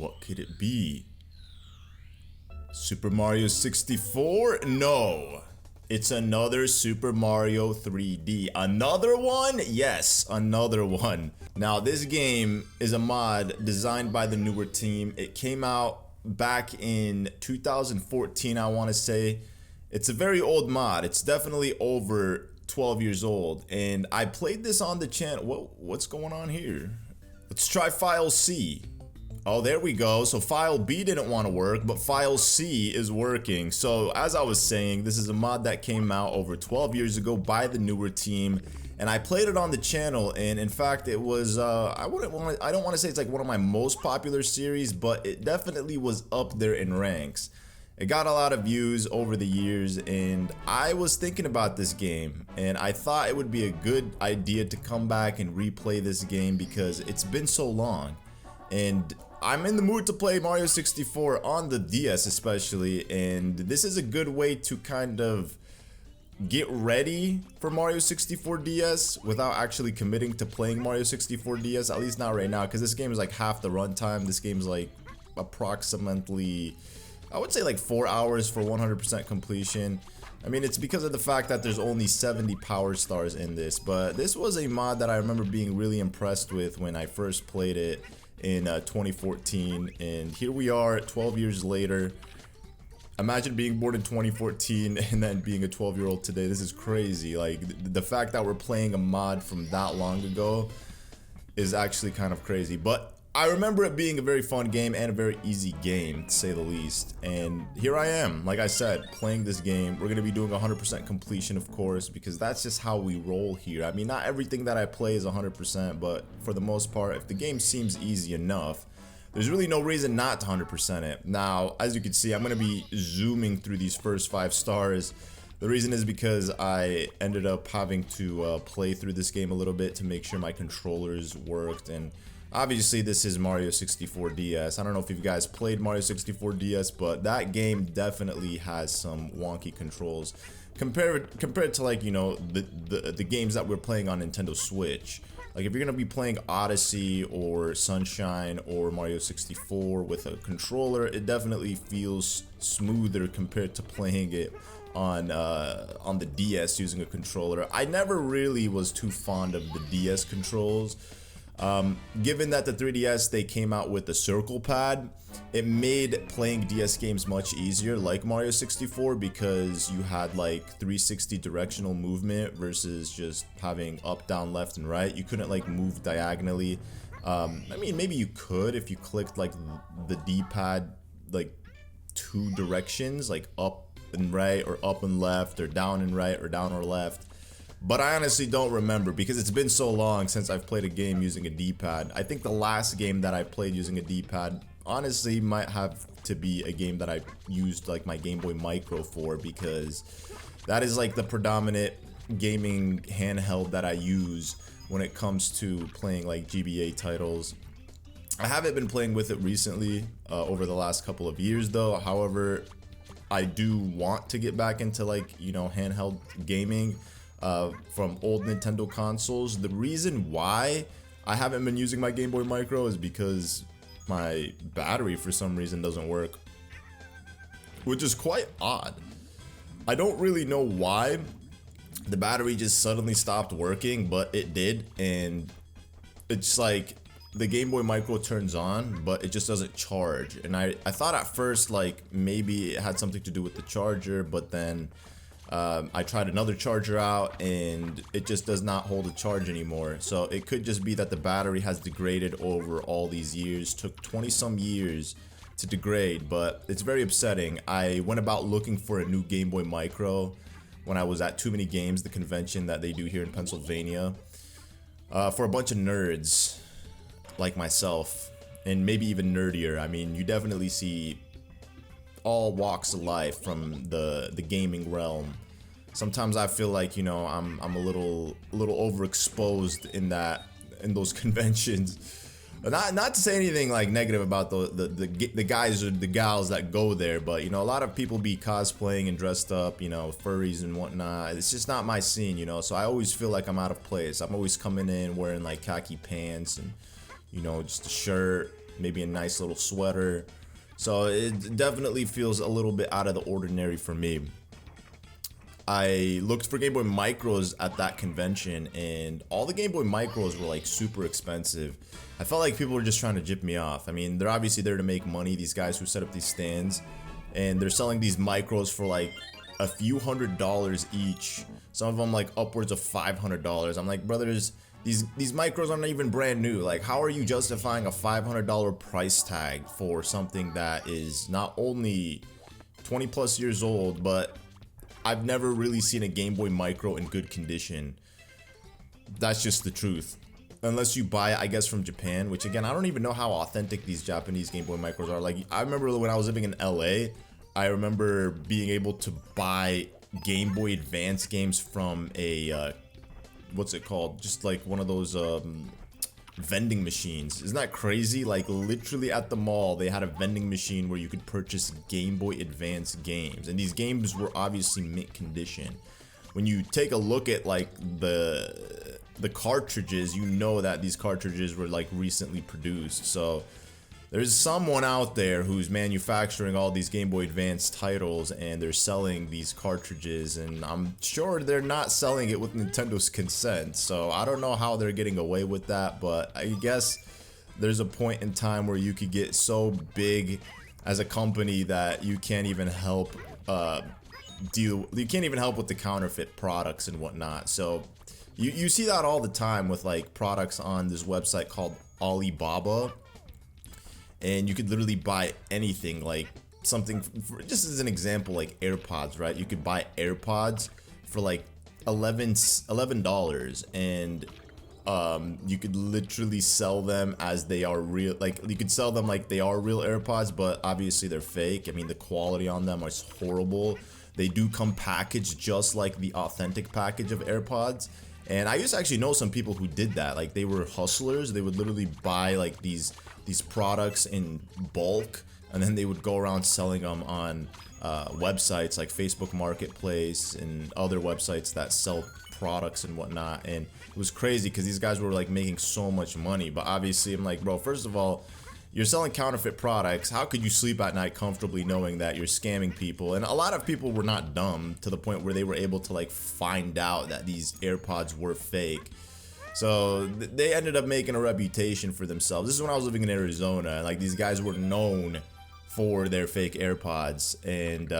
What could it be? Super Mario 64? No. It's another Super Mario 3D. Another one? Yes, another one. Now, this game is a mod designed by the newer team. It came out back in 2014, I want to say. It's a very old mod. It's definitely over 12 years old. And I played this on the channel. What's going on here? Let's try File C. Oh, there we go. So File B didn't want to work, but File C is working. So as I was saying, this is a mod that came out over 12 years ago by the newer team. And I played it on the channel, and in fact, it was, I don't want to say it's like one of my most popular series, but it definitely was up there in ranks. It got a lot of views over the years, and I was thinking about this game, and I thought it would be a good idea to come back and replay this game because it's been so long. And I'm in the mood to play Mario 64 on the DS especially, and this is a good way to kind of get ready for Mario 64 DS without actually committing to playing Mario 64 DS, at least not right now, because this game is like half the runtime. This game's like approximately, I would say like 4 hours for 100% completion. I mean, it's because of the fact that there's only 70 power stars in this, but this was a mod that I remember being really impressed with when I first played it in 2014, and here we are 12 years later. Imagine being born in 2014 and then being a 12-year-old today. This is crazy. Like, the fact that we're playing a mod from that long ago is actually kind of crazy. But I remember it being a very fun game and a very easy game, to say the least. And here I am, like I said, playing this game. We're going to be doing 100% completion, of course, because that's just how we roll here. I mean, not everything that I play is 100%, but for the most part, if the game seems easy enough, there's really no reason not to 100% it. Now, as you can see, I'm going to be zooming through these first 5 stars. The reason is because I ended up having to play through this game a little bit to make sure my controllers worked. And obviously, this is Mario 64 DS. I don't know if you guys played Mario 64 DS, but that game definitely has some wonky controls compared to, like, you know, the games that we're playing on Nintendo Switch. Like, if you're gonna be playing Odyssey or Sunshine or Mario 64 with a controller, it definitely feels smoother compared to playing it on the DS using a controller. I never really was too fond of the DS controls. Given that the 3DS, they came out with the circle pad, it made playing DS games much easier, like Mario 64, because you had like 360 directional movement versus just having up, down, left, and right. You couldn't like move diagonally. I mean, maybe you could if you clicked like the D-pad like 2 directions, like up and right, or up and left, or down and right, or down or left. But I honestly don't remember because it's been so long since I've played a game using a D-pad. I think the last game that I played using a D-pad honestly might have to be a game that I used like my Game Boy Micro for, because that is like the predominant gaming handheld that I use when it comes to playing like GBA titles. I haven't been playing with it recently over the last couple of years though. However, I do want to get back into, like, you know, handheld gaming from old Nintendo consoles. The reason why I haven't been using my Game Boy Micro is because my battery for some reason doesn't work, which is quite odd. I don't really know why the battery just suddenly stopped working, but it did. And it's like the Game Boy Micro turns on, but it just doesn't charge. And I thought at first like maybe it had something to do with the charger, but then I tried another charger out and it just does not hold a charge anymore. So it could just be that the battery has degraded over all these years. Took 20 some years to degrade, but it's very upsetting. I went about looking for a new Game Boy Micro when I was at Too Many Games, the convention that they do here in Pennsylvania, for a bunch of nerds like myself, and maybe even nerdier. I mean, you definitely see all walks of life from the gaming realm. Sometimes I feel like, you know, I'm a little overexposed in those conventions. Not to say anything like negative about the guys or the gals that go there, but you know, a lot of people be cosplaying and dressed up, you know, furries and whatnot. It's just not my scene, you know. So I always feel like I'm out of place. I'm always coming in wearing like khaki pants and, you know, just a shirt, maybe a nice little sweater. So it definitely feels a little bit out of the ordinary for me. I looked for Game Boy Micros at that convention, and all the Game Boy Micros were like super expensive. I felt like people were just trying to jip me off. I mean, they're obviously there to make money, these guys who set up these stands, and they're selling these Micros for like a few $100s each. Some of them like upwards of $500. I'm like, brothers, these Micros aren't even brand new. Like, how are you justifying a $500 price tag for something that is not only 20 plus years old, but I've never really seen a Game Boy Micro in good condition. That's just the truth. Unless you buy it, I guess, from Japan, which again, I don't even know how authentic these Japanese Game Boy Micros are. Like, I remember when I was living in LA, I remember being able to buy Game Boy Advance games from a, what's it called? Just like one of those, vending machines. Isn't that crazy? Like, literally at the mall they had a vending machine where you could purchase Game Boy Advance games, and these games were obviously mint condition. When you take a look at like the cartridges, you know that these cartridges were like recently produced. So there's someone out there who's manufacturing all these Game Boy Advance titles, and they're selling these cartridges, and I'm sure they're not selling it with Nintendo's consent. So I don't know how they're getting away with that, but I guess there's a point in time where you could get so big as a company that you can't even help you can't even help with the counterfeit products and whatnot. So you see that all the time with like products on this website called Alibaba. And you could literally buy anything, like something, just as an example, like AirPods, right? You could buy AirPods for like $11, and you could literally sell them as they are real. Like, you could sell them like they are real AirPods, but obviously they're fake. I mean, the quality on them is horrible. They do come packaged just like the authentic package of AirPods. And I used to actually know some people who did that. Like, they were hustlers. They would literally buy like these products in bulk, and then they would go around selling them on websites like Facebook Marketplace and other websites that sell products and whatnot. And it was crazy because these guys were like making so much money. But obviously I'm like, bro, first of all, you're selling counterfeit products. How could you sleep at night comfortably knowing that you're scamming people? And a lot of people were not dumb to the point where they were able to like find out that these AirPods were fake. So they ended up making a reputation for themselves. This is when I was living in Arizona, and like these guys were known for their fake AirPods, and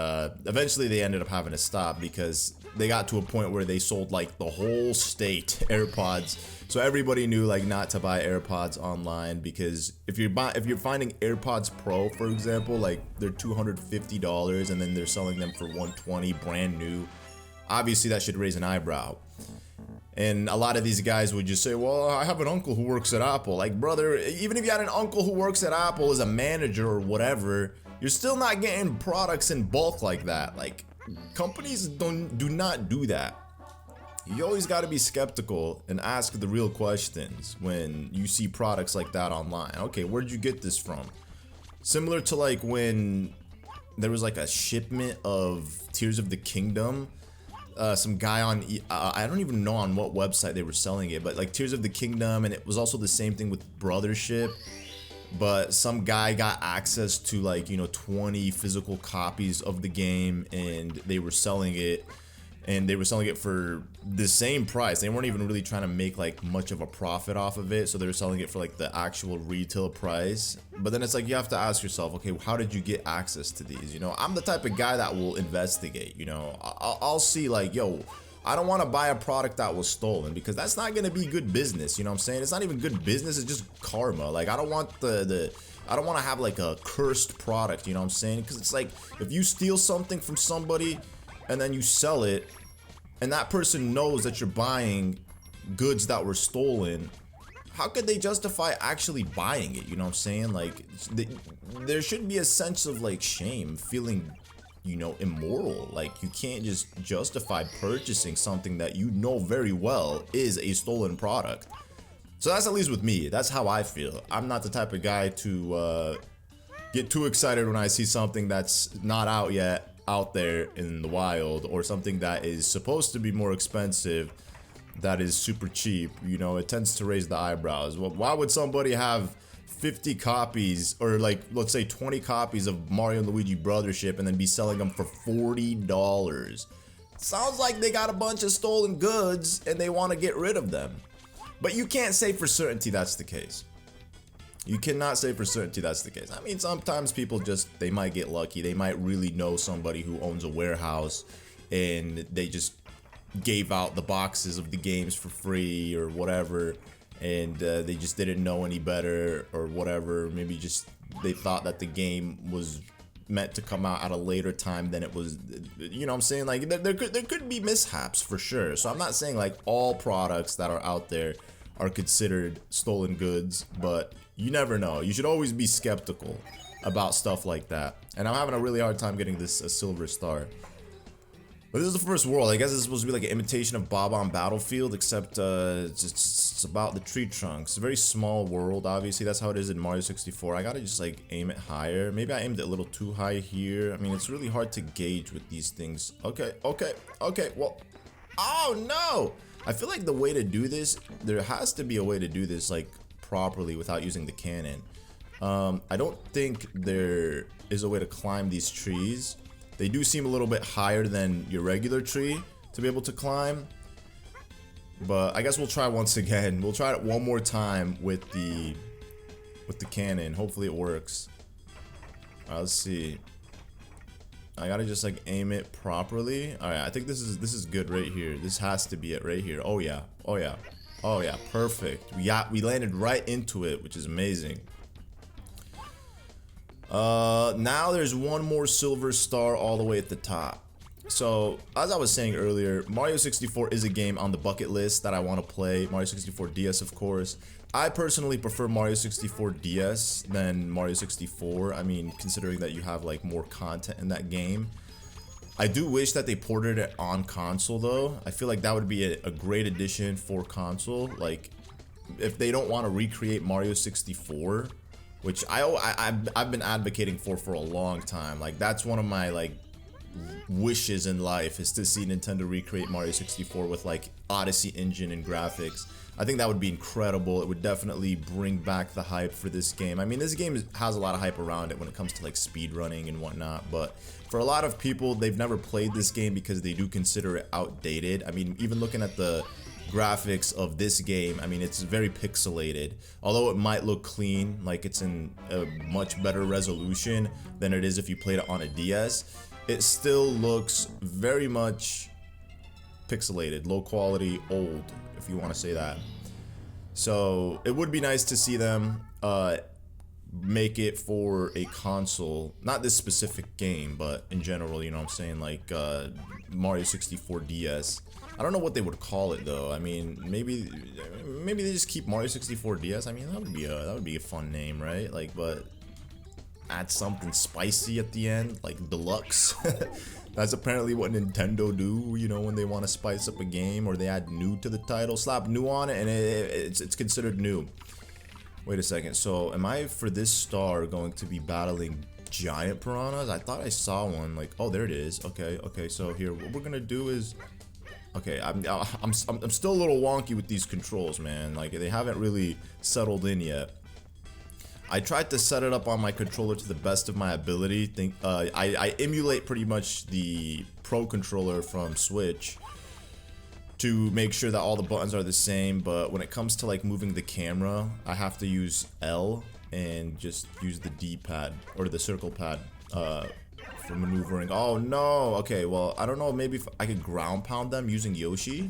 eventually they ended up having to stop because they got to a point where they sold like the whole state AirPods. So everybody knew like not to buy AirPods online, because if you're finding AirPods Pro, for example, like they're $250 and then they're selling them for $120 brand new. Obviously that should raise an eyebrow. And a lot of these guys would just say, well, I have an uncle who works at Apple. Like, brother, even if you had an uncle who works at Apple as a manager or whatever, you're still not getting products in bulk like that. Like, companies do not do that. You always got to be skeptical and ask the real questions when you see products like that online. Okay, where'd you get this from? Similar to like when there was like a shipment of Tears of the Kingdom. Some guy on, I don't even know on what website they were selling it, but like Tears of the Kingdom, and it was also the same thing with Brothership, but some guy got access to like, 20 physical copies of the game, and they were selling it, and they were selling it for the same price. They weren't even really trying to make like much of a profit off of it, so they were selling it for like the actual retail price. But then it's like, you have to ask yourself, okay, how did you get access to these? I'm the type of guy that will investigate. I'll see like, yo, I don't want to buy a product that was stolen, because that's not going to be good business. You know what I'm saying? It's not even good business, it's just karma. Like, I don't want I don't want to have like a cursed product, you know what I'm saying? Because it's like, if you steal something from somebody and then you sell it, and that person knows that you're buying goods that were stolen, how could they justify actually buying it? You know what I'm saying? Like, there should be a sense of like shame, feeling, immoral. Like, you can't just justify purchasing something that you know very well is a stolen product. So that's at least with me. That's how I feel. I'm not the type of guy to get too excited when I see something that's not out yet, out there in the wild, or something that is supposed to be more expensive that is super cheap. It tends to raise the eyebrows. Well, why would somebody have 50 copies, or like, let's say 20 copies of Mario and Luigi Brothership and then be selling them for $40. Sounds like they got a bunch of stolen goods and they want to get rid of them. But you can't say for certainty that's the case. You cannot say for certainty that's the case. I mean, sometimes people just, they might get lucky. They might really know somebody who owns a warehouse and they just gave out the boxes of the games for free or whatever, and they just didn't know any better or whatever. Maybe just they thought that the game was meant to come out at a later time than it was. You know what I'm saying? Like, there could be mishaps for sure. So I'm not saying like all products that are out there are considered stolen goods, but you never know. You should always be skeptical about stuff like that. And I'm having a really hard time getting this a silver star. But this is the first world. I guess it's supposed to be like an imitation of Bob-omb Battlefield, except it's about the tree trunks. It's a very small world, obviously. That's how it is in Mario 64. I gotta just like aim it higher. Maybe I aimed it a little too high here. I mean, it's really hard to gauge with these things. Okay, well, oh no! I feel like the way to do this, there has to be a way to do this like properly without using the cannon. I don't think there is a way to climb these trees. They do seem a little bit higher than your regular tree to be able to climb. But I guess we'll try once again. We'll try it one more time with the cannon. Hopefully it works. Alright, let's see. I gotta just like aim it properly. Alright, I think this is good right here. This has to be it right here. Oh yeah. Oh yeah. Oh yeah. Perfect. We landed right into it, which is amazing. Now there's one more silver star all the way at the top. So, as I was saying earlier, Mario 64 is a game on the bucket list that I want to play. Mario 64 DS, of course. I personally prefer Mario 64 DS than Mario 64. I mean, considering that you have like more content in that game. I do wish that they ported it on console though. I feel like that would be a great addition for console. Like, if they don't want to recreate Mario 64, which I've been advocating for a long time. Like, that's one of my like wishes in life, is to see Nintendo recreate Mario 64 with like Odyssey engine and graphics. I think that would be incredible. It would definitely bring back the hype for this game. I mean, this game has a lot of hype around it when it comes to like speed running and whatnot, but for a lot of people, they've never played this game because they do consider it outdated. I mean, even looking at the graphics of this game, I mean, it's very pixelated. Although it might look clean, like it's in a much better resolution than it is if you played it on a DS, it still looks very much pixelated, low quality, old, if you want to say that. So it would be nice to see them make it for a console, not this specific game, but in general, you know what I'm saying, like Mario 64 DS. I don't know what they would call it though. I mean, maybe they just keep Mario 64 DS. I mean, that would be a fun name, right? Like, but add something spicy at the end, like deluxe. That's apparently what Nintendo do, you know, when they want to spice up a game, or they add new to the title, slap new on it, and it's considered new. Wait a second. So, am I for this star going to be battling giant piranhas? I thought I saw one. Like, oh, there it is. Okay. So here, what we're gonna do is, okay, I'm still a little wonky with these controls, man. Like, they haven't really settled in yet. I tried to set it up on my controller to the best of my ability. I emulate pretty much the Pro controller from Switch to make sure that all the buttons are the same, but when it comes to like moving the camera, I have to use L and just use the D-pad or the circle pad for maneuvering. Oh no, okay, well, I don't know, maybe if I could ground pound them using Yoshi.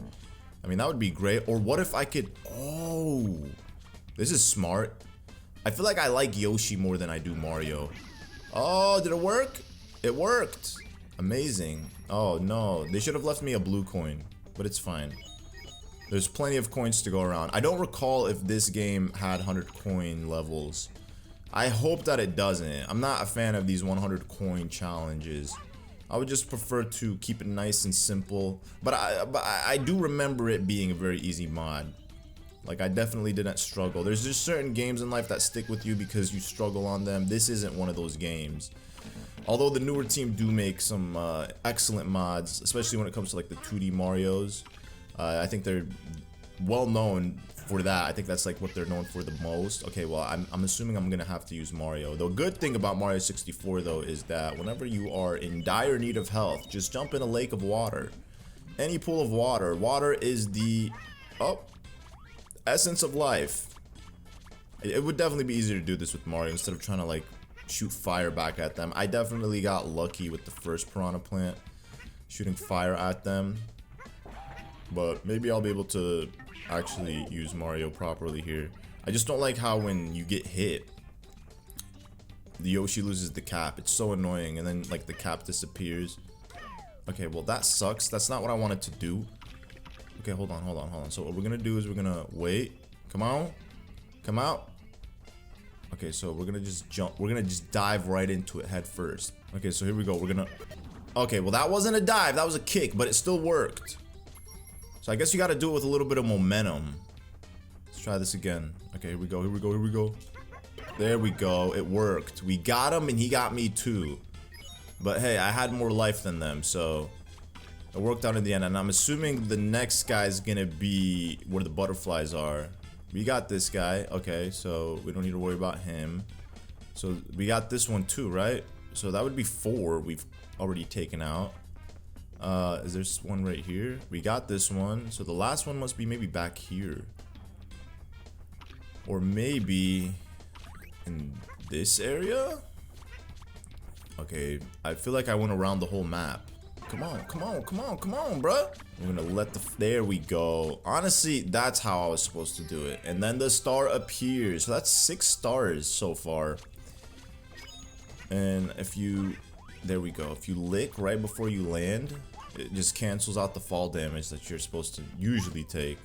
I mean, that would be great. Or what if I could, oh, this is smart. I feel like I like Yoshi more than I do Mario. Oh, did it work? It worked. Amazing. Oh no, they should have left me a blue coin, but it's fine. There's plenty of coins to go around. I don't recall if this game had 100 coin levels. I hope that it doesn't. I'm not a fan of these 100 coin challenges. I would just prefer to keep it nice and simple. But I do remember it being a very easy mod. Like, I definitely didn't struggle. There's just certain games in life that stick with you because you struggle on them. This isn't one of those games. Although the newer team do make some excellent mods, especially when it comes to like the 2D Marios. I think they're well known for that. I think that's like what they're known for the most. Okay, well, I'm assuming I'm gonna have to use Mario. The good thing about Mario 64 though is that whenever you are in dire need of health, just jump in a lake of water. Any pool of water. Water is the essence of life. It would definitely be easier to do this with Mario instead of trying to like shoot fire back at them. I definitely got lucky with the first piranha plant, shooting fire at them. But maybe I'll be able to actually use Mario properly here. I just don't like how when you get hit, the Yoshi loses the cap. It's so annoying, and then like the cap disappears. Okay, well that sucks. That's not what I wanted to do. Okay, hold on. So what we're gonna do is we're gonna wait. Come on. Come out. Okay, so we're gonna just jump. We're gonna just dive right into it head first. Okay, so here we go. We're gonna... Okay, well that wasn't a dive. That was a kick, but it still worked. So I guess you gotta do it with a little bit of momentum. Let's try this again. Okay, here we go. There we go. It worked. We got him and he got me too. But hey, I had more life than them, so it worked out in the end. And I'm assuming the next guy's gonna be where the butterflies are. We got this guy. Okay, so we don't need to worry about him. So we got this one too, right? So that would be 4 we've already taken out. Is there one right here? We got this one. So the last one must be maybe back here. Or maybe in this area? Okay, I feel like I went around the whole map. Come on, bruh. I'm gonna let the... There we go. Honestly, that's how I was supposed to do it. And then the star appears. So that's 6 stars so far. And if you... There we go. If you lick right before you land, it just cancels out the fall damage that you're supposed to usually take.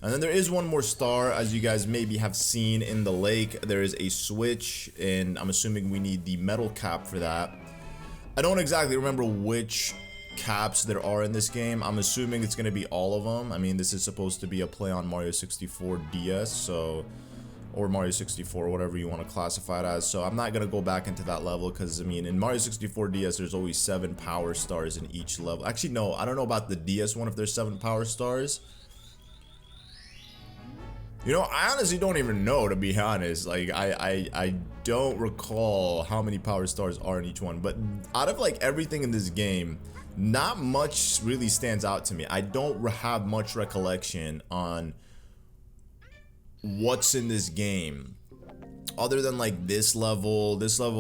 And then there is one more star, as you guys maybe have seen in the lake. There is a switch, and I'm assuming we need the metal cap for that. I don't exactly remember which caps there are in this game. I'm assuming it's going to be all of them. I mean, this is supposed to be a play on Mario 64 DS, so... Or Mario 64, whatever you want to classify it as. So I'm not going to go back into that level because, I mean, in Mario 64 DS, there's always 7 power stars in each level. Actually, no, I don't know about the DS one if there's 7 power stars. You know, I honestly don't even know, to be honest. Like, I don't recall how many power stars are in each one. But out of, like, everything in this game, not much really stands out to me. I don't have much recollection on what's in this game other than like this level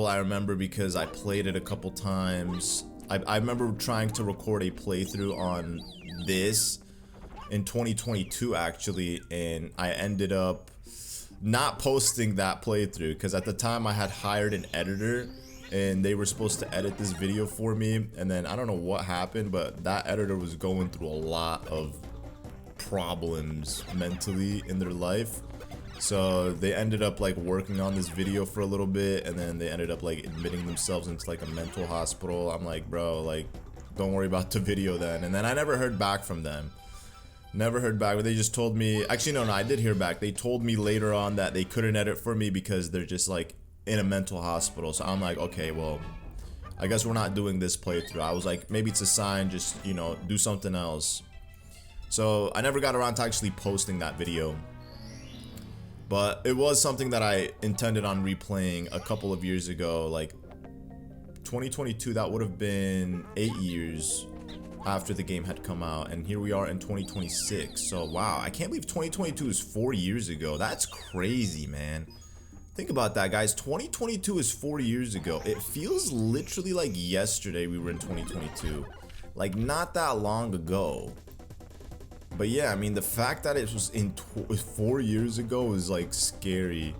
I remember because I played it a couple times. I remember trying to record a playthrough on this in 2022 actually, and I ended up not posting that playthrough because at the time I had hired an editor and they were supposed to edit this video for me, and then I don't know what happened, but that editor was going through a lot of problems mentally in their life. So they ended up like working on this video for a little bit, and then they ended up like admitting themselves into like a mental hospital. I'm like, bro, like, don't worry about the video then. And then I never heard back from them. Never heard back, but they just told me, actually no, I did hear back. They told me later on that they couldn't edit for me because they're just like in a mental hospital. So I'm like, okay, well, I guess we're not doing this playthrough. I was like, maybe it's a sign, just, you know, do something else. So I never got around to actually posting that video. But it was something that I intended on replaying a couple of years ago, like 2022. That would have been 8 years after the game had come out, and here we are in 2026. So wow, I can't believe 2022 is 4 years ago. That's crazy, man. Think about that, guys. 2022 is 4 years ago. It feels literally like yesterday we were in 2022, like not that long ago. But yeah, I mean, the fact that it was in 4 years ago is like scary.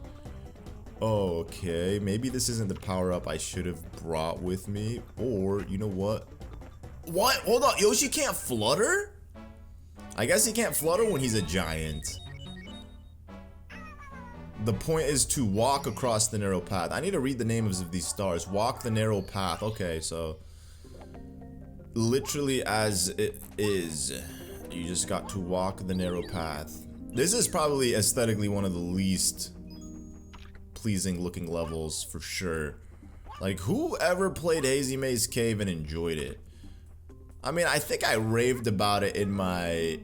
Oh, okay, maybe this isn't the power-up I should have brought with me. Or, you know what? What? Hold on, Yoshi can't flutter? I guess he can't flutter when he's a giant. The point is to walk across the narrow path. I need to read the names of these stars. Walk the narrow path. Okay, so literally as it is. You just got to walk the narrow path. This is probably aesthetically one of the least pleasing looking levels for sure. Like, whoever played Hazy Maze Cave and enjoyed it? I mean, I think I raved about it in my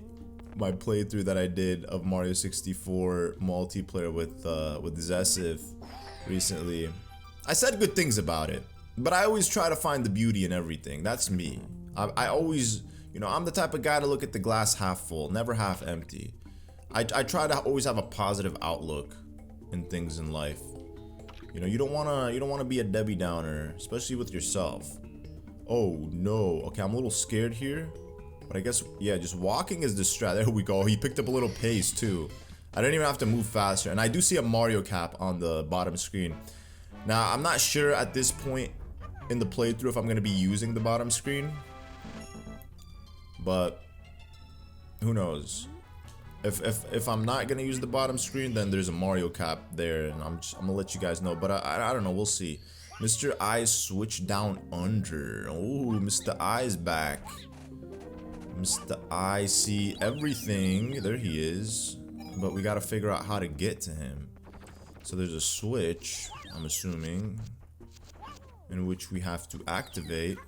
my playthrough that I did of Mario 64 multiplayer with Zessive recently. I said good things about it, but I always try to find the beauty in everything. That's me. I always, you know, I'm the type of guy to look at the glass half full, never half empty. I try to always have a positive outlook in things in life. You know, you don't wanna be a Debbie Downer, especially with yourself. Oh no. Okay, I'm a little scared here. But I guess, yeah, just walking is distract. There we go. He picked up a little pace too. I didn't even have to move faster. And I do see a Mario cap on the bottom screen. Now, I'm not sure at this point in the playthrough if I'm going to be using the bottom screen. But who knows? If I'm not going to use the bottom screen, then there's a Mario cap there. And I'm going to let you guys know. But I don't know. We'll see. Mr. I's switch down under. Oh, Mr. I's back. Mr. I see everything. There he is. But we gotta figure out how to get to him. So there's a switch, I'm assuming, in which we have to activate.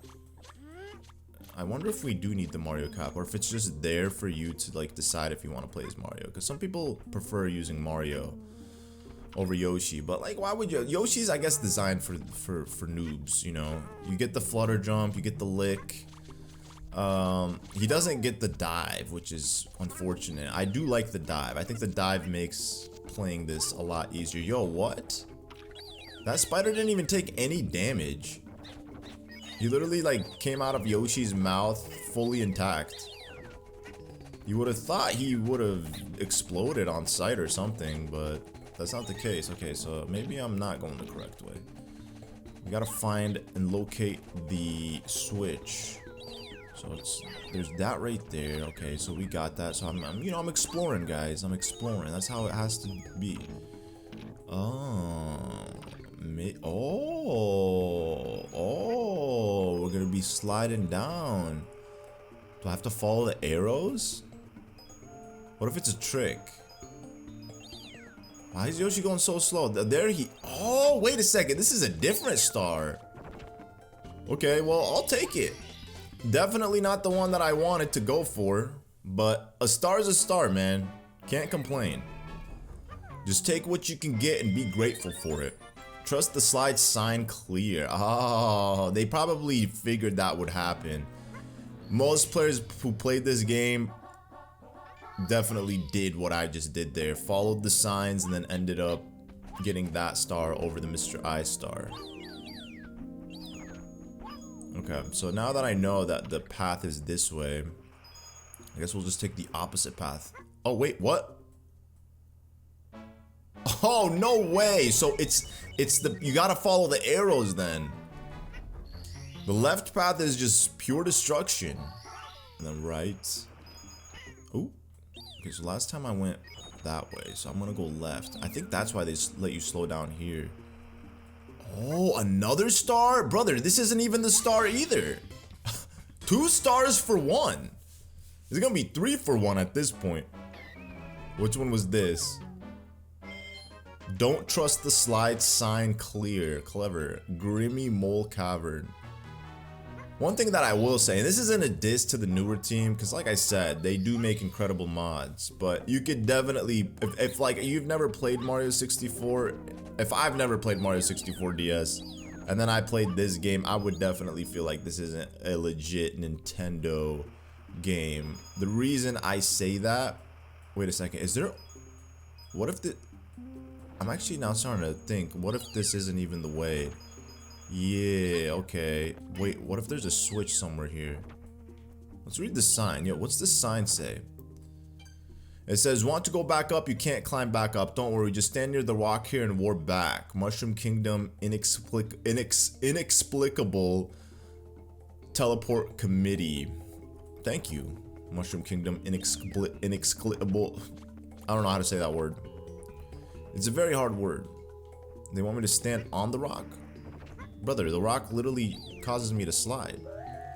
I wonder if we do need the Mario cap, or if it's just there for you to like decide if you want to play as Mario. Because some people prefer using Mario over Yoshi, but like, why would you? Yoshi's, I guess, designed for noobs. You know, you get the flutter jump, you get the lick. He doesn't get the dive, which is unfortunate. I do like the dive. I think the dive makes playing this a lot easier. Yo, what? That spider didn't even take any damage. He literally like came out of Yoshi's mouth fully intact. You would have thought he would have exploded on sight or something, but that's not the case. Okay, so maybe I'm not going the correct way. We gotta find and locate the switch. So there's that right there. Okay, so we got that. So I'm exploring, guys. I'm exploring. That's how it has to be. We're gonna be sliding down. Do I have to follow the arrows? What if it's a trick? Why is Yoshi going so slow? There he. Oh, wait a second. This is a different star. Okay, well, I'll take it. Definitely not the one that I wanted to go for, but a star is a star, man. Can't complain. Just take what you can get and be grateful for it. Trust the slide sign clear. Oh, they probably figured that would happen. Most players who played this game definitely did what I just did there. Followed the signs and then ended up getting that star over the Mr. I star. Okay, so now that I know that the path is this way, I guess we'll just take the opposite path. Oh, wait, what? Oh, no way. So you gotta follow the arrows then. The left path is just pure destruction. And then right. Oh, okay, so last time I went that way, so I'm gonna go left. I think that's why they let you slow down here. Oh, another star? Brother, this isn't even the star either. 2 stars for 1. It's gonna be 3 for 1 at this point. Which one was this? Don't trust the slide sign clear. Clever. Grimymole Cavern. One thing that I will say, and this isn't a diss to the newer team, because like I said, they do make incredible mods, but you could definitely, if like you've never played Mario 64, if I've never played Mario 64 DS, and then I played this game, I would definitely feel like this isn't a legit Nintendo game. The reason I say that, wait a second, is there, what if the, I'm actually now starting to think, what if this isn't even the way? Yeah, okay. Wait, what if there's a switch somewhere here? Let's read the sign. Yo, what's this sign say? It says, want to go back up, you can't climb back up. Don't worry, just stand near the rock here and warp back. Mushroom Kingdom inexplicable teleport committee. Thank you. Mushroom Kingdom inexplicable. I don't know how to say that word. It's a very hard word. They want me to stand on the rock? Brother, the rock literally causes me to slide.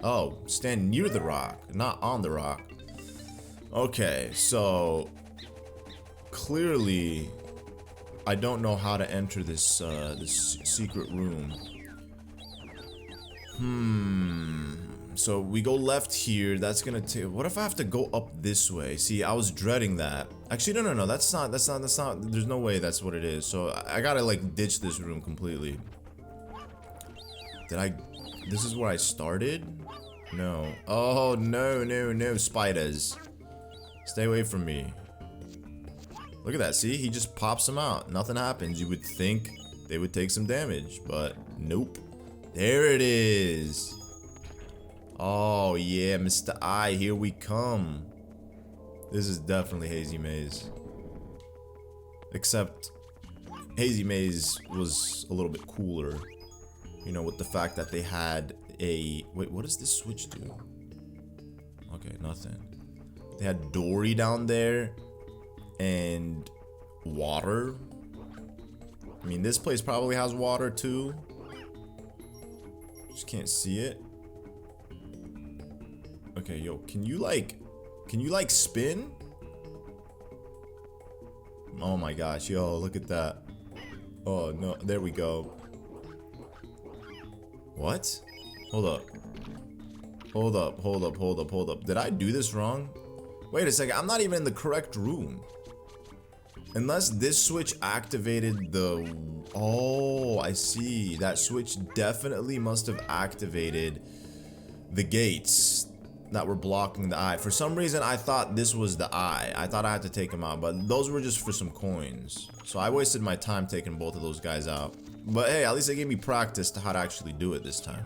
Oh, stand near the rock, not on the rock. Okay, so clearly I don't know how to enter this this secret room. So we go left here. That's gonna take. What if I have to go up this way? See, I was dreading that. Actually, no. That's not. There's no way that's what it is. So I gotta like ditch this room completely. Did I? This is where I started? No. Oh no, spiders. Stay away from me. Look at that. See, he just pops them out. Nothing happens. You would think they would take some damage, but nope. There it is. Oh yeah, Mr. I, here we come. This is definitely Hazy Maze. Except Hazy Maze was a little bit cooler. You know, with the fact that they had a... Wait, what does this switch do? Okay, nothing. They had Dory down there and water. I mean, this place probably has water too. Just can't see it. Okay, yo, can you like spin? Oh my gosh, yo, look at that. Oh no, there we go. What? Hold up. Hold up. Did I do this wrong? Wait a second, I'm not even in the correct room. Unless this switch activated the... Oh, I see. That switch definitely must have activated the gates that were blocking the eye. For some reason, I thought this was the eye. I thought I had to take them out, but those were just for some coins. So I wasted my time taking both of those guys out. But hey, at least they gave me practice to how to actually do it this time.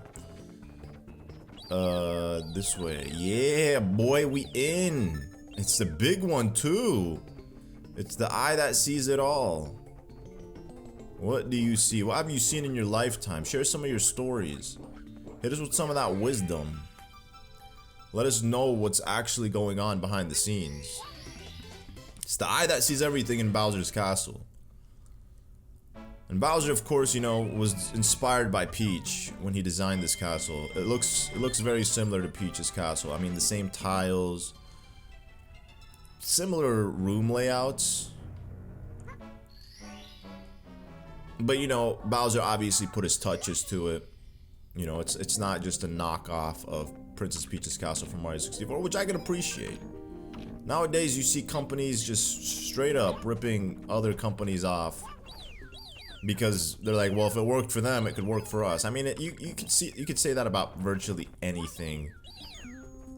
This way. Yeah, boy, we in. It's the big one too. It's the eye that sees it all. What do you see? What have you seen in your lifetime? Share some of your stories. Hit us with some of that wisdom. Let us know what's actually going on behind the scenes. It's the eye that sees everything in Bowser's castle. And Bowser, of course, you know, was inspired by Peach when he designed this castle. It looks very similar to Peach's castle. I mean, the same tiles, similar room layouts. But you know, Bowser obviously put his touches to it. You know, it's not just a knockoff of Princess Peach's castle from Mario 64, which I can appreciate. Nowadays, you see companies just straight up ripping other companies off because they're like, well, if it worked for them, it could work for us. I mean, you could say that about virtually anything,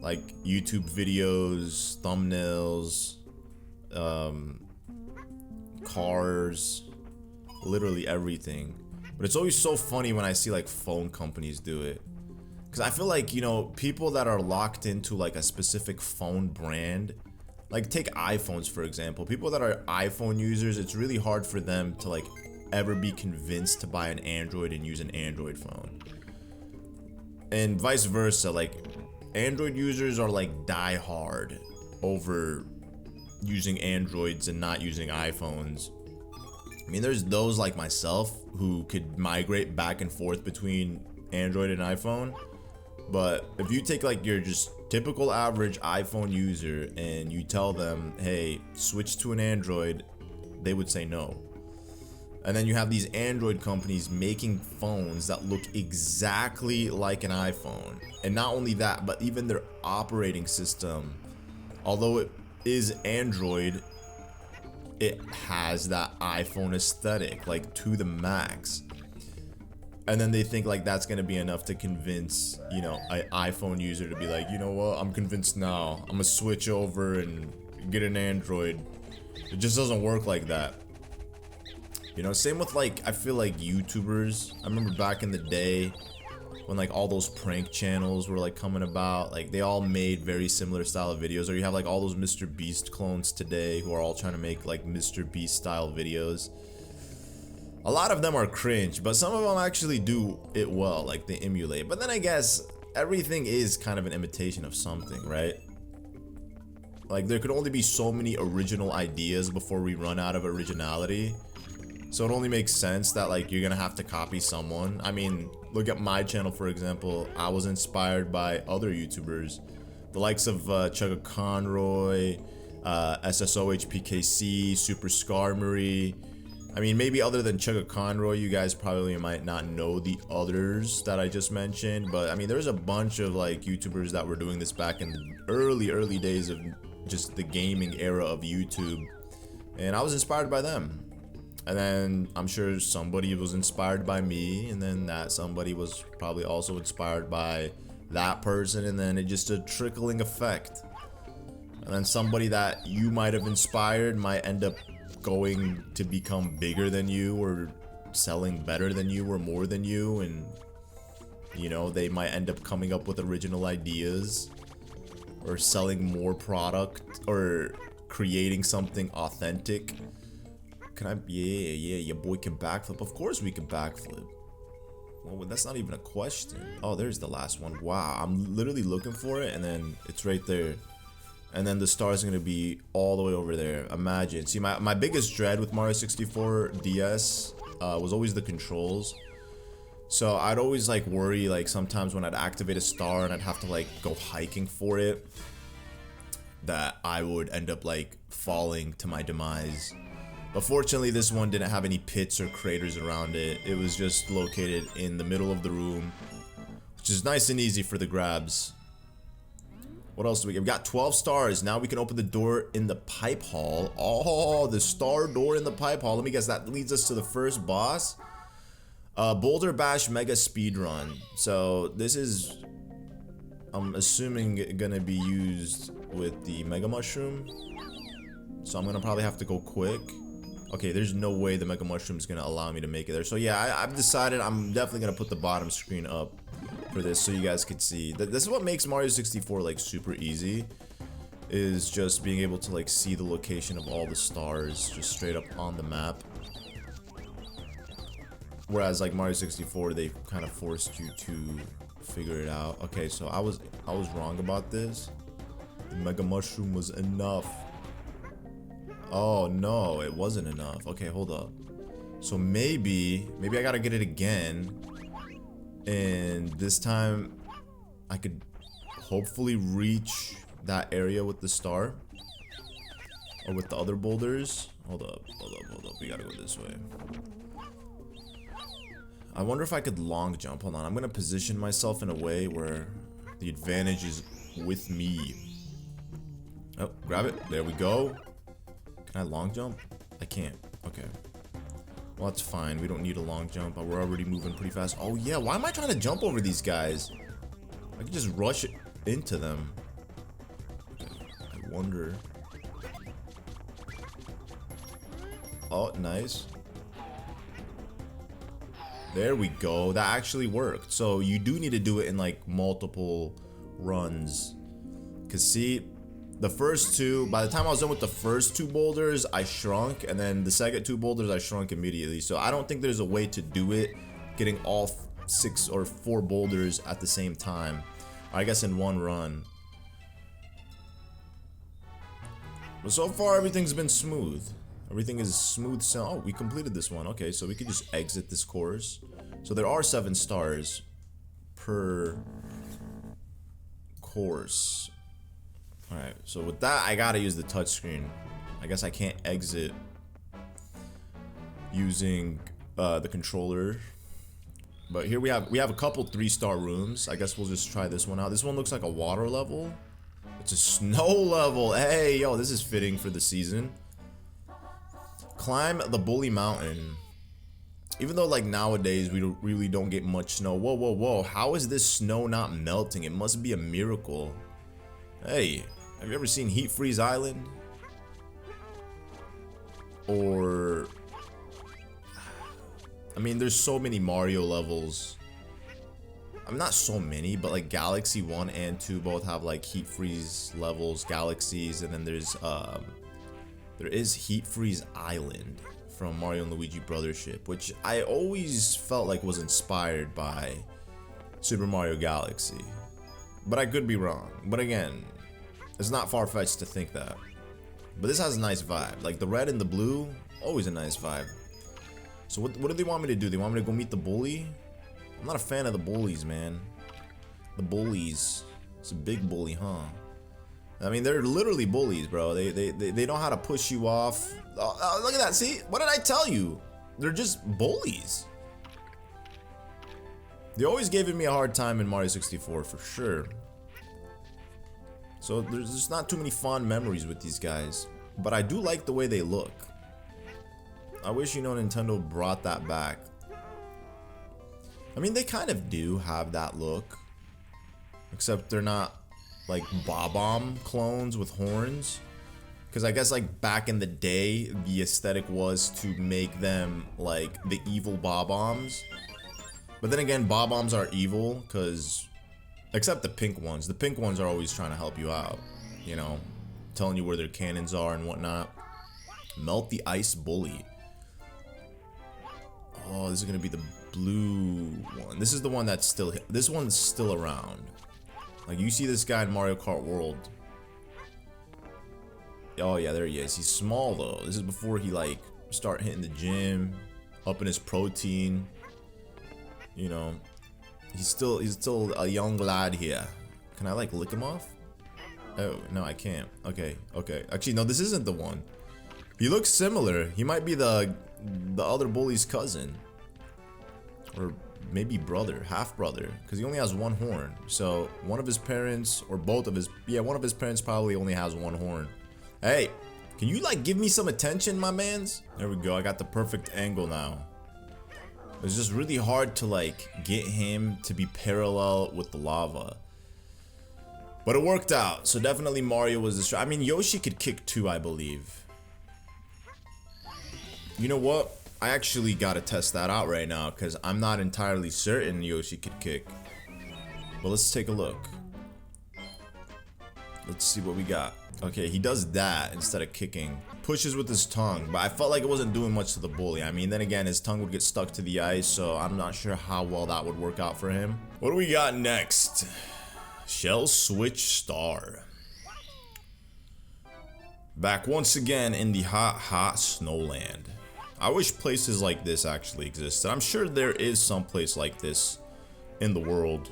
like YouTube videos, thumbnails, cars, literally everything. But it's always so funny when I see like phone companies do it, because I feel like, you know, people that are locked into like a specific phone brand, like take iPhones for example. People that are iPhone users, it's really hard for them to like ever be convinced to buy an Android and use an Android phone, and vice versa. Like Android users are like die hard over using Androids and not using iPhones. I mean, there's those like myself who could migrate back and forth between Android and iPhone, but if you take like your just typical average iPhone user and you tell them, hey, switch to an Android, they would say no. And then you have these Android companies making phones that look exactly like an iPhone. And not only that, but even their operating system, although it is Android, it has that iPhone aesthetic, like to the max. And then they think like that's gonna be enough to convince, you know, an iPhone user to be like, you know what, I'm convinced now. I'm gonna switch over and get an Android. It just doesn't work like that. You know, same with like, I feel like YouTubers. I remember back in the day when like all those prank channels were like coming about, like they all made very similar style of videos. Or you have like all those Mr. Beast clones today who are all trying to make like Mr. Beast style videos. A lot of them are cringe, but some of them actually do it well, like they emulate. But then I guess everything is kind of an imitation of something, right? Like there could only be so many original ideas before we run out of originality. So it only makes sense that like you're gonna have to copy someone. I mean, look at my channel for example. I was inspired by other YouTubers, the likes of Chugga Conroy, SSOHPKC, Super Skarmory, I mean, maybe other than Chugga Conroy, you guys probably might not know the others that I just mentioned, but I mean, there's a bunch of like YouTubers that were doing this back in the early days of just the gaming era of YouTube, and I was inspired by them. And then I'm sure somebody was inspired by me, and then that somebody was probably also inspired by that person, and then it just a trickling effect. And then somebody that you might have inspired might end up going to become bigger than you, or selling better than you, or more than you, and you know, they might end up coming up with original ideas, or selling more product, or creating something authentic. Can I? Yeah, your boy can backflip. Of course we can backflip. Well, that's not even a question. Oh, there's the last one. Wow, I'm literally looking for it, and then it's right there. And then the stars are gonna be all the way over there. Imagine. See, my biggest dread with Mario 64 DS was always the controls. So I'd always like worry, like sometimes when I'd activate a star and I'd have to like go hiking for it, that I would end up like falling to my demise. But fortunately, this one didn't have any pits or craters around it. It was just located in the middle of the room, which is nice and easy for the grabs. What else do we get? We got 12 stars. Now we can open the door in the pipe hall. Oh, the star door in the pipe hall. Let me guess, that leads us to the first boss. Boulder Bash Mega Speedrun. So this is, I'm assuming, gonna be used with the Mega Mushroom. So I'm gonna probably have to go quick. Okay, there's no way the Mega Mushroom is gonna allow me to make it there. So yeah, I've decided I'm definitely gonna put the bottom screen up for this so you guys could see. This is what makes Mario 64 like super easy, is just being able to like see the location of all the stars just straight up on the map. Whereas like Mario 64, they kind of forced you to figure it out. Okay, so I was wrong about this. The Mega Mushroom was enough. Oh no, it wasn't enough. Okay, hold up. So maybe I gotta get it again, and this time I could hopefully reach that area with the star, or with the other boulders. Hold up. We gotta go this way. I wonder if I could long jump. Hold on, I'm gonna position myself in a way where the advantage is with me. Oh, grab it. There we go. Can I long jump? I can't. Okay. Well, that's fine. We don't need a long jump. We're already moving pretty fast. Oh, yeah. Why am I trying to jump over these guys? I could just rush into them. I wonder. Oh, nice. There we go. That actually worked. So you do need to do it in like multiple runs. Because see, the first two, by the time I was done with the first two boulders, I shrunk, and then the second two boulders, I shrunk immediately. So I don't think there's a way to do it, getting all 6 or 4 boulders at the same time. I guess in one run. But so far, everything's been smooth. Everything is smooth. Oh, we completed this one. Okay, so we could just exit this course. So there are 7 stars per course. Alright, so with that, I gotta use the touchscreen. I guess I can't exit using the controller. But here we have a couple 3-star rooms. I guess we'll just try this one out. This one looks like a water level. It's a snow level. Hey, yo, this is fitting for the season. Climb the Bully Mountain. Even though like nowadays we really don't get much snow. Whoa. How is this snow not melting? It must be a miracle. Hey. Have you ever seen Heat Freeze Island? Or, I mean, there's so many Mario levels. I'm not so many, but like Galaxy 1 and 2 both have like Heat Freeze levels, galaxies, and then there is Heat Freeze Island from Mario and Luigi Brothership, which I always felt like was inspired by Super Mario Galaxy. But I could be wrong. But again, it's not far-fetched to think that. But this has a nice vibe. Like the red and the blue, always a nice vibe. So what do they want me to do? They want me to go meet the bully? I'm not a fan of the bullies, man. The bullies. It's a big bully, huh? I mean, they're literally bullies, bro. They know how to push you off. Oh, look at that. See? What did I tell you? They're just bullies. They always gave me a hard time in Mario 64, for sure. So there's just not too many fond memories with these guys. But I do like the way they look. I wish, you know, Nintendo brought that back. I mean, they kind of do have that look. Except they're not like Bob-omb clones with horns, because I guess like back in the day the aesthetic was to make them like the evil Bob-ombs, but then again Bob-ombs are evil because, except the pink ones are always trying to help you out, you know, telling you where their cannons are and whatnot. Melt the ice bully. Oh, this is gonna be the blue one. This is the one that's still, this one's still around. Like, you see this guy in Mario Kart World. Oh yeah, there he is. He's small though. This is before he like start hitting the gym, up in his protein. You know, he's still a young lad here. Can I like lick him off? Oh no, I can't. Okay. Actually, no, this isn't the one. He looks similar. He might be the other bully's cousin, or maybe brother, half brother, because he only has one horn. So one of his parents, or both of his, yeah, one of his parents probably only has one horn. Hey, can you like give me some attention, my mans? There we go. I got the perfect angle now. It's just really hard to like get him to be parallel with the lava, but it worked out. So definitely Mario was the I mean, Yoshi could kick too, I believe. You know what? I actually gotta test that out right now because I'm not entirely certain Yoshi could kick. But let's take a look. Let's see what we got. Okay, he does that instead of kicking. Pushes with his tongue, but I felt like it wasn't doing much to the bully. I mean, then again, his tongue would get stuck to the ice, so I'm not sure how well that would work out for him. What do we got next? Shell Switch Star. Back once again in the hot Snowland. I wish places like this actually existed. I'm sure there is some place like this in the world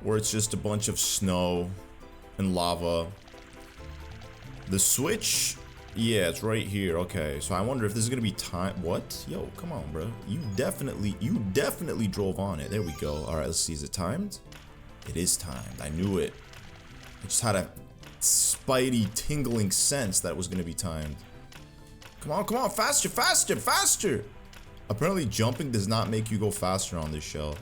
where it's just a bunch of snow and lava. The switch, yeah, it's right here. Okay, so I wonder if this is gonna be time. What? Yo, come on, bro. You definitely drove on it. There we go. All right, let's see. Is it timed? It is timed. I knew it. I just had a spidey tingling sense that it was gonna be timed. Come on, faster. Apparently jumping does not make you go faster on this shell.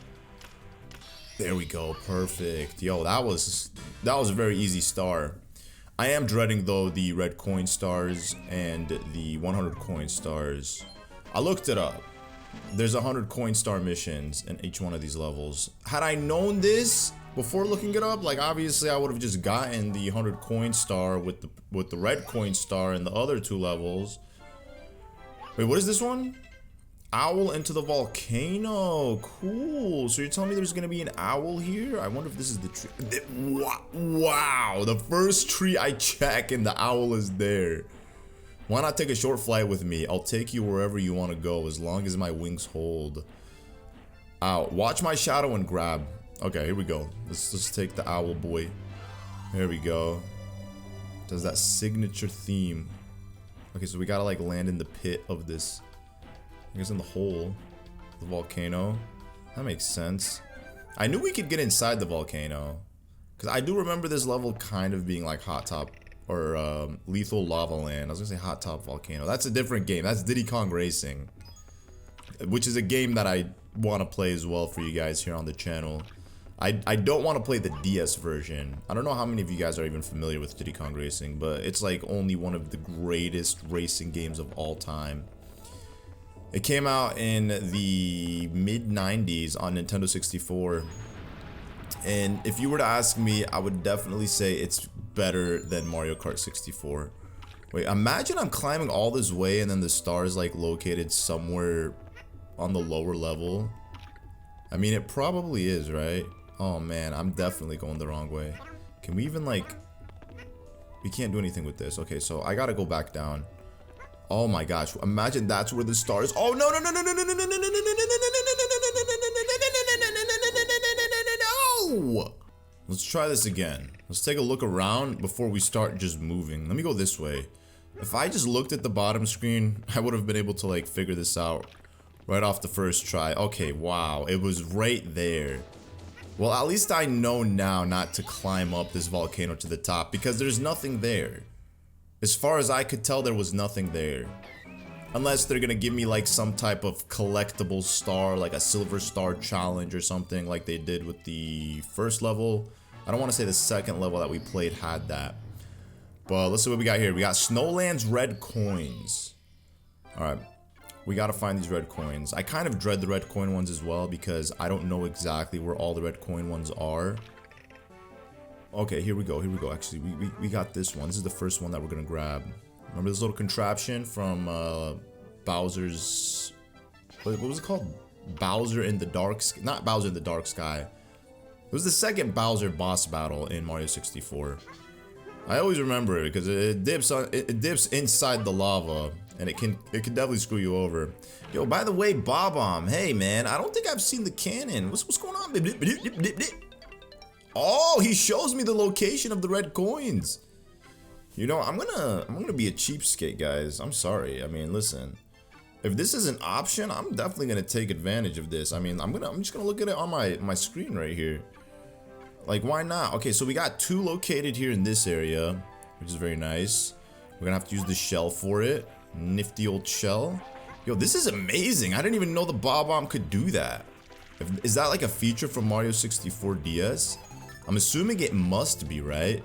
There we go, perfect. Yo, that was a very easy star. I am dreading though the red coin stars and the 100 coin stars. I looked it up. There's 100 coin star missions in each one of these levels. Had I known this before looking it up, like obviously I would have just gotten the 100 coin star with the red coin star in the other two levels. Wait, what is this one? Owl into the volcano. Cool. So you're telling me there's gonna be an owl here? I wonder if this is the tree. Wow, the first tree I check and the owl is there. Why not take a short flight with me? I'll take you wherever you want to go as long as my wings hold. Ow. Watch my shadow and grab. Okay, here we go. Let's take the owl boy. There we go. Does that signature theme. Okay, so we gotta like land in the pit of this. I guess in the hole. The volcano. That makes sense. I knew we could get inside the volcano. Because I do remember this level kind of being like Hot Top or Lethal Lava Land. I was gonna say Hot Top Volcano. That's a different game. That's Diddy Kong Racing. Which is a game that I want to play as well for you guys here on the channel. I don't want to play the DS version. I don't know how many of you guys are even familiar with Diddy Kong Racing, but it's like only one of the greatest racing games of all time. It came out in the mid-90s on Nintendo 64. And if you were to ask me, I would definitely say it's better than Mario Kart 64. Wait, imagine I'm climbing all this way and then the star is like located somewhere on the lower level. I mean, it probably is, right? Oh man, I'm definitely going the wrong way. Can we even like... We can't do anything with this. Okay, so I gotta go back down. Oh my gosh, imagine that's where the star is. Oh no no no no no no no no no no no no no no no no. Let's try this again. Let's take a look around before we start just moving. Let me go this way. If I just looked at the bottom screen, I would have been able to like figure this out right off the first try. Okay, wow, it was right there. Well, at least I know now not to climb up this volcano to the top because there's nothing there. As far as I could tell, there was nothing there. Unless they're gonna give me like some type of collectible star, like a silver star challenge or something like they did with the first level. I don't want to say the second level that we played had that. But let's see what we got here. We got Snowland's red coins. Alright. We gotta find these red coins. I kind of dread the red coin ones as well because I don't know exactly where all the red coin ones are. Okay, here we go. Here we go. Actually, we got this one. This is the first one that we're gonna grab. Remember this little contraption from Bowser's... What was it called? Bowser in the Dark Sky? Not Bowser in the Dark Sky. It was the second Bowser boss battle in Mario 64. I always remember it because it dips inside the lava and it can definitely screw you over. Yo, by the way, Bob-omb, hey man, I don't think I've seen the cannon. What's going on? Oh, he shows me the location of the red coins. You know, I'm gonna be a cheapskate, guys. I'm sorry. I mean, listen. If this is an option, I'm definitely gonna take advantage of this. I mean, I'm just gonna look at it on my screen right here. Like, why not? Okay, so we got two located here in this area, which is very nice. We're gonna have to use the shell for it. Nifty old shell. Yo, this is amazing. I didn't even know the Bob-omb could do that. Is that like a feature from Mario 64 DS? I'm assuming it must be, right?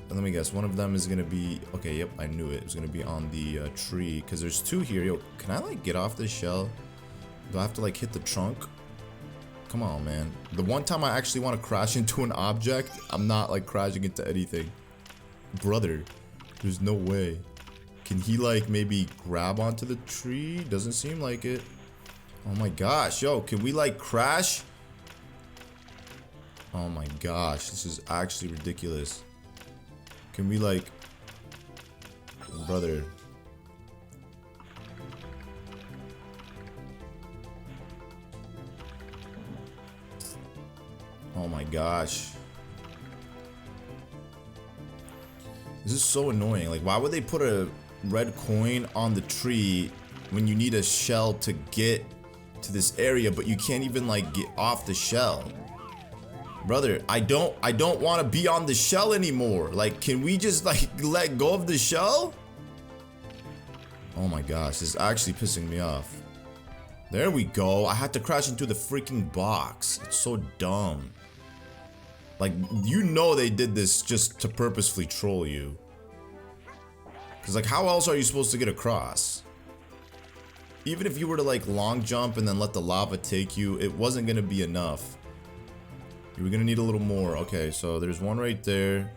Let me guess, one of them is gonna be, okay, yep, I knew it. It was gonna be on the tree, because there's two here. Yo, can I like get off this shell? Do I have to like hit the trunk? Come on, man. The one time I actually want to crash into an object, I'm not like crashing into anything. Brother, there's no way. Can he like maybe grab onto the tree? Doesn't seem like it. Oh my gosh, yo, can we like crash? Oh my gosh, this is actually ridiculous. Can we like... Brother. Oh my gosh. This is so annoying. Like, why would they put a red coin on the tree when you need a shell to get to this area, but you can't even like get off the shell? Brother, I don't want to be on the shell anymore. Like, can we just like let go of the shell? Oh my gosh, this is actually pissing me off. There we go. I had to crash into the freaking box. It's so dumb. Like, you know they did this just to purposefully troll you. Because like, how else are you supposed to get across? Even if you were to like long jump and then let the lava take you, it wasn't going to be enough. You were gonna need a little more. Okay, so there's one right there.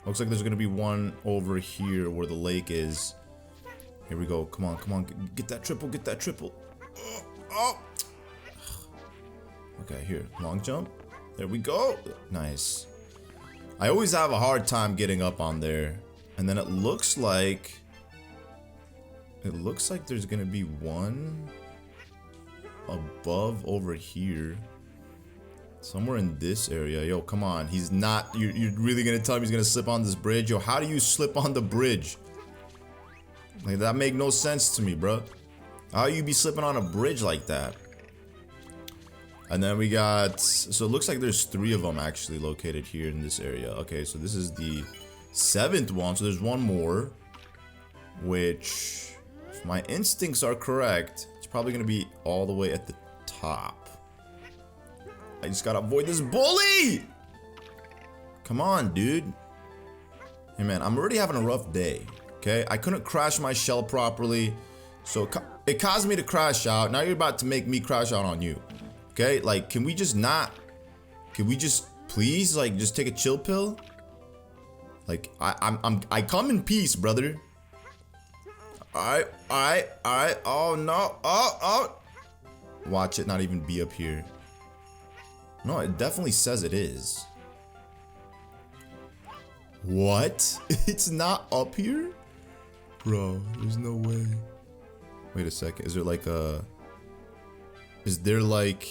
Looks like there's gonna be one over here where the lake is. Here we go. Come on, come on. Get that triple, get that triple. Oh. Okay, here. Long jump. There we go. Nice. I always have a hard time getting up on there. And then it looks like there's gonna be one above over here. Somewhere in this area. Yo, come on. He's not... You're really gonna tell him he's gonna slip on this bridge? Yo, how do you slip on the bridge? Like, that make no sense to me, bro. How you be slipping on a bridge like that? And then we got... So it looks like there's 3 of them actually located here in this area. Okay, so this is the 7th one. So there's one more. Which... If my instincts are correct, it's probably gonna be all the way at the top. I just gotta avoid this bully! Come on, dude. Hey, man, I'm already having a rough day, okay? I couldn't crash my shell properly, so it caused me to crash out. Now you're about to make me crash out on you, okay? Like, can we just not... Can we just, please, like, just take a chill pill? Like, I come in peace, brother. Alright. Oh, no. Oh. Watch it not even be up here. No, it definitely says it is. What? It's not up here? Bro, there's no way. Wait a second. Is there like a... Is there like...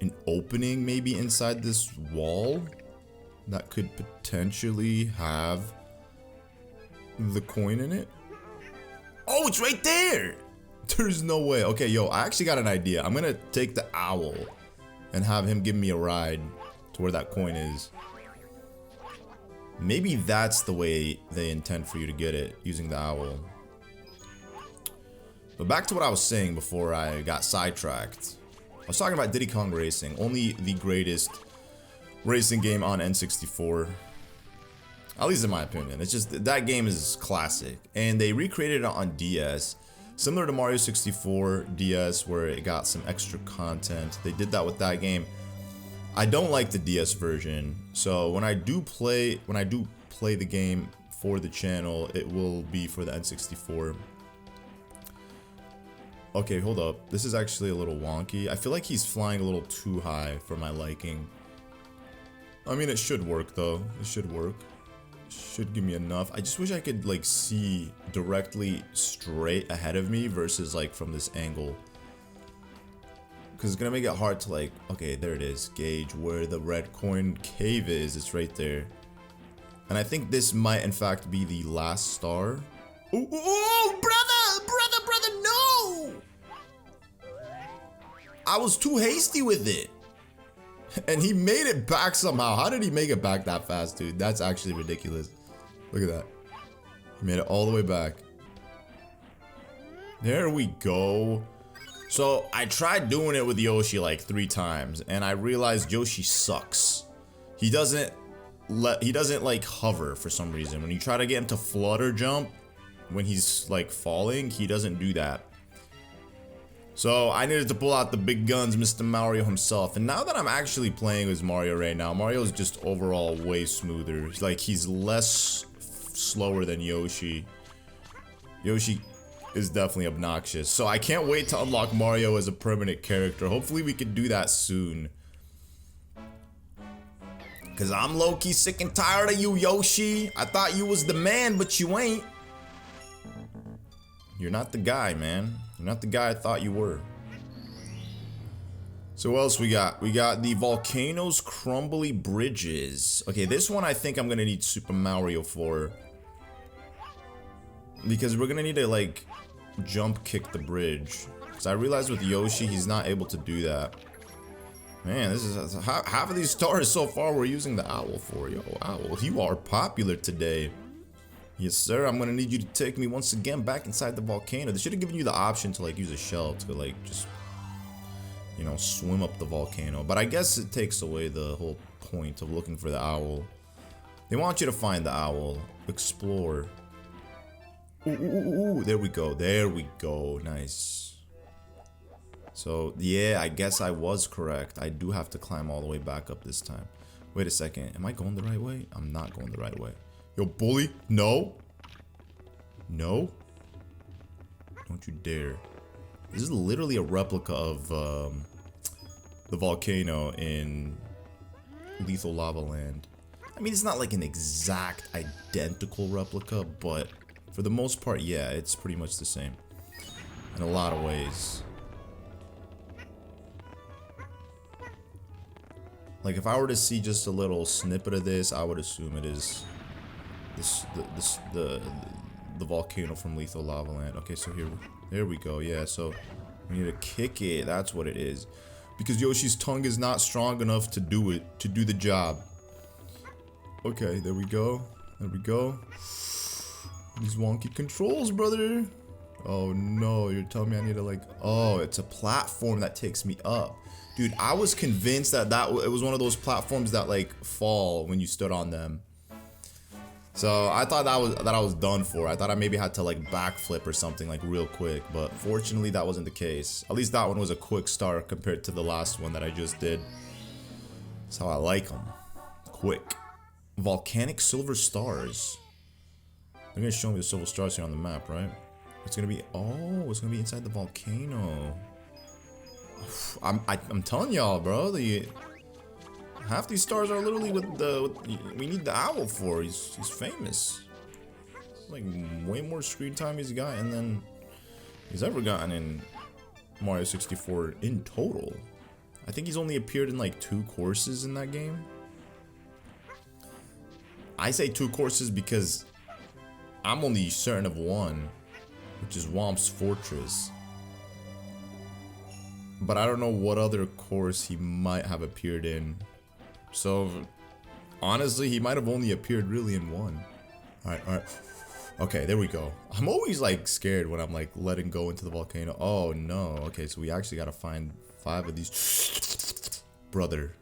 an opening maybe inside this wall that could potentially have the coin in it. Oh, it's right there. There's no way. Okay, yo, I actually got an idea. I'm gonna take the owl and have him give me a ride to where that coin is. Maybe that's the way they intend for you to get it, using the owl. But back to what I was saying before I got sidetracked. I was talking about Diddy Kong Racing, only the greatest racing game on N64. At least in my opinion. It's just, that game is classic. And they recreated it on DS. Similar to Mario 64 DS, where it got some extra content. They did that with that game. I don't like the DS version, so when I do play the game for the channel, it will be for the N64. Okay, hold up. This is actually a little wonky. I feel like he's flying a little too high for my liking. I mean, it should work though. It should work. Should give me enough. I just wish I could like see directly straight ahead of me versus like from this angle, because it's gonna make it hard to like, okay, there it is, gauge where the red coin cave is. It's right there, and I think this might in fact be the last star. Oh, brother, no! I was too hasty with it. And he made it back somehow. How did he make it back that fast, dude? That's actually ridiculous. Look at that. He made it all the way back. There we go. So I tried doing it with Yoshi like 3 times, and I realized Yoshi sucks. He doesn't like hover for some reason. When you try to get him to flutter jump when he's like falling, he doesn't do that. So I needed to pull out the big guns, Mr. Mario himself. And now that I'm actually playing as Mario right now, Mario's just overall way smoother. Like, he's less slower than Yoshi. Yoshi is definitely obnoxious. So I can't wait to unlock Mario as a permanent character. Hopefully we can do that soon. Cause I'm low-key sick and tired of you, Yoshi. I thought you was the man, but you ain't. You're not the guy, man. You're not the guy I thought you were. So what else we got? We got the Volcano's Crumbly Bridges. Okay, this one I think I'm gonna need Super Mario for. Because we're gonna need to, like, jump kick the bridge. Because I realized with Yoshi, he's not able to do that. Man, this is half of these stars so far we're using the owl for. Yo, owl, you are popular today. Yes, sir. I'm gonna need you to take me once again back inside the volcano. They should have given you the option to like use a shell to like just, you know, swim up the volcano. But I guess it takes away the whole point of looking for the owl. They want you to find the owl, explore. Ooh, there we go. There we go. Nice. So yeah, I guess I was correct. I do have to climb all the way back up this time. Wait a second. Am I going the right way? I'm not going the right way. Yo, bully, no. No. Don't you dare. This is literally a replica of the volcano in Lethal Lava Land. I mean, it's not like an exact identical replica, but for the most part, yeah, it's pretty much the same. In a lot of ways. Like, if I were to see just a little snippet of this, I would assume it is the volcano from Lethal Lava Land. Okay, so there we go. Yeah, so we need to kick it. That's what it is. Because Yoshi's tongue is not strong enough to do it, to do the job. Okay, there we go. There we go. These wonky controls, brother. Oh no, you're telling me I need to like, oh, it's a platform that takes me up. Dude, I was convinced that it was one of those platforms that like fall when you stood on them. So I thought that I was done for. I thought I maybe had to like backflip or something like real quick, but fortunately that wasn't the case. At least that one was a quick start compared to the last one that I just did. That's how I like them. Quick. Volcanic silver stars. They're gonna show me the silver stars here on the map, right? It's gonna be, oh, it's gonna be inside the volcano. I'm telling y'all, bro. Half these stars are literally we need the owl for. He's famous. It's like way more screen time he's gotten than he's ever gotten in Mario 64 in total. I think he's only appeared in like 2 courses in that game. I say 2 courses because I'm only certain of one, which is Wamp's Fortress. But I don't know what other course he might have appeared in. So, honestly, he might have only appeared really in 1. Alright. Okay, there we go. I'm always like scared when I'm like letting go into the volcano. Oh no. Okay, so we actually gotta find 5 of these. Brother.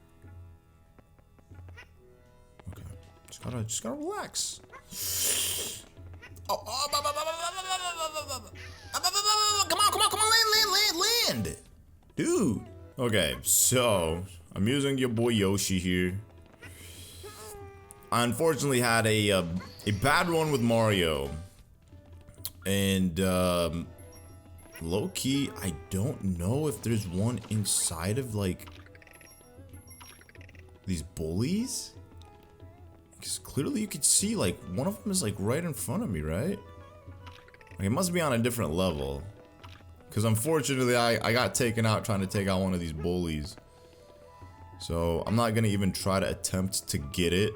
Okay. Just gotta relax. Oh, come on, land. Dude. Okay, so I'm using your boy Yoshi here. I unfortunately had a bad run with Mario, and low-key, I don't know if there's one inside of like these bullies, because clearly you could see like one of them is like right in front of me, right? Like, it must be on a different level, because unfortunately I got taken out trying to take out one of these bullies, so I'm not gonna even try to attempt to get it.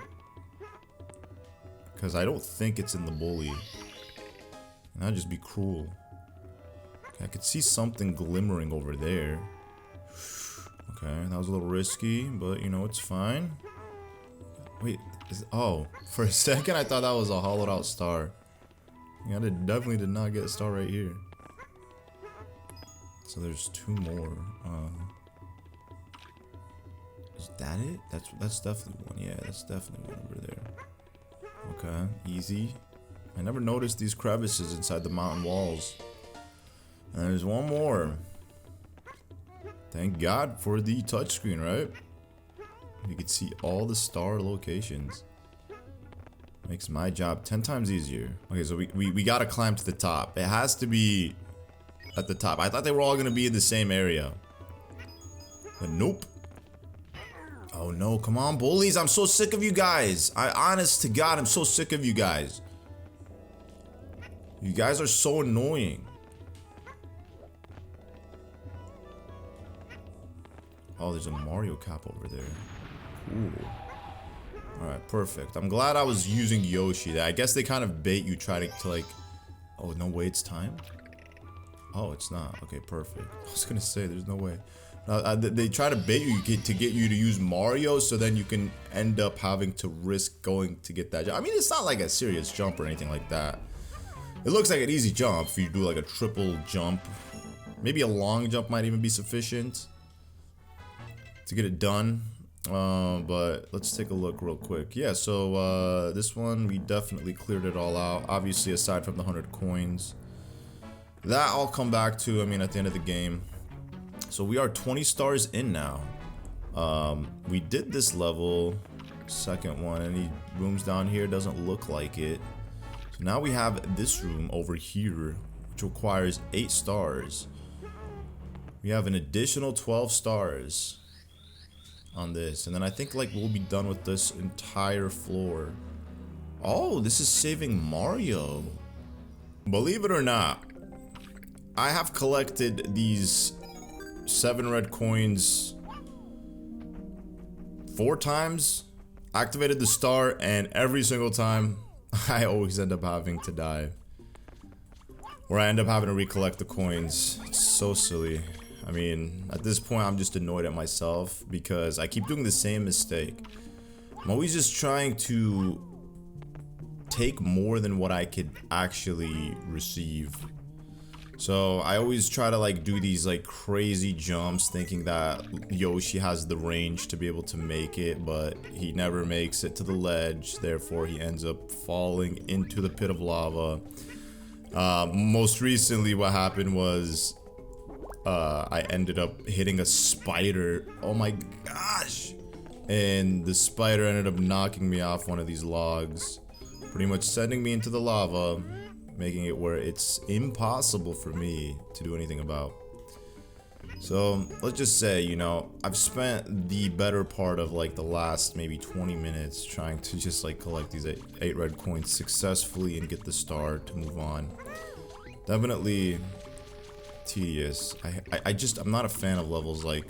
Because I don't think it's in the bully. And that'd just be cruel. Okay, I could see something glimmering over there. Okay, that was a little risky, but you know, it's fine. Wait, oh, for a second I thought that was a hollowed out star. Yeah, I definitely did not get a star right here. So there's 2 more. Is that it? That's definitely one. Yeah, that's definitely one over there. Okay, easy. I never noticed these crevices inside the mountain walls. And there's one more. Thank God for the touchscreen, right? You can see all the star locations. Makes my job 10 times easier. Okay, so we gotta climb to the top. It has to be at the top. I thought they were all gonna be in the same area. But nope. Oh no, come on, bullies. I'm so sick of you guys. Honest to God, I'm so sick of you guys. You guys are so annoying. Oh, there's a Mario cap over there. Cool. Alright, perfect. I'm glad I was using Yoshi. I guess they kind of bait you, try to like... Oh, no way, it's time? Oh, it's not. Okay, perfect. I was gonna say, there's no way. They try to bait you to get you to use Mario, so then you can end up having to risk going to get that jump. I mean, it's not like a serious jump or anything like that. It looks like an easy jump if you do like a triple jump. Maybe a long jump might even be sufficient to get it done. But let's take a look real quick. Yeah, so this one, we definitely cleared it all out. Obviously, aside from the 100 coins. That I'll come back to, I mean, at the end of the game. So we are 20 stars in now. We did this level, second one. Any rooms down here? Doesn't look like it. So now we have this room over here, which requires 8 stars. We have an additional 12 stars on this, and then I think like we'll be done with this entire floor. Oh, this is saving Mario. Believe it or not, I have collected these 7 red coins 4 times, activated the star, and every single time I always end up having to die, or I end up having to recollect the coins. It's so silly. I mean, at this point I'm just annoyed at myself because I keep doing the same mistake. I'm always just trying to take more than what I could actually receive. So I always try to like do these like crazy jumps thinking that Yoshi has the range to be able to make it, but he never makes it to the ledge, therefore he ends up falling into the pit of lava. Most recently what happened was I ended up hitting a spider. Oh my gosh! And the spider ended up knocking me off one of these logs, pretty much sending me into the lava, making it where it's impossible for me to do anything about. So let's just say, you know, I've spent the better part of like the last maybe 20 minutes trying to just like collect these 8 red coins successfully and get the star to move on. Definitely tedious. I'm not a fan of levels like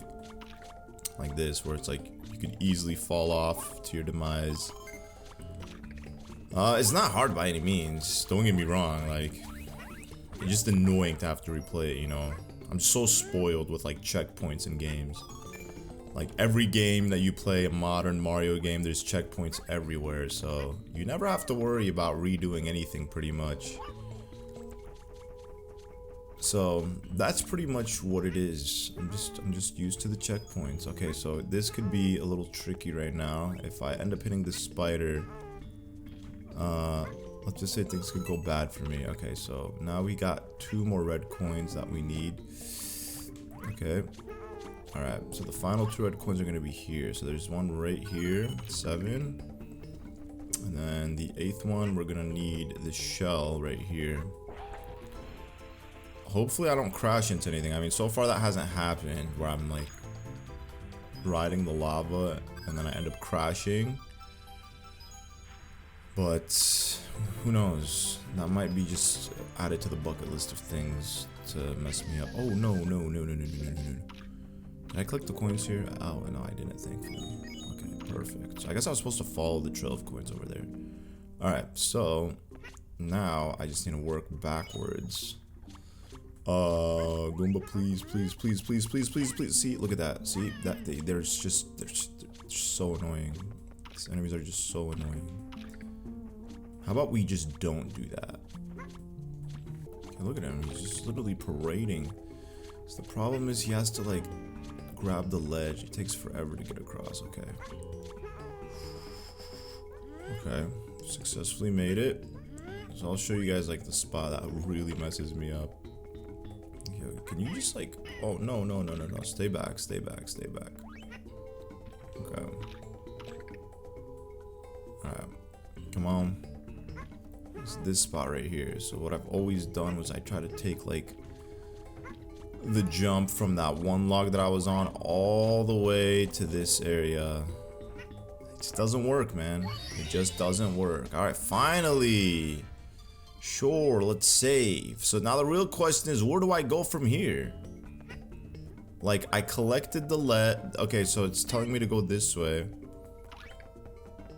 like this, where it's like you could easily fall off to your demise. It's not hard by any means, don't get me wrong, like, it's just annoying to have to replay it, you know? I'm so spoiled with like checkpoints in games. Like every game that you play, a modern Mario game, there's checkpoints everywhere, so you never have to worry about redoing anything pretty much. So that's pretty much what it is. I'm just used to the checkpoints. Okay, so this could be a little tricky right now. If I end up hitting the spider, let's just say things could go bad for me. Okay, so now we got 2 more red coins that we need. Okay. Alright, so the final 2 red coins are going to be here. So there's one right here, 7. And then the 8th one, we're going to need the shell right here. Hopefully I don't crash into anything. I mean, so far that hasn't happened where I'm like riding the lava and then I end up crashing. But who knows? That might be just added to the bucket list of things to mess me up. Oh no. Did I collect the coins here? Oh no, I didn't, thankfully. Okay, perfect. So I guess I was supposed to follow the trail of coins over there. Alright, so now I just need to work backwards. Goomba, please. See, look at that. See that they're so annoying. These enemies are just so annoying. How about we just don't do that? Okay, look at him. He's just literally parading. So the problem is he has to like grab the ledge. It takes forever to get across. Okay, successfully made it. So I'll show you guys like the spot that really messes me up. Can you just like, oh no, stay back. Okay. Alright, come on. It's this spot right here. So what I've always done was I try to take like the jump from that one log that I was on all the way to this area. It just doesn't work, man. It just doesn't work. Alright, finally. Sure, let's save. So now the real question is, where do I go from here? Like, I collected the lead. Okay, so it's telling me to go this way.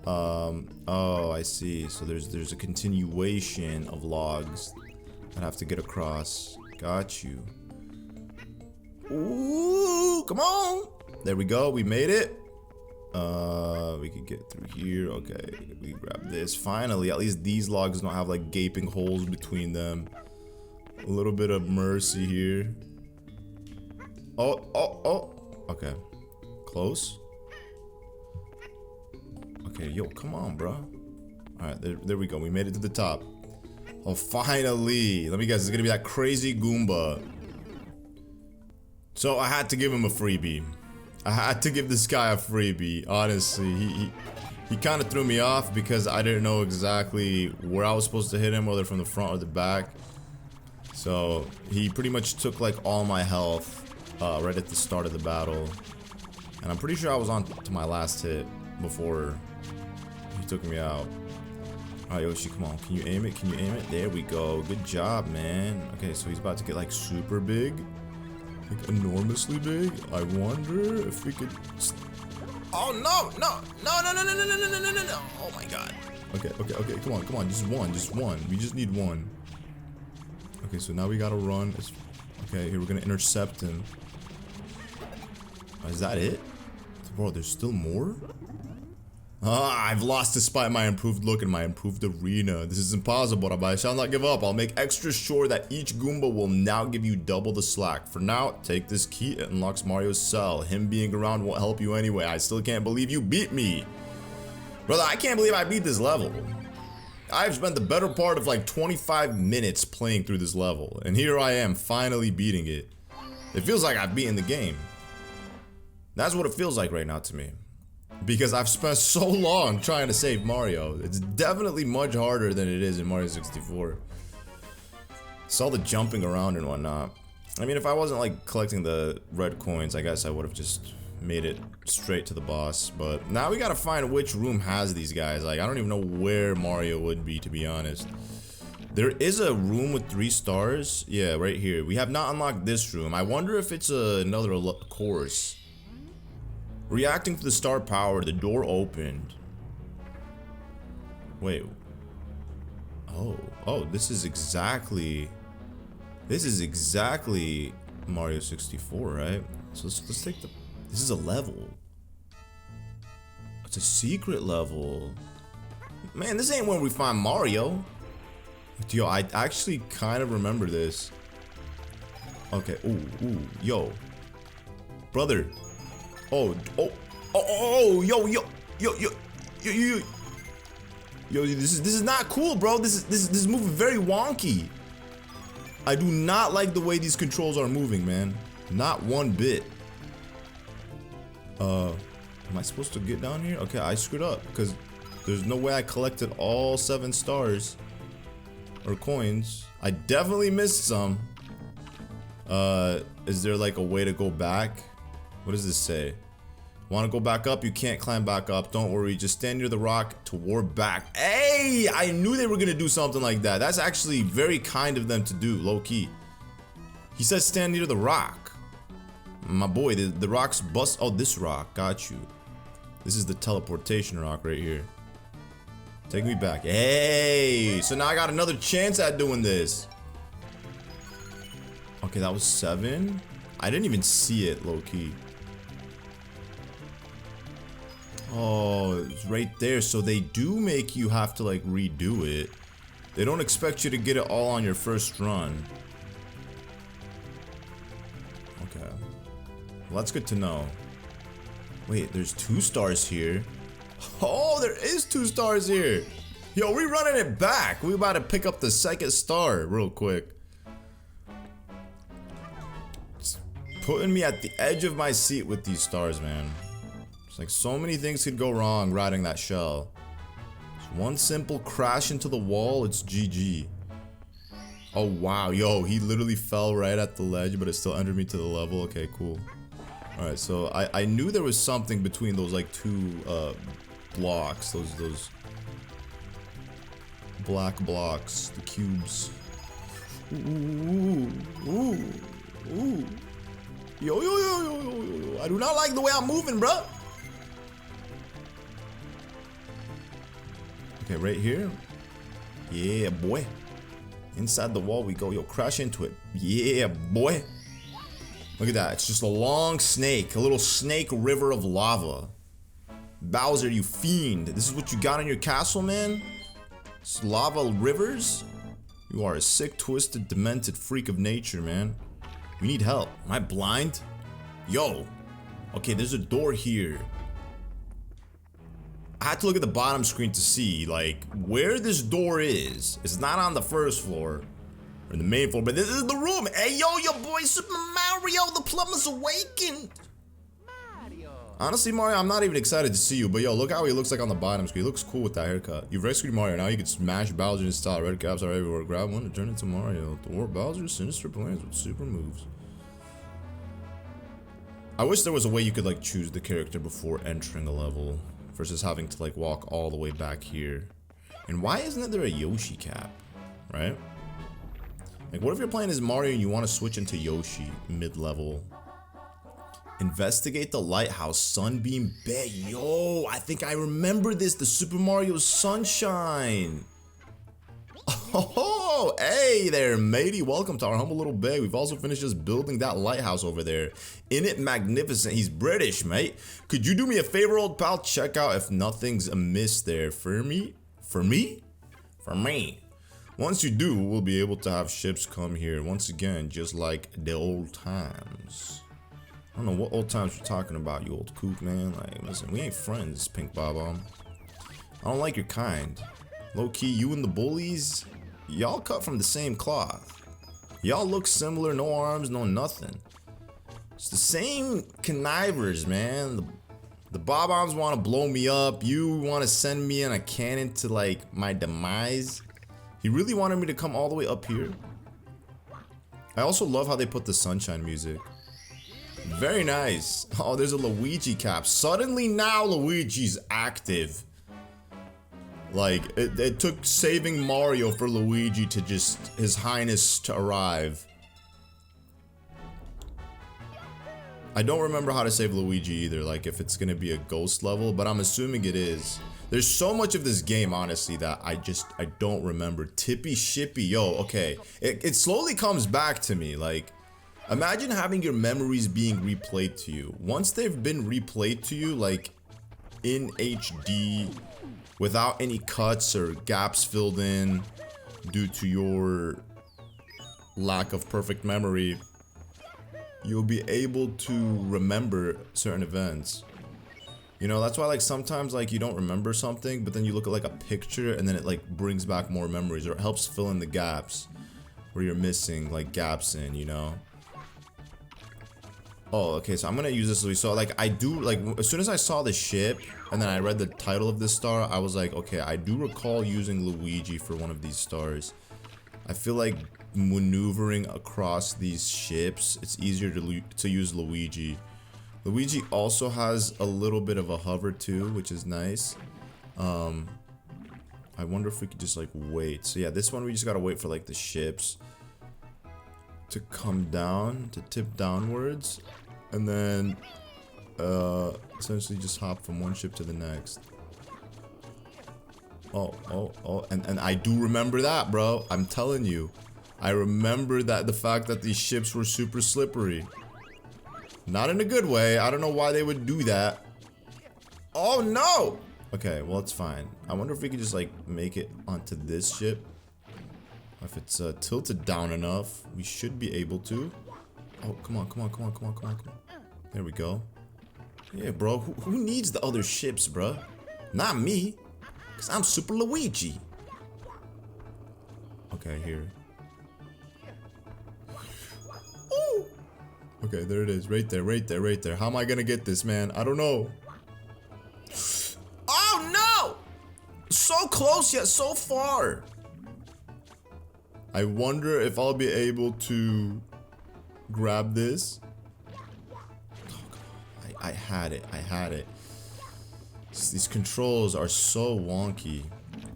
Oh, I see. So there's a continuation of logs that I have to get across. Got you. Ooh, come on. There we go. We made it. We could get through here. Okay, we grab this. Finally, at least these logs don't have like gaping holes between them. A little bit of mercy here. Oh. Okay. Close. Okay, yo, come on, bro. Alright, there we go. We made it to the top. Oh, finally. Let me guess, it's gonna be that crazy Goomba. So I had to give him a freebie. I had to give this guy a freebie, honestly. He kind of threw me off because I didn't know exactly where I was supposed to hit him, whether from the front or the back. So he pretty much took like all my health right at the start of the battle. And I'm pretty sure I was on to my last hit before he took me out. Alright, Yoshi, come on. Can you aim it? Can you aim it? There we go. Good job, man. Okay, so he's about to get like super big. Like enormously big. I wonder if we could. Oh no! Oh my god. Okay. Come on. Just one. We just need one. Okay, so now we gotta run. Okay, here we're gonna intercept him. Is that it? Bro, there's still more? I've lost despite my improved look and my improved arena. This is impossible, but I shall not give up. I'll make extra sure that each Goomba will now give you double the slack. For now, take this key. It unlocks Mario's cell. Him being around won't help you anyway. I still can't believe you beat me. Brother, I can't believe I beat this level. I've spent the better part of like 25 minutes playing through this level. And here I am, finally beating it. It feels like I've beaten the game. That's what it feels like right now to me. Because I've spent so long trying to save Mario. It's definitely much harder than it is in Mario 64. It's all the jumping around and whatnot. I mean, if I wasn't like collecting the red coins, I guess I would have just made it straight to the boss. But now we gotta find which room has these guys. Like, I don't even know where Mario would be, to be honest. There is a room with 3 stars. Yeah, right here. We have not unlocked this room. I wonder if it's another course. Reacting to the star power, the door opened. Wait. Oh, this is exactly Mario 64, right? So let's take the, this is a level. It's a secret level. Man, this ain't where we find Mario. Yo, I actually kind of remember this. Okay, ooh, yo. Brother. Yo, this is not cool, bro. This is moving very wonky. I do not like the way these controls are moving, man. Not one bit. Am I supposed to get down here? Okay, I screwed up because there's no way I collected all 7 stars or coins. I definitely missed some. Is there like a way to go back? What does this say? Want to go back up? You can't climb back up. Don't worry. Just stand near the rock to warp back. Hey, I knew they were going to do something like that. That's actually very kind of them to do, low key. He said stand near the rock. My boy, the rock's bust. Oh, this rock. Got you. This is the teleportation rock right here. Take me back. Hey, so now I got another chance at doing this. Okay, that was 7. I didn't even see it, low key. Oh, it's right there. So they do make you have to like redo it. They don't expect you to get it all on your first run. Okay. Well, that's good to know. Wait, there's 2 stars here. Oh, there is 2 stars here. Yo, we running it back. We about to pick up the 2nd star real quick. It's putting me at the edge of my seat with these stars, man. It's like so many things could go wrong riding that shell. Just one simple crash into the wall, it's GG. Oh wow, yo, he literally fell right at the ledge, but it still entered me to the level. Okay, cool. Alright, so I knew there was something between those like 2 blocks, those black blocks, the cubes. Ooh. Yo. I do not like the way I'm moving, bruh. Okay, right here. Yeah, boy. Inside the wall we go. Yo, crash into it. Yeah, boy. Look at that. It's just a long snake. A little snake river of lava. Bowser, you fiend. This is what you got in your castle, man? It's lava rivers? You are a sick, twisted, demented freak of nature, man. We need help. Am I blind? Yo. Okay, there's a door here. I had to look at the bottom screen to see, like, where this door is. It's not on the first floor. Or the main floor, but this is the room. Hey, yo, your boy Super Mario, the plumber's awakened. Honestly, Mario, I'm not even excited to see you, but yo, look how he looks like on the bottom screen. He looks cool with that haircut. You've rescued Mario. Now you can smash Bowser in style. Red caps are everywhere. Grab one to turn into Mario. Thwart Bowser's sinister plans with super moves. I wish there was a way you could like choose the character before entering a level versus having to like walk all the way back here. And why isn't there a Yoshi cap, right? Like, what if you're playing as Mario and you want to switch into Yoshi mid-level? Investigate the Lighthouse, Sunbeam Bay. Yo, I think I remember this. The Super Mario Sunshine. Oh, hey there, matey. Welcome to our humble little bay. We've also finished just building that lighthouse over there. In it, magnificent. He's British, mate. Could you do me a favor, old pal? Check out if nothing's amiss there. For me? For me? For me. Once you do, we'll be able to have ships come here once again, just like the old times. I don't know what old times you're talking about, you old kook, man. Like, listen, we ain't friends, Pink Bob-omb. I don't like your kind. Low-key, you and the bullies, y'all cut from the same cloth. Y'all look similar, no arms, no nothing. It's the same connivers, man. The Bob-ombs want to blow me up. You want to send me in a cannon to, like, my demise. He really wanted me to come all the way up here. I also love how they put the sunshine music. Very nice. Oh, there's a Luigi cap. Suddenly now Luigi's active. Like, it took saving Mario for Luigi to just, His Highness to arrive. I don't remember how to save Luigi either, like if it's gonna be a ghost level, but I'm assuming it is. There's so much of this game, honestly, that I don't remember. Tippy Shippy, yo, okay. It slowly comes back to me, like, imagine having your memories being replayed to you. Once they've been replayed to you, like, in HD, without any cuts or gaps filled in due to your lack of perfect memory, you'll be able to remember certain events. You know, that's why like sometimes like you don't remember something, but then you look at like a picture and then it like brings back more memories, or it helps fill in the gaps where you're missing like gaps in, you know. Oh, okay, so I'm gonna use this. So like I do, like as soon as I saw the ship and then I read the title of this star, I was like, okay, I do recall using Luigi for one of these stars. I feel like maneuvering across these ships, it's easier to use Luigi. Luigi also has a little bit of a hover too, which is nice. I wonder if we could just like wait. So yeah, this one we just gotta wait for like the ships to come down, to tip downwards, and then essentially just hop from one ship to the next. Oh, and I do remember that, bro. I'm telling you. I remember that the fact that these ships were super slippery. Not in a good way. I don't know why they would do that. Oh no! Okay, well it's fine. I wonder if we could just like make it onto this ship. If it's tilted down enough, we should be able to. Oh, come on. There we go. Yeah, bro. Who needs the other ships, bro? Not me. Because I'm Super Luigi. Okay, here. Ooh. Okay, there it is. Right there. How am I gonna get this, man? I don't know. Oh, no! So close yet so far. I wonder if I'll be able to grab this. Oh, come on. I had it. These controls are so wonky.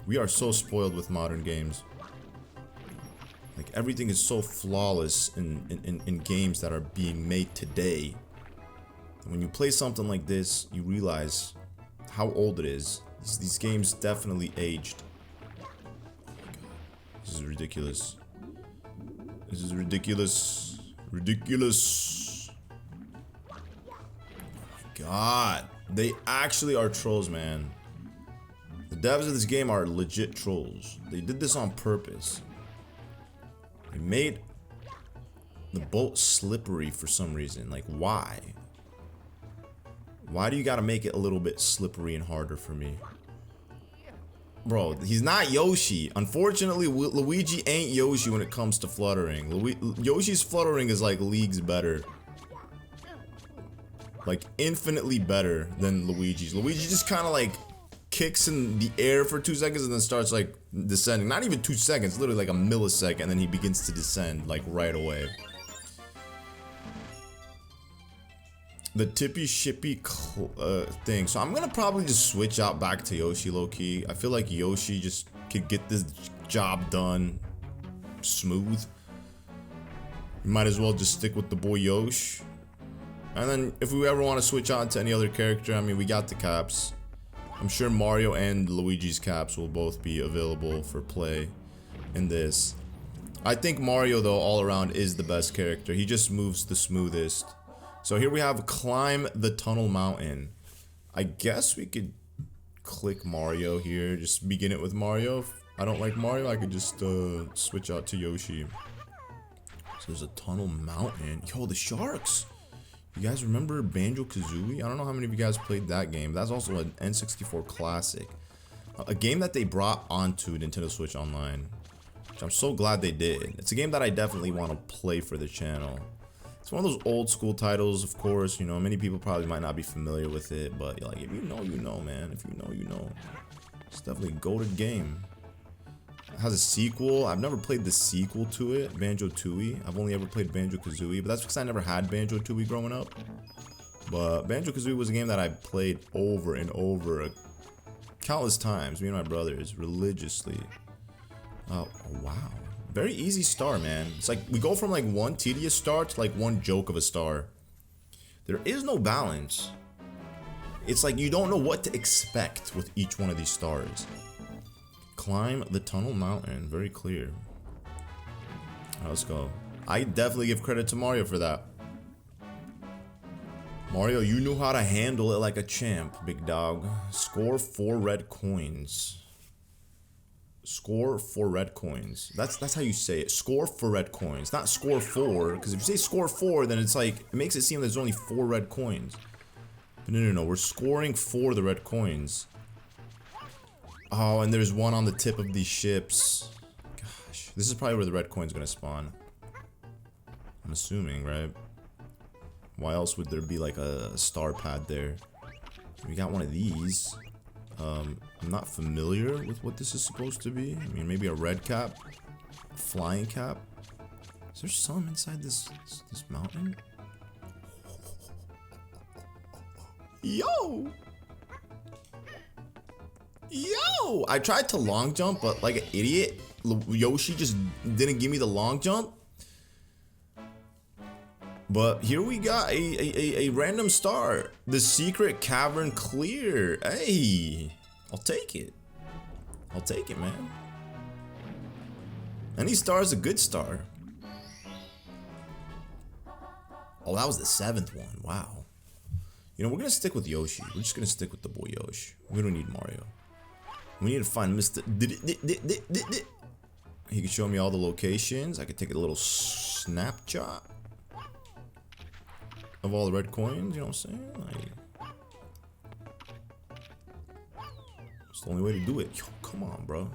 We are so spoiled with modern games. Like everything is so flawless in games that are being made today. And when you play something like this, you realize how old it is. These games definitely aged. This is ridiculous. This is ridiculous. Ridiculous. Oh my god. They actually are trolls, man. The devs of this game are legit trolls. They did this on purpose. They made the boat slippery for some reason. Like, why? Why do you gotta make it a little bit slippery and harder for me? Bro, he's not Yoshi. Unfortunately, Luigi ain't Yoshi when it comes to fluttering. Yoshi's fluttering is like leagues better. Like infinitely better than Luigi's. Luigi just kind of like kicks in the air for 2 seconds and then starts like descending. Not even 2 seconds, literally like a millisecond, and then he begins to descend like right away. The Tippy Shippy thing. So I'm gonna probably just switch out back to Yoshi low-key. I feel like Yoshi just could get this job done smooth. You might as well just stick with the boy Yosh. And then if we ever want to switch on to any other character, I mean, we got the caps. I'm sure Mario and Luigi's caps will both be available for play in this. I think Mario, though, all around is the best character. He just moves the smoothest. So here we have Climb the Tunnel Mountain. I guess we could click Mario here. Just begin it with Mario. If I don't like Mario, I could just switch out to Yoshi. So there's a tunnel mountain. Yo, the sharks. You guys remember Banjo-Kazooie? I don't know how many of you guys played that game. That's also an N64 classic. A game that they brought onto Nintendo Switch Online. Which I'm so glad they did. It's a game that I definitely want to play for the channel. It's one of those old school titles, of course. You know, many people probably might not be familiar with it. But like, if you know, you know, man. If you know, you know. It's definitely a goated game. It has a sequel. I've never played the sequel to it, Banjo-Tooie. I've only ever played Banjo-Kazooie, but that's because I never had Banjo-Tooie growing up. But Banjo-Kazooie was a game that I played over and over countless times, me and my brothers, religiously. Oh, wow. Very easy star, man. It's like we go from like one tedious star to like one joke of a star. There is no balance. It's like you don't know what to expect with each one of these stars. Climb the tunnel mountain. Very clear. Alright, let's go. I definitely give credit to Mario for that. Mario, you knew how to handle it like a champ, big dog. Score 4 red coins. Score 4 red coins. That's how you say it. Score 4 red coins. Not score 4. Because if you say score 4, then it's like, it makes it seem there's only 4 red coins. But no. We're scoring 4 the red coins. Oh, and there's one on the tip of these ships. Gosh. This is probably where the red coin's gonna spawn. I'm assuming, right? Why else would there be like a star pad there? We got one of these. I'm not familiar with what this is supposed to be. I mean, maybe a red cap, a flying cap. Is there some inside this mountain? Yo! I tried to long jump, but like an idiot, Yoshi just didn't give me the long jump. But here we got a random star. The secret cavern clear. Hey, I'll take it. I'll take it, man. Any star is a good star. Oh, that was the 7th one. Wow. You know, we're gonna stick with Yoshi. We're just gonna stick with the boy Yoshi. We don't need Mario. We need to find Mr. He can show me all the locations. I could take a little snapshot of all the red coins, you know what I'm saying? Like, it's the only way to do it. Yo, come on, bro.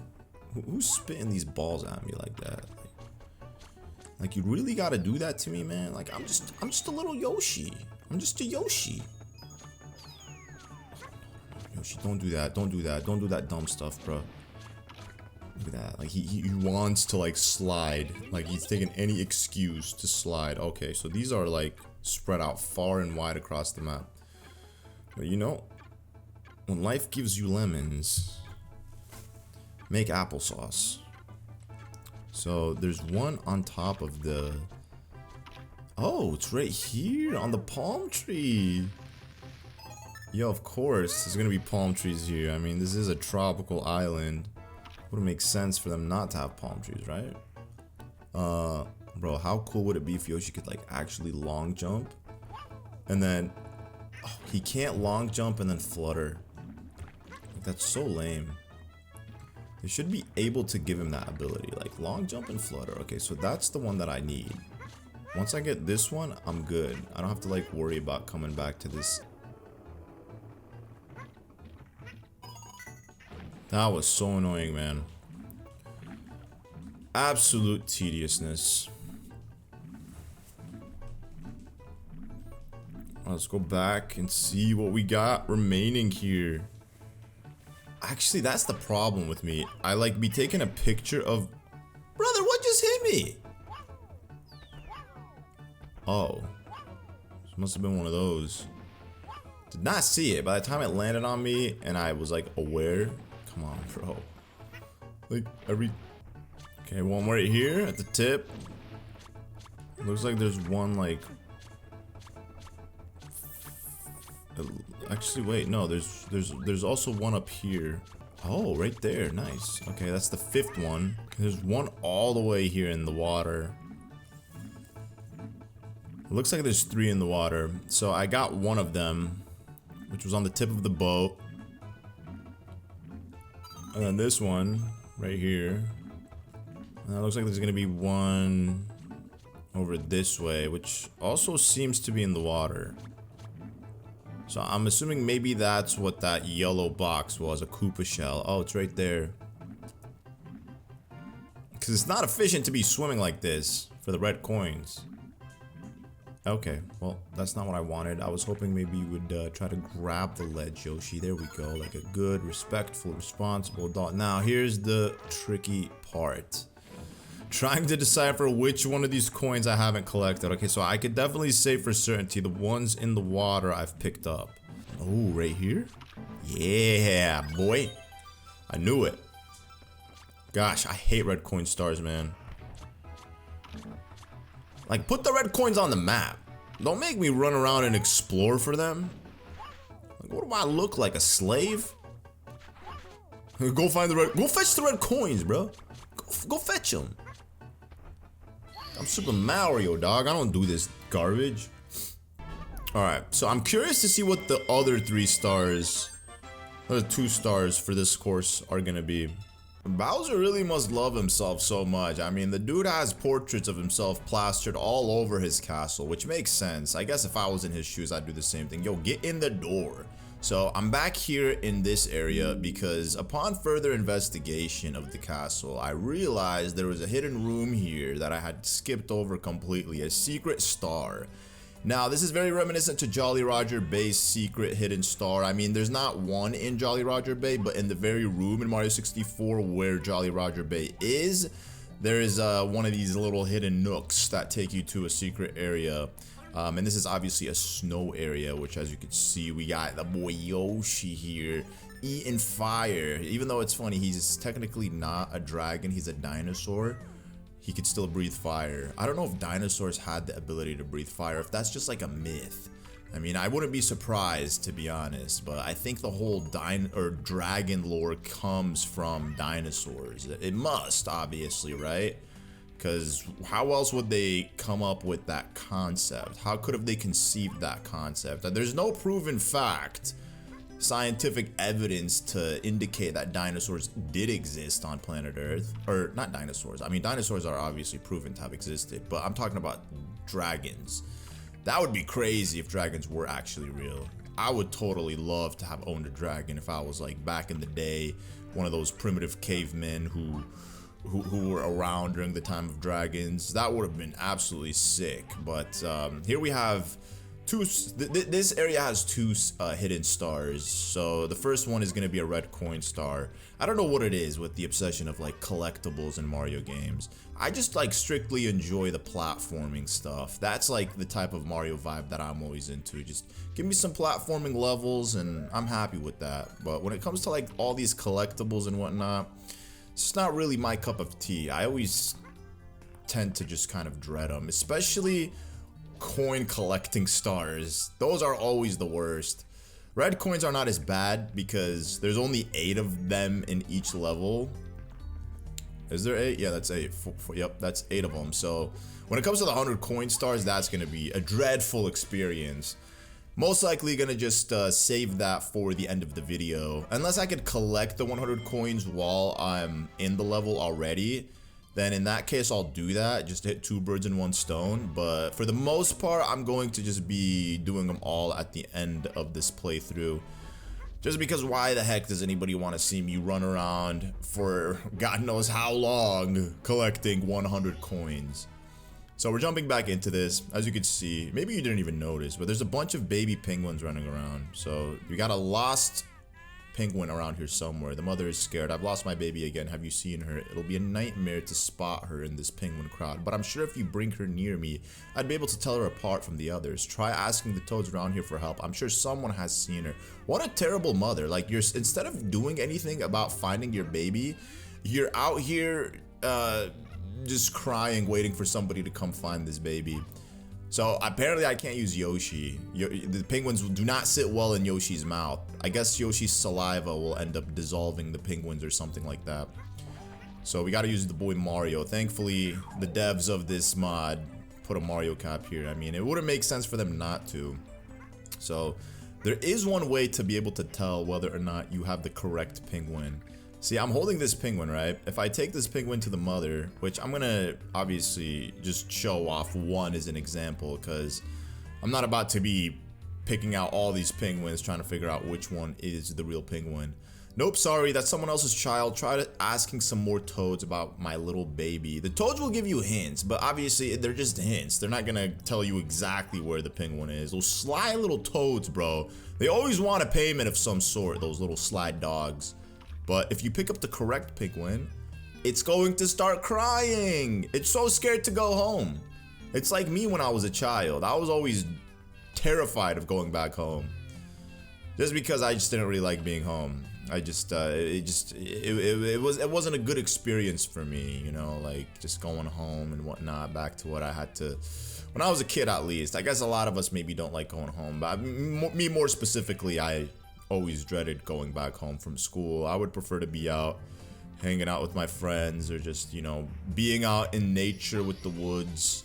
Who's spitting these balls at me like that? Like you really gotta do that to me, man? Like, I'm just a little Yoshi. I'm just a Yoshi. Yoshi, don't do that. Don't do that. Don't do that dumb stuff, bro. Look at that. Like, he wants to, like, slide. Like, he's taking any excuse to slide. Okay, so these are, like, spread out far and wide across the map. But you know, when life gives you lemons, make applesauce. So there's one on top of the... Oh, it's right here on the palm tree. Yo, of course, there's gonna be palm trees here. I mean, this is a tropical island. Would make sense for them not to have palm trees, right? Bro, how cool would it be if Yoshi could like actually long jump? And then he can't long jump and then flutter. Like, that's so lame. They should be able to give him that ability, like long jump and flutter. Okay, so that's the one that I need. Once I get this one, I'm good. I don't have to like worry about coming back to this. That was so annoying, man. Absolute tediousness. Let's go back and see what we got remaining here. Actually, that's the problem with me. I like be taking a picture of... Brother, what just hit me? Oh. This must have been one of those. Did not see it. By the time it landed on me and I was like aware. Come on, bro. Like every... Okay, one right here at the tip. Looks like there's one like... Actually, wait, no, there's also one up here. Oh, right there, nice. Okay, that's the 5th one. There's one all the way here in the water. It looks like there's 3 in the water. So I got one of them, which was on the tip of the boat. And then this one, right here. And it looks like there's gonna be one over this way, which also seems to be in the water. So I'm assuming maybe that's what that yellow box was, a Koopa shell. Oh, it's right there. Because it's not efficient to be swimming like this for the red coins. Okay, well, that's not what I wanted. I was hoping maybe you would try to grab the ledge, Yoshi. There we go, like a good, respectful, responsible adult. Now, here's the tricky part. Trying to decipher which one of these coins I haven't collected. Okay, so I could definitely say for certainty the ones in the water I've picked up. Oh, right here? Yeah, boy. I knew it. Gosh, I hate red coin stars, man. Like, put the red coins on the map. Don't make me run around and explore for them. Like, what do I look like, a slave? Go find the red, go fetch the red coins, bro. Go fetch them. I'm Super Mario, dog. I don't do this garbage. Alright, so I'm curious to see what the other 3 stars, or 2 stars for this course are gonna be. Bowser really must love himself so much. I mean, the dude has portraits of himself plastered all over his castle, which makes sense. I guess if I was in his shoes, I'd do the same thing. Yo, get in the door. So I'm back here in this area because upon further investigation of the castle, I realized there was a hidden room here that I had skipped over completely, a secret star. Now, this is very reminiscent to Jolly Roger Bay's secret hidden star. I mean, there's not one in Jolly Roger Bay, but in the very room in Mario 64 where Jolly Roger Bay is, there is one of these little hidden nooks that take you to a secret area. And this is obviously a snow area, which, as you can see, we got the boy Yoshi here eating fire. Even though it's funny, he's technically not a dragon, he's a dinosaur. He could still breathe fire. I don't know if dinosaurs had the ability to breathe fire, if that's just like a myth. I mean, I wouldn't be surprised, to be honest, but I think the whole dragon lore comes from dinosaurs. It must, obviously, right? Because how else would they come up with that concept? How could have they conceived that concept? There's no proven fact, scientific evidence to indicate that dinosaurs did exist on planet Earth. Or not dinosaurs. I mean, dinosaurs are obviously proven to have existed, but I'm talking about dragons. That would be crazy if dragons were actually real. I would totally love to have owned a dragon if I was like back in the day, one of those primitive cavemen who were around during the time of dragons. That would have been absolutely sick. But here we have this area has 2 hidden stars. So the first one is going to be a red coin star. I don't know what it is with the obsession of like collectibles in Mario games. I just like strictly enjoy the platforming stuff. That's like the type of Mario vibe that I'm always into. Just give me some platforming levels and I'm happy with that. But when it comes to like all these collectibles and whatnot, it's not really my cup of tea. I always tend to just kind of dread them, especially coin collecting stars. Those are always the worst. Red coins are not as bad because there's only 8 of them in each level. Is there 8? Yeah, that's 8. Yep, that's 8 of them. So when it comes to the 100 coin stars, that's going to be a dreadful experience. Most likely gonna just save that for the end of the video. Unless I could collect the 100 coins while I'm in the level already, then in that case I'll do that, just hit 2 birds in 1 stone. But for the most part, I'm going to just be doing them all at the end of this playthrough. Just because why the heck does anybody want to see me run around for God knows how long collecting 100 coins? So we're jumping back into this. As you can see, maybe you didn't even notice, but there's a bunch of baby penguins running around. So we got a lost penguin around here somewhere. The mother is scared. I've lost my baby again. Have you seen her? It'll be a nightmare to spot her in this penguin crowd, but I'm sure if you bring her near me, I'd be able to tell her apart from the others. Try asking the toads around here for help. I'm sure someone has seen her. What a terrible mother. Like, instead of doing anything about finding your baby, you're out here just crying, waiting for somebody to come find this baby. So apparently I can't use Yoshi. The penguins do not sit well in Yoshi's mouth. I guess Yoshi's saliva will end up dissolving the penguins or something like that. So we gotta use the boy Mario. Thankfully, the devs of this mod put a Mario cap here. I mean, it wouldn't make sense for them not to. So there is one way to be able to tell whether or not you have the correct penguin. See, I'm holding this penguin, right? If I take this penguin to the mother, which I'm gonna obviously just show off one as an example, because I'm not about to be picking out all these penguins trying to figure out which one is the real penguin. Nope, sorry, that's someone else's child. Try asking some more toads about my little baby. The toads will give you hints, but obviously they're just hints. They're not gonna tell you exactly where the penguin is. Those sly little toads, bro. They always want a payment of some sort, those little sly dogs. But if you pick up the correct penguin, it's going to start crying. It's so scared to go home. It's like me when I was a child. I was always terrified of going back home. Just because I just didn't really like being home. I just, it wasn't a good experience for me, you know, like just going home and whatnot, back to what I had to, when I was a kid at least. I guess a lot of us maybe don't like going home, but me more specifically, I always dreaded going back home from school. I would prefer to be out, hanging out with my friends, or just, you know, being out in nature with the woods,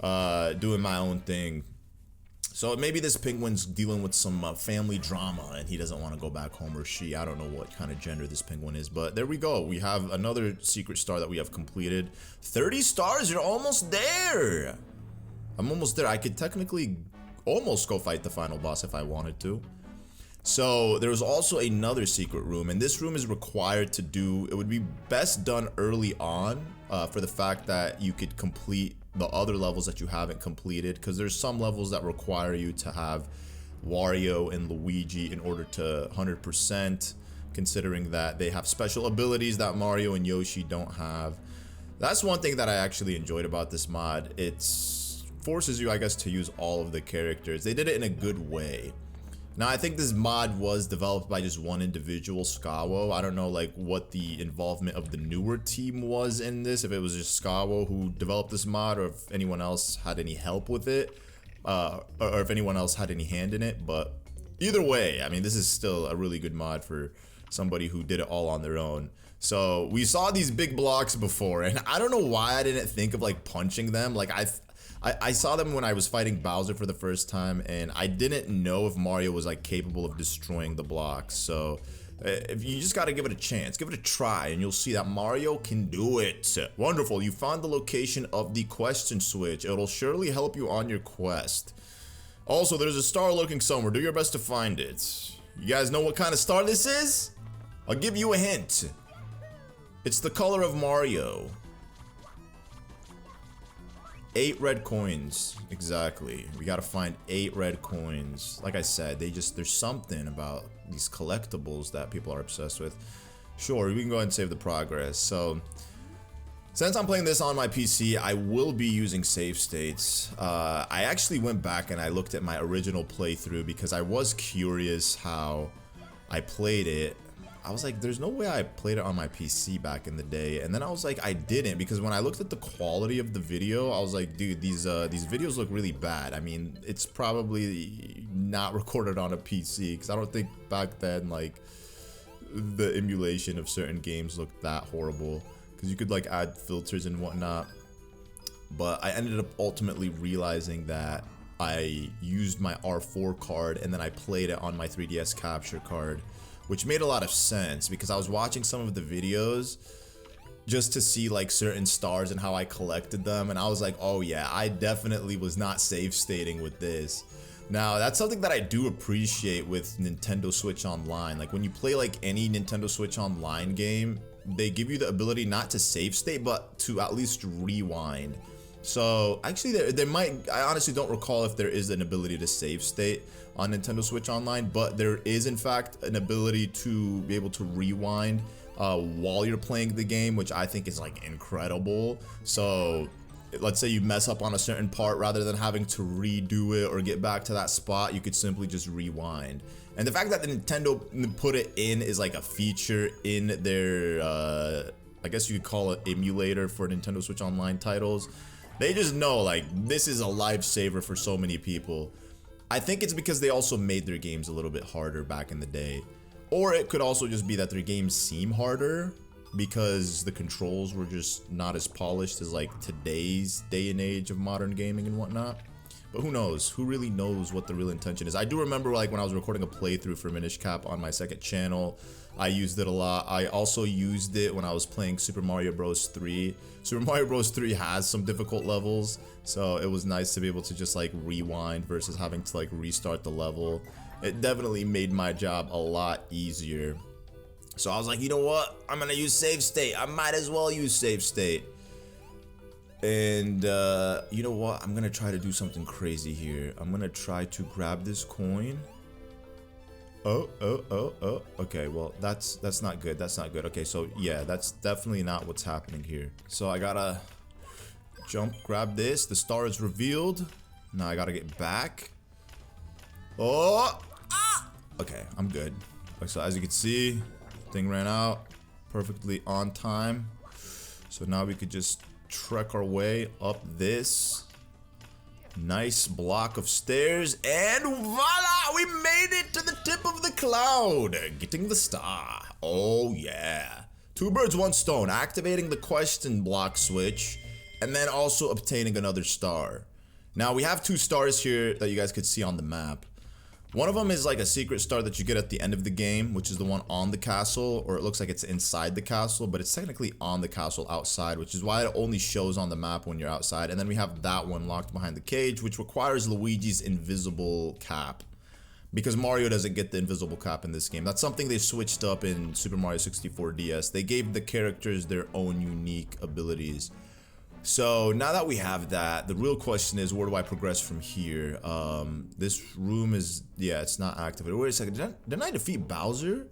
doing my own thing. So maybe this penguin's dealing with some family drama and he doesn't want to go back home, or she. I don't know what kind of gender this penguin is, but there we go. We have another secret star that we have completed. 30 stars, you're almost there. I'm almost there. I could technically almost go fight the final boss if I wanted to. So there's also another secret room, and this room is required to do, it would be best done early on for the fact that you could complete the other levels that you haven't completed, because there's some levels that require you to have Wario and Luigi in order to 100%, considering that they have special abilities that Mario and Yoshi don't have. That's one thing that I actually enjoyed about this mod. It forces you, I guess, to use all of the characters. They did it in a good way. Now, I think this mod was developed by just one individual, Skawo. I don't know, like, what the involvement of the newer team was in this, if it was just Skawo who developed this mod, or if anyone else had any help with it, or if anyone else had any hand in it. But either way, I mean, this is still a really good mod for somebody who did it all on their own. So we saw these big blocks before, and I don't know why I didn't think of, like, punching them. Like, I saw them when I was fighting Bowser for the first time, and I didn't know if Mario was like capable of destroying the blocks. So if you just gotta give it a chance, give it a try, and you'll see that Mario can do it. Wonderful, you found the location of the question switch. It'll surely help you on your quest. Also, there's a star lurking somewhere. Do your best to find it. You guys know what kind of star this is? I'll give you a hint. It's the color of Mario. 8 red coins, exactly. We gotta find 8 red coins. Like I said, there's something about these collectibles that people are obsessed with. Sure, we can go ahead and save the progress. So, since I'm playing this on my PC, I will be using save states. I actually went back and I looked at my original playthrough because I was curious how I played it. I was like, there's no way I played it on my PC back in the day. And then I was like, I didn't, because when I looked at the quality of the video, I was like, dude, these videos look really bad. I mean, it's probably not recorded on a PC, because I don't think back then, like, the emulation of certain games looked that horrible, because you could, like, add filters and whatnot. But I ended up ultimately realizing that I used my R4 card and then I played it on my 3DS capture card, which made a lot of sense because I was watching some of the videos just to see like certain stars and how I collected them, and I was like, oh yeah, I definitely was not save stating with this. Now, that's something that I do appreciate with Nintendo Switch Online. Like when you play like any Nintendo Switch Online game, they give you the ability not to save state, but to at least rewind. So actually there might, I honestly don't recall if there is an ability to save state on Nintendo Switch Online, but there is in fact an ability to be able to rewind while you're playing the game, which I think is like incredible. So let's say you mess up on a certain part, rather than having to redo it or get back to that spot, you could simply just rewind. And the fact that the Nintendo put it in is like a feature in their I guess you could call it emulator for Nintendo Switch Online titles. They just know like this is a lifesaver for so many people. I think it's because they also made their games a little bit harder back in the day. Or it could also just be that their games seem harder because the controls were just not as polished as like today's day and age of modern gaming and whatnot. But who knows? Who really knows what the real intention is? I do remember like when I was recording a playthrough for Minish Cap on my second channel, I used it a lot. I also used it when I was playing Super Mario Bros. 3. Super Mario Bros. 3 has some difficult levels, so it was nice to be able to just like rewind versus having to like restart the level. It definitely made my job a lot easier. So I was like, you know what? I'm gonna use save state. I might as well use save state. And you know what? I'm gonna try to do something crazy here. I'm gonna try to grab this coin. Oh. Okay, well, that's not good. That's not good. Okay, so yeah, that's definitely not what's happening here. So I gotta jump, grab this. The star is revealed. Now I gotta get back. Oh! Ah! Okay, I'm good. So as you can see, thing ran out perfectly on time. So now we could just trek our way up this nice block of stairs, and voila! We made it to the tip of the cloud, getting the star. Oh yeah. 2 birds, 1 stone, activating the question block switch, and then also obtaining another star. Now we have 2 stars here that you guys could see on the map. One of them is like a secret star that you get at the end of the game, which is the one on the castle, or it looks like it's inside the castle, but it's technically on the castle outside, which is why it only shows on the map when you're outside. And then we have that one locked behind the cage, which requires Luigi's invisible cap, because Mario doesn't get the invisible cap in this game. That's something they switched up in Super Mario 64 DS. They gave the characters their own unique abilities. So now that we have that, the real question is, where do I progress from here? This room is, yeah, it's not activated. Wait a second, didn't I defeat Bowser?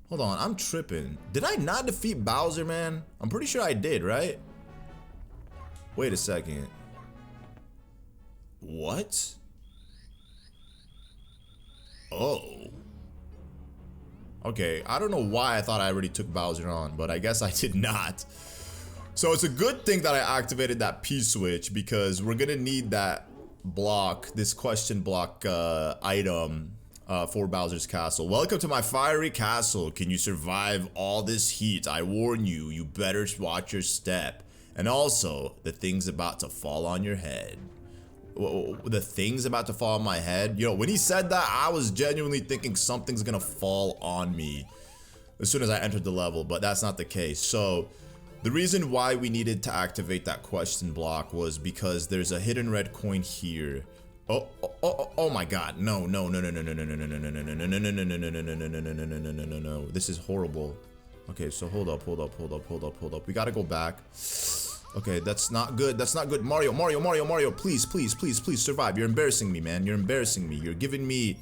Hold on, I'm tripping. Did I not defeat Bowser, man? I'm pretty sure I did, right? Wait a second. What? Oh. Okay, I don't know why I thought I already took Bowser on, but I guess I did not. So it's a good thing that I activated that P switch, because we're gonna need that block, this question block item for Bowser's castle. Welcome to my fiery castle. Can you survive all this heat? I warn you, you better watch your step. And also, the thing's about to fall on your head. The thing's about to fall on my head? You know, when he said that, I was genuinely thinking something's gonna fall on me as soon as I entered the level, but that's not the case. So the reason why we needed to activate that question block was because there's a hidden red coin here. Oh my god. No. No. This is horrible. Okay, so hold up. We gotta go back. Okay, that's not good. That's not good. Mario, please survive. You're embarrassing me, man. You're embarrassing me. You're giving me...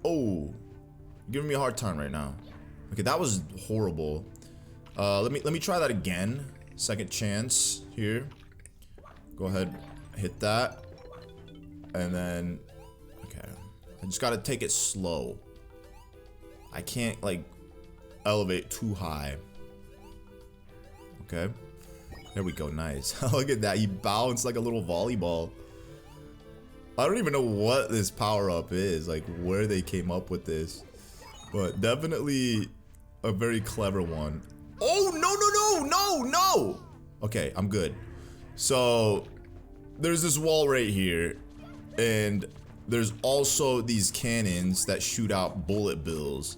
Oh. You're giving me a hard time right now. Okay, that was horrible. Let me try that again. Second chance here. Go ahead, hit that. And then, okay. I just gotta take it slow. I can't like elevate too high. Okay. There we go, nice. Look at that, he bounced like a little volleyball. I don't even know what this power-up is, like where they came up with this. But definitely a very clever one. Oh, no. Okay, I'm good. So there's this wall right here, and there's also these cannons that shoot out bullet bills.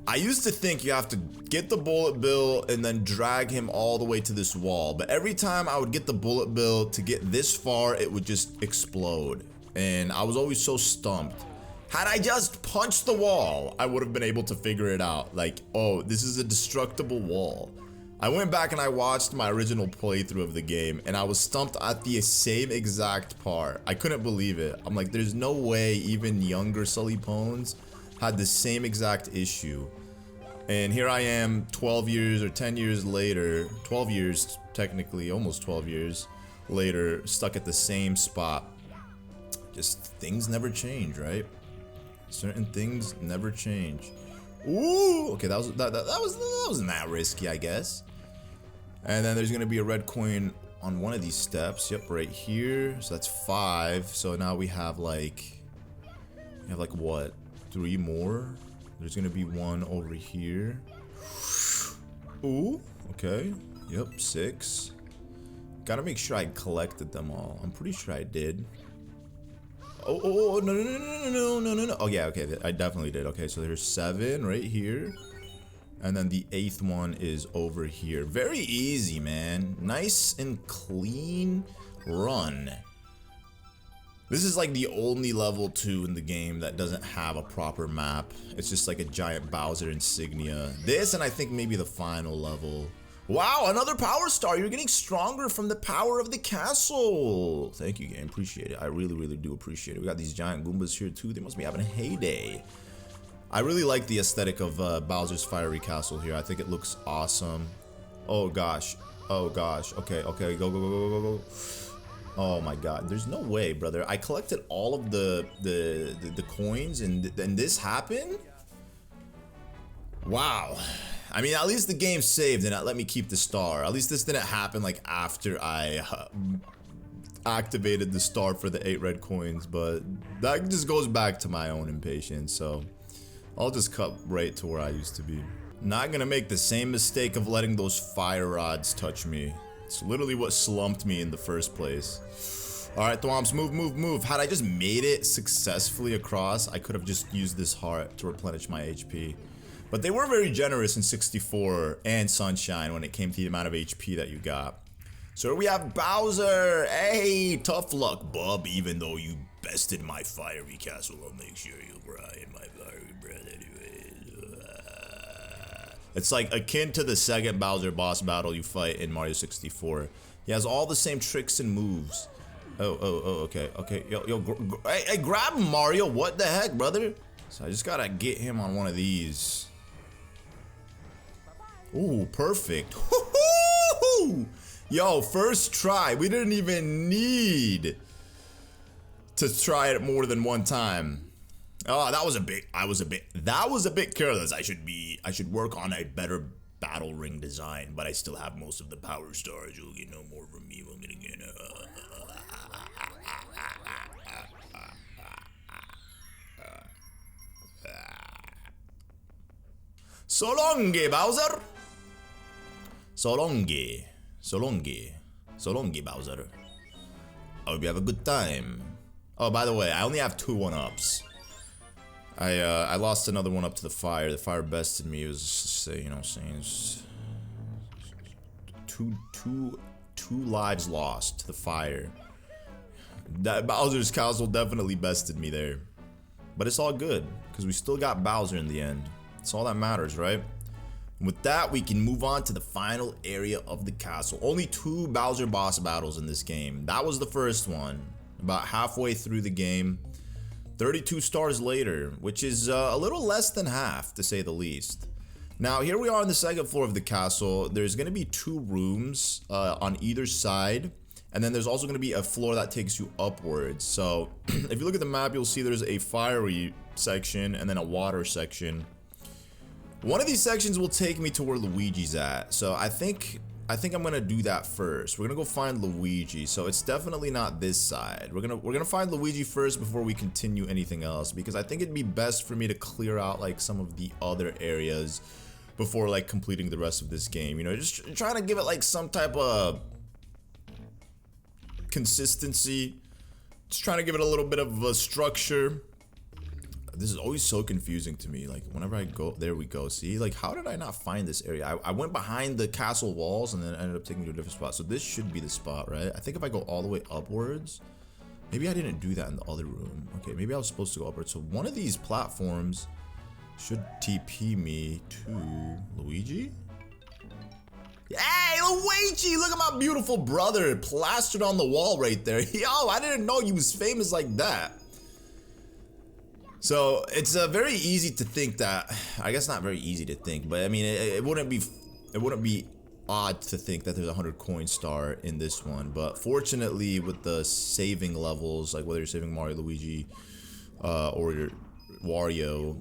I used to think you have to get the bullet bill and then drag him all the way to this wall, but every time I would get the bullet bill to get this far, it would just explode, and I was always so stumped. Had I just punched the wall, I would have been able to figure it out. Like, oh, this is a destructible wall. I went back and I watched my original playthrough of the game, and I was stumped at the same exact part. I couldn't believe it. I'm like, there's no way even younger Sully Pones had the same exact issue. And here I am 12 years or 10 years later, 12 years technically, almost 12 years later, stuck at the same spot. Just things never change, right? Certain things never change. Ooh, okay, that wasn't that risky, I guess. And then there's gonna be a red coin on one of these steps. Yep, right here. So that's 5. So now we have like what? 3 more. There's gonna be one over here. Ooh, okay. Yep, 6. Gotta make sure I collected them all. I'm pretty sure I did. Oh, no. Oh, yeah, okay, I definitely did. Okay, so there's 7 right here. And then the 8th one is over here. Very easy, man. Nice and clean run. This is like the only level 2 in the game that doesn't have a proper map. It's just like a giant Bowser insignia. This, and I think maybe the final level. Wow, another power star. You're getting stronger from the power of the castle. Thank you, game. Appreciate it. I really do appreciate it. We got these giant Goombas here too. They must be having a heyday. I really like the aesthetic of Bowser's fiery castle here. I think it looks awesome. Oh gosh. Okay, go. Oh my god, there's no way, brother. I collected all of the coins and this happened? Wow. I mean, at least the game saved and let me keep the star. At least this didn't happen like after I activated the star for the 8 red coins, but that just goes back to my own impatience, so I'll just cut right to where I used to be. Not gonna make the same mistake of letting those fire rods touch me. It's literally what slumped me in the first place. Alright, Thwomps, move, move, move. Had I just made it successfully across, I could have just used this heart to replenish my HP. But they were very generous in 64 and Sunshine when it came to the amount of HP that you got. So we have Bowser. Hey, tough luck, bub. Even though you bested my fiery castle, I'll make sure you cry in my fiery breath anyways. It's like akin to the second Bowser boss battle you fight in Mario 64. He has all the same tricks and moves. Oh, okay. Yo, hey, grab him, Mario. What the heck, brother? So I just gotta get him on one of these. Ooh, perfect. Yo, first try. We didn't even need to try it more than one time. Oh, that was a bit careless. I should work on a better battle ring design, but I still have most of the power stars. You'll get no more from me. I'm gonna get so long, Bowser. So long, Bowser. I hope you have a good time. Oh, by the way, I only have 2 1-ups. I lost another one up to the fire. The fire bested me. It was, you know, saying two lives lost to the fire. That Bowser's castle definitely bested me there, but it's all good because we still got Bowser in the end. That's all that matters, right? With that, we can move on to the final area of the castle. Only 2 Bowser boss battles in this game. That was the first one, about halfway through the game. 32 stars later, which is a little less than half, to say the least. Now, here we are on the second floor of the castle. There's going to be 2 rooms on either side, and then there's also going to be a floor that takes you upwards. So, if you look at the map, you'll see there's a fiery section and then a water section. One of these sections will take me to where Luigi's at, so I think I'm gonna do that first. We're gonna go find Luigi, so it's definitely not this side. We're gonna find Luigi first before we continue anything else, because I think it'd be best for me to clear out like some of the other areas before like completing the rest of this game. You know, just trying to give it like some type of consistency. Just trying to give it a little bit of a structure. This is always so confusing to me. Like whenever I go, there we go. See, like how did I not find this area? I went behind the castle walls and then ended up taking me to a different spot. So this should be the spot, right? I think if I go all the way upwards, maybe I didn't do that in the other room. Okay, maybe I was supposed to go upwards. So one of these platforms should TP me to Luigi. Hey, Luigi! Look at my beautiful brother plastered on the wall right there. Yo, I didn't know he was famous like that. So it's very easy to think that, I guess not very easy to think, but I mean it wouldn't be odd to think that there's a 100 coin star in this one. But fortunately, with the saving levels, like whether you're saving Mario, Luigi, or your Wario,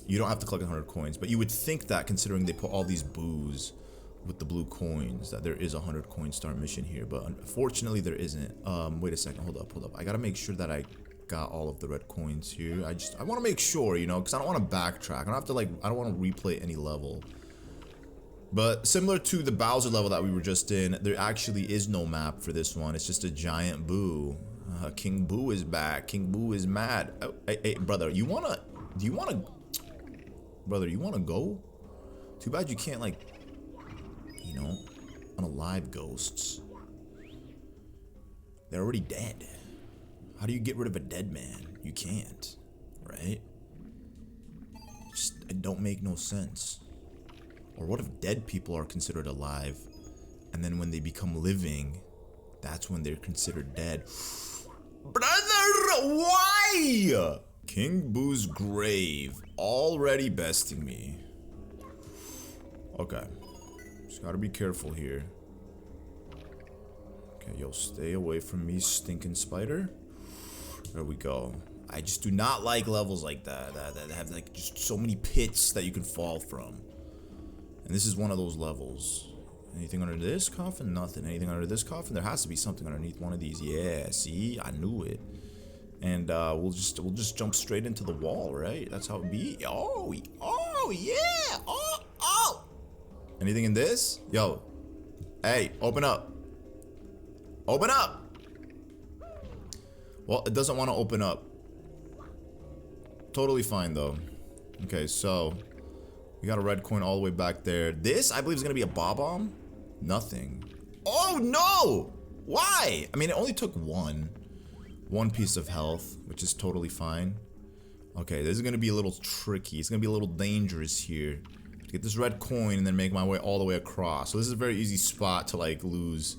you don't have to collect 100 coins. But you would think that, considering they put all these boos with the blue coins, that there is a 100 coin star mission here. But unfortunately, there isn't. Wait a second, hold up. I gotta make sure that I got all of the red coins here. I want to make sure, you know, because I don't want to backtrack. I don't have to I don't want to replay any level. But similar to the Bowser level that we were just in, there actually is no map for this one. It's just a giant Boo. King Boo is back. King Boo is mad. Oh, hey, brother, do you wanna go? Too bad you can't, like, you know, unalive ghosts. They're already dead. How do you get rid of a dead man? You can't, right? It don't make no sense. Or what if dead people are considered alive, and then when they become living, that's when they're considered dead? Brother, why? King Boo's grave, already besting me. Okay, just gotta be careful here. Okay, yo, stay away from me, stinking spider. There we go. I just do not like levels like that have like just so many pits that you can fall from. And this is one of those levels. Anything under this coffin? Nothing. Anything under this coffin? There has to be something underneath one of these. Yeah, see? I knew it. And we'll just jump straight into the wall, right? That's how it be. Oh yeah. Oh. Anything in this? Yo. Hey, open up. Open up. Well, it doesn't want to open up. Totally fine though. Okay, so we got a red coin all the way back there. This, I believe, is gonna be a bob-omb. Nothing. Oh no! Why? I mean, it only took one piece of health, which is totally fine. Okay, this is gonna be a little tricky. It's gonna be a little dangerous here. To get this red coin and then make my way all the way across. So this is a very easy spot to like lose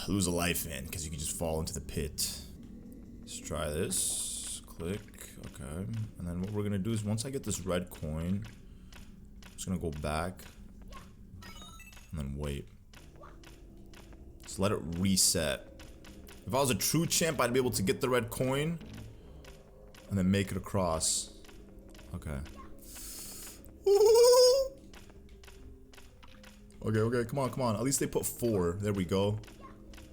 a life in, because you can just fall into the pit. Let's try this. Click. Okay. And then what we're gonna do is once I get this red coin, I'm just gonna go back and then wait. Just let it reset. If I was a true champ, I'd be able to get the red coin and then make it across. Okay. Okay, come on. At least they put 4. There we go.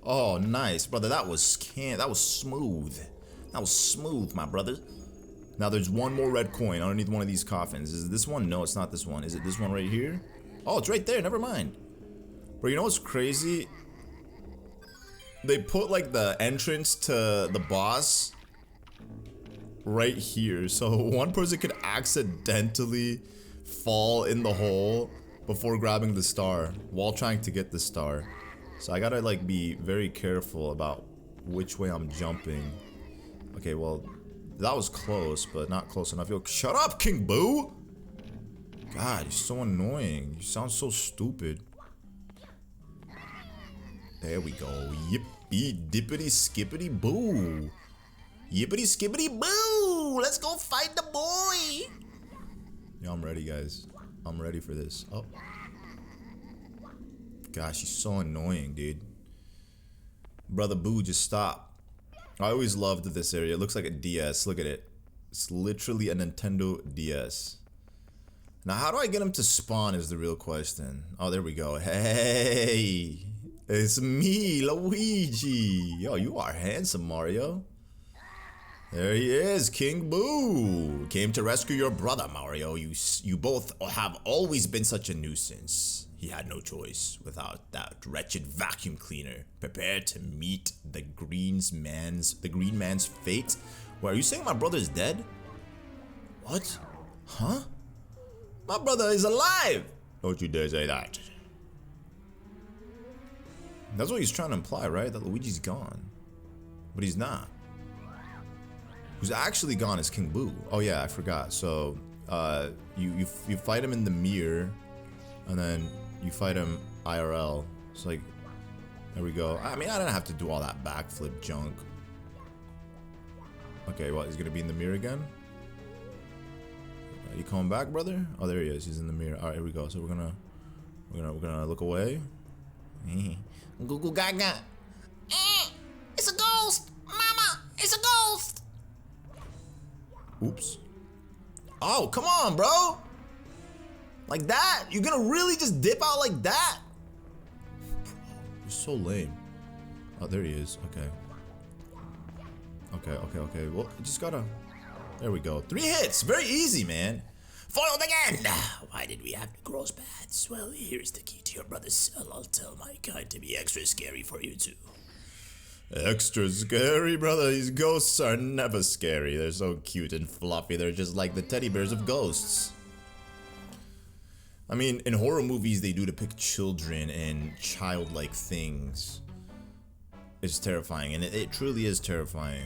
Oh, nice, brother. That was smooth. That was smooth, my brother. Now there's one more red coin underneath one of these coffins. Is it this one? No, it's not this one. Is it this one right here? Oh, it's right there. Never mind. Bro, you know what's crazy? They put like the entrance to the boss right here. So one person could accidentally fall in the hole before grabbing the star while trying to get the star. So I gotta like be very careful about which way I'm jumping. Okay, well, that was close, but not close enough. Yo, shut up, King Boo! God, you're so annoying. You sound so stupid. There we go. Yippee dippity skippity boo. Yippity skippity boo! Let's go fight the boy! Yeah, I'm ready, guys. I'm ready for this. Oh. Gosh, he's so annoying, dude. Brother Boo, just stop. I always loved this area. It looks like a DS. Look at it. It's literally a Nintendo DS. Now, how do I get him to spawn is the real question. Oh, there we go. Hey! It's me, Luigi. Yo, you are handsome, Mario. There he is, King Boo. Came to rescue your brother, Mario. You both have always been such a nuisance. He had no choice without that wretched vacuum cleaner. Prepare to meet the green man's fate. Wait, are you saying my brother is dead? What? Huh? My brother is alive! Don't you dare say that. That's what he's trying to imply, right? That Luigi's gone. But he's not. Who's actually gone is King Boo. Oh yeah, I forgot. So, you fight him in the mirror, and then you fight him IRL. It's like, there we go. I mean, I didn't have to do all that backflip junk. Okay, well, he's gonna be in the mirror again. You coming back, brother? Oh, there he is. He's in the mirror. All right, here we go. So we're gonna look away. Goo gaga. It's a ghost, Mama. It's a ghost. Oops. Oh, come on, bro. Like that? You're gonna really just dip out like that? You're so lame. Oh, there he is. Okay. Okay. Well, you just gotta... There we go. 3 hits. Very easy, man. Foiled again. Why did we have to cross paths? Well, here's the key to your brother's cell. I'll tell my kind to be extra scary for you too. Extra scary, brother. These ghosts are never scary. They're so cute and fluffy. They're just like the teddy bears of ghosts. I mean, in horror movies, they do depict children and childlike things. It's terrifying, and it truly is terrifying.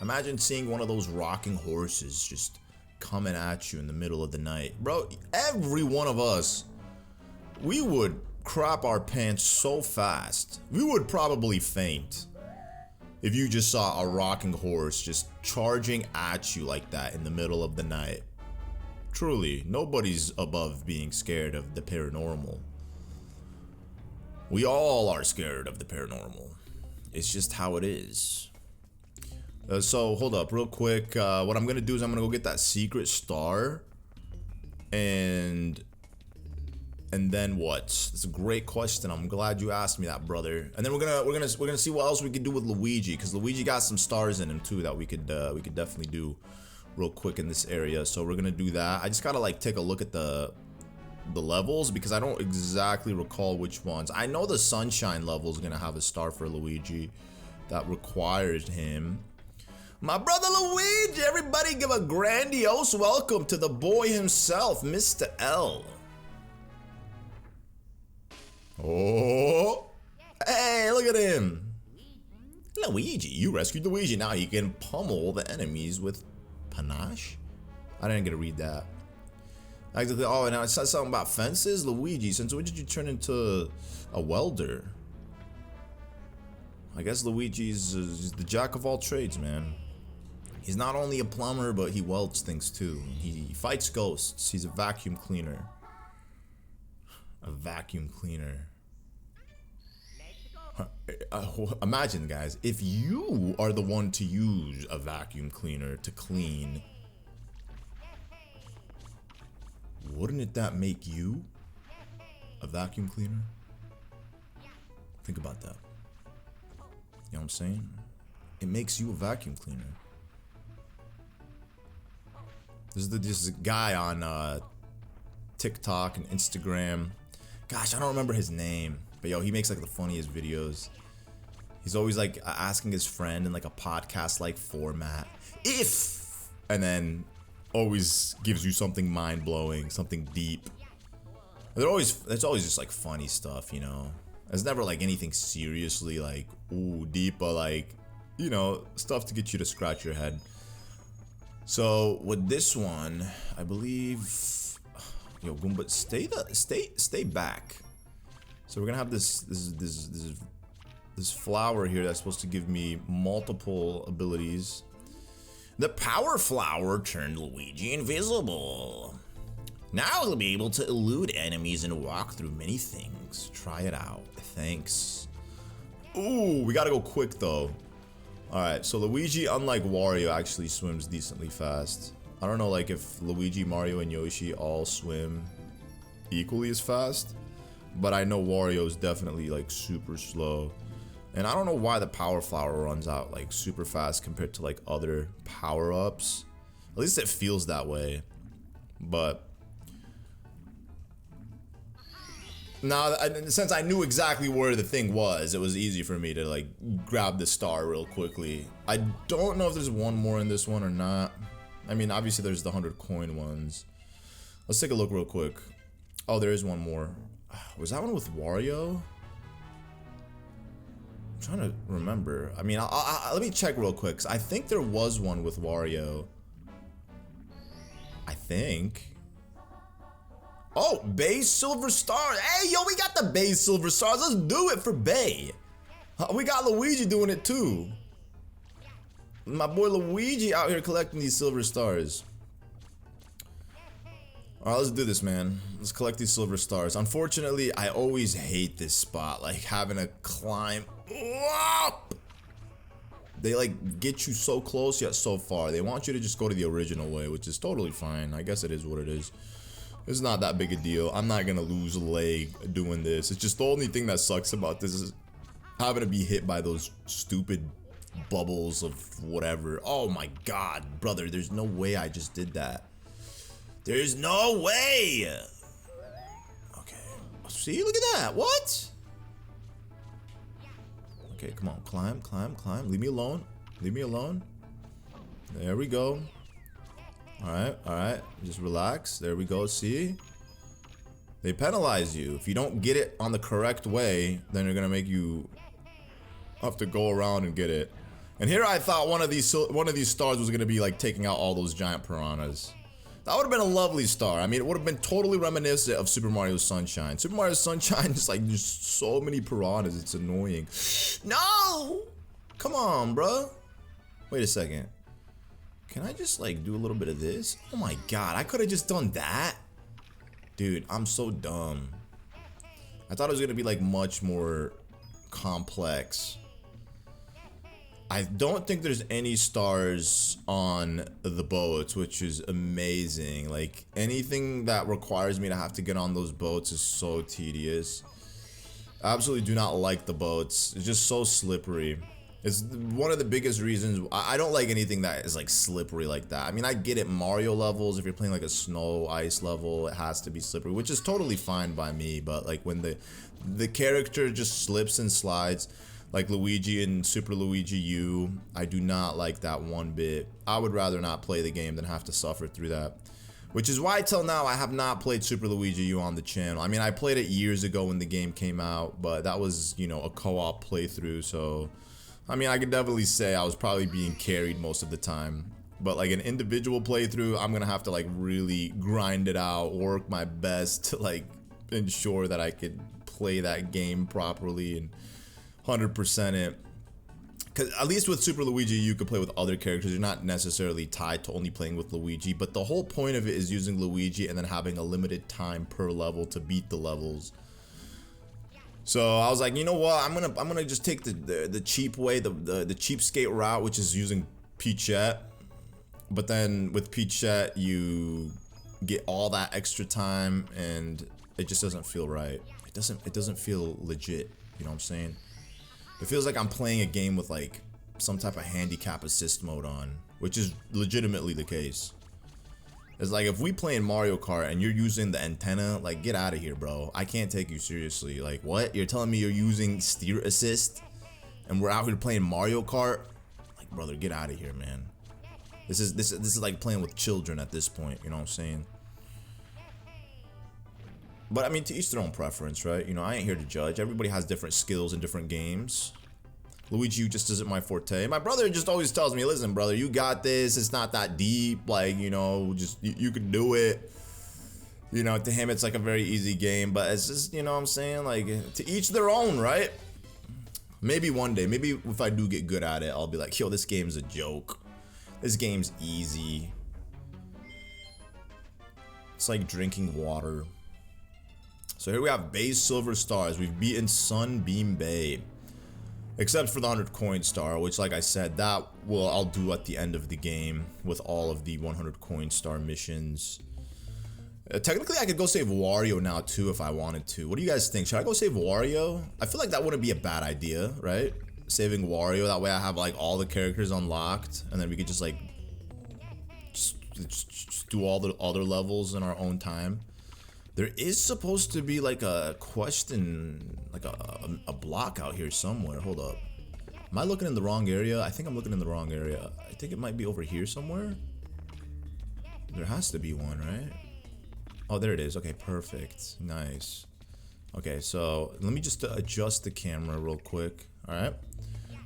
Imagine seeing one of those rocking horses just coming at you in the middle of the night. Bro, every one of us, we would crap our pants so fast. We would probably faint if you just saw a rocking horse just charging at you like that in the middle of the night. Truly, nobody's above being scared of the paranormal. We all are scared of the paranormal. It's just how it is. So hold up real quick. What I'm gonna do is I'm gonna go get that secret star. And then what? That's a great question. I'm glad you asked me that, brother. And then we're gonna see what else we can do with Luigi, because Luigi got some stars in him too that we could definitely do real quick in this area. So we're gonna do that. I just gotta like take a look at the levels, because I don't exactly recall which ones. I know the sunshine level is gonna have a star for Luigi that requires him. My brother Luigi, everybody give a grandiose welcome to the boy himself, Mr. L. Oh, hey, look at him. Luigi, you rescued Luigi. Now he can pummel the enemies with panache. I didn't get to read that. Oh, now it says something about fences. Luigi, since when did you turn into a welder? I guess Luigi's the jack of all trades, man. He's not only a plumber, but he welds things too. He fights ghosts. He's a vacuum cleaner. A vacuum cleaner. Imagine, guys, if you are the one to use a vacuum cleaner to clean, wouldn't that make you a vacuum cleaner? Think about that. You know what I'm saying? It makes you a vacuum cleaner. This guy on TikTok and Instagram. Gosh, I don't remember his name, but yo, he makes like the funniest videos. He's always like asking his friend in like a podcast like format, if, and then always gives you something mind blowing, something deep. It's always just like funny stuff, you know. It's never like anything seriously like ooh deep, but like, you know, stuff to get you to scratch your head. So with this one, I believe, yo, Goomba, stay back. So we're gonna have this flower here that's supposed to give me multiple abilities. The power flower turned Luigi invisible. Now he'll be able to elude enemies and walk through many things. Try it out. Thanks. Ooh, we gotta go quick though. Alright, so Luigi, unlike Wario, actually swims decently fast. I don't know like if Luigi, Mario, and Yoshi all swim equally as fast, but I know Wario is definitely like super slow. And I don't know why the power flower runs out like super fast compared to like other power-ups. At least it feels that way. But now, since I knew exactly where the thing was, it was easy for me to like grab the star real quickly. I don't know if there's one more in this one or not. I mean, obviously there's the 100 coin ones. Let's take a look real quick. Oh, there is one more. Was that one with Wario? I'm trying to remember. I mean, let me check real quick. 'Cause I think there was one with Wario. I think. Oh, Bay Silver Stars. Hey, yo, we got the Bay Silver Stars. Let's do it for Bay. We got Luigi doing it too. My boy Luigi out here collecting these silver stars. Alright, let's do this, man. Let's collect these silver stars. Unfortunately, I always hate this spot. Like, having to climb up. They, like, get you so close yet so far. They want you to just go to the original way, which is totally fine. I guess it is what it is. It's not that big a deal. I'm not gonna lose a leg doing this. It's just the only thing that sucks about this is having to be hit by those stupid bubbles of whatever. Oh my god, brother, there's no way I just did that. There's no way. Okay, see, look at that. What? Okay, come on, climb, climb, climb. Leave me alone. Leave me alone. There we go. Alright, just relax. There we go, see? They penalize you. If you don't get it on the correct way, then they're gonna make you have to go around and get it. And here I thought one of these stars was gonna be like taking out all those giant piranhas. That would have been a lovely star. I mean, it would have been totally reminiscent of Super Mario Sunshine. Super Mario Sunshine is like, there's so many piranhas, it's annoying. No! Come on, bro. Wait a second. Can I just like do a little bit of this? Oh my god, I could have just done that. Dude, I'm so dumb. I thought it was gonna be like much more complex. I don't think there's any stars on the boats, which is amazing. Like, anything that requires me to have to get on those boats is so tedious. I absolutely do not like the boats. It's just so slippery. It's one of the biggest reasons I don't like anything that is like slippery like that. I mean, I get it, Mario levels, if you're playing like a snow ice level, it has to be slippery, which is totally fine by me. But like when the character just slips and slides, like Luigi and Super Luigi U, I do not like that one bit. I would rather not play the game than have to suffer through that. Which is why till now I have not played Super Luigi U on the channel. I mean, I played it years ago when the game came out, but that was, you know, a co-op playthrough, so I mean, I could definitely say I was probably being carried most of the time. But like an individual playthrough, I'm gonna have to like really grind it out, work my best to like ensure that I could play that game properly and 100% it. Because at least with Super Luigi, you could play with other characters. You're not necessarily tied to only playing with Luigi. But the whole point of it is using Luigi and then having a limited time per level to beat the levels. So I was like, you know what? I'm gonna just take the cheap way, the cheapskate route, which is using Peachette. But then with Peachette, you get all that extra time, and it just doesn't feel right. It doesn't feel legit. You know what I'm saying? It feels like I'm playing a game with like some type of handicap assist mode on, which is legitimately the case. It's like if we play in Mario Kart and you're using the antenna, like get out of here, bro. I can't take you seriously. Like what? You're telling me you're using steer assist and we're out here playing Mario Kart? Like brother, get out of here, man. This is like playing with children at this point, you know what I'm saying? But I mean, to each their own preference, right? You know, I ain't here to judge. Everybody has different skills in different games. Luigi just isn't my forte. My brother just always tells me, listen, brother, you got this. It's not that deep. Like, you know, just you can do it. You know, to him, it's like a very easy game. But it's just, you know what I'm saying? Like, to each their own, right? Maybe one day, maybe if I do get good at it, I'll be like, yo, this game's a joke. This game's easy. It's like drinking water. So here we have base silver stars. We've beaten Sunbeam Bay. Except for the 100 coin star, which like I said, that will I'll do at the end of the game with all of the 100 coin star missions. Technically, I could go save Wario now too if I wanted to. What do you guys think? Should I go save Wario? I feel like that wouldn't be a bad idea, right? Saving Wario, that way I have like all the characters unlocked, and then we could just like just do all the other levels in our own time. There is supposed to be like a question, like a block out here somewhere. Hold up. Am I looking in the wrong area? I think I'm looking in the wrong area. I think it might be over here somewhere. There has to be one, right? Oh, there it is. Okay, perfect. Nice. Okay, so let me just adjust the camera real quick. All right.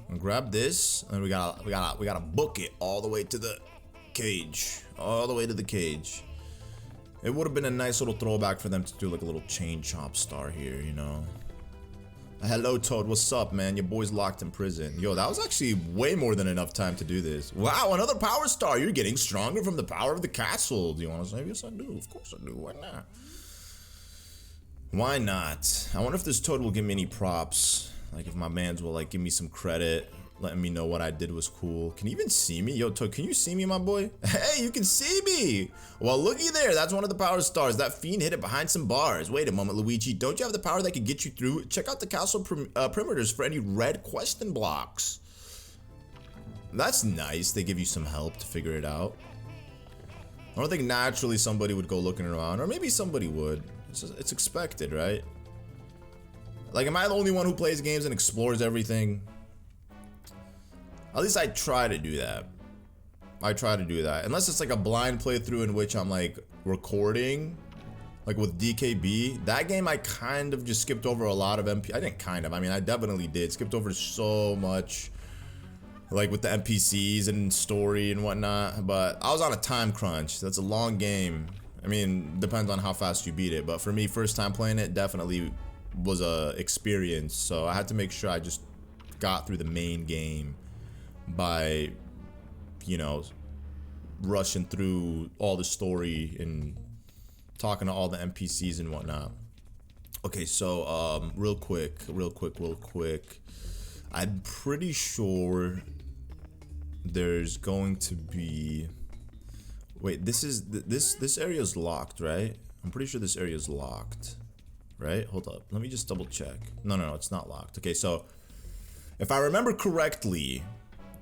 And grab this, and we gotta book it all the way to the cage. All the way to the cage. It would have been a nice little throwback for them to do like a little chain chomp star here, you know. Hello, Toad. What's up, man? Your boy's locked in prison. Yo, that was actually way more than enough time to do this. Wow, another power star. You're getting stronger from the power of the castle. Do you want to say? Yes, I do. Of course I do. Why not? Why not? I wonder if this Toad will give me any props. Like if my mans will like give me some credit, letting me know what I did was cool. Can you even see me? Yo, Toad, can you see me, my boy? Hey, you can see me! Well, looky there. That's one of the power stars. That fiend hid it behind some bars. Wait a moment, Luigi. Don't you have the power that could get you through? Check out the castle perimeters for any red question blocks. That's nice. They give you some help to figure it out. I don't think naturally somebody would go looking around. Or maybe somebody would. It's expected, right? Like, am I the only one who plays games and explores everything? At least I try to do that. I try to do that. Unless it's like a blind playthrough in which I'm like recording. Like with DKB. That game I kind of just skipped over a lot of MP. I didn't kind of. I mean, I definitely did. Skipped over so much. Like with the NPCs and story and whatnot. But I was on a time crunch. That's a long game. I mean, depends on how fast you beat it. But for me, first time playing it definitely was a experience. So I had to make sure I just got through the main game by, you know, rushing through all the story and talking to all the NPCs and whatnot. Okay, so real quick. I'm pretty sure there's going to be. Wait, this area is locked, right? I'm pretty sure this area is locked, right? Hold up, let me just double check. No, it's not locked. Okay, so if I remember correctly,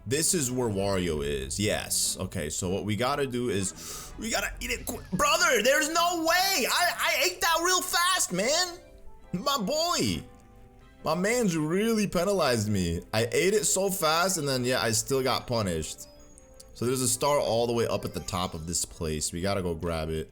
this is where Wario is. Yes. Okay, so what we gotta do is we gotta eat it quick. Brother, there's no way. I ate that real fast, man. My boy. My man's really penalized me. I ate it so fast and then yeah, I still got punished. So there's a star all the way up at the top of this place. We gotta go grab it.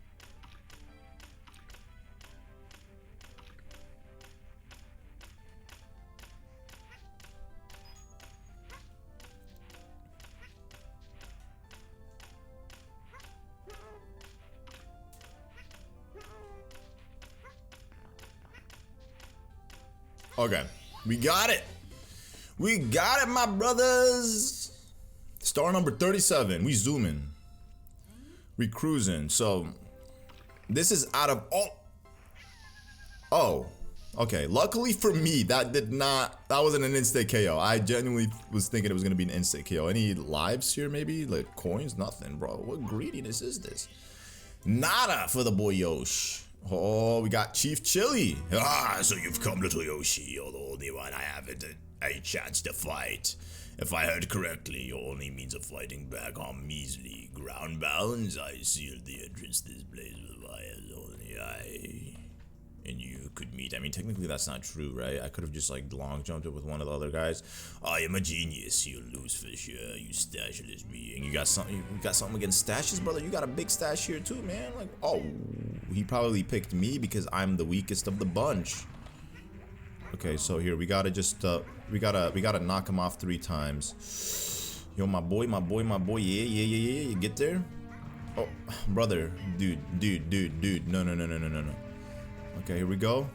Okay, we got it. We got it, my brothers. Star number 37. We zooming. We cruising. So this is out of all. Oh, okay. Luckily for me, that wasn't an instant KO. I genuinely was thinking it was gonna be an instant KO. Any lives here, maybe? Like coins? Nothing, bro. What greediness is this? Nada for the boy Yosh. Oh, we got Chief Chili. Ah, so you've come, little Yoshi. You're the only one I haven't a chance to fight. If I heard correctly, your only means of fighting back are measly ground balance. I sealed the entrance to this place with wires only I and you could meet. I mean, technically that's not true, right? I could have just like long jumped it with one of the other guys. I am a genius. You lose for sure. You stashulous being. You got something against stashes, brother? You got a big stash here too, man. Like, oh, he probably picked me because I'm the weakest of the bunch. Okay, so here we gotta just we gotta knock him off 3 times. Yo, my boy, yeah. You get there? Oh, brother, dude. No. Okay, here we go.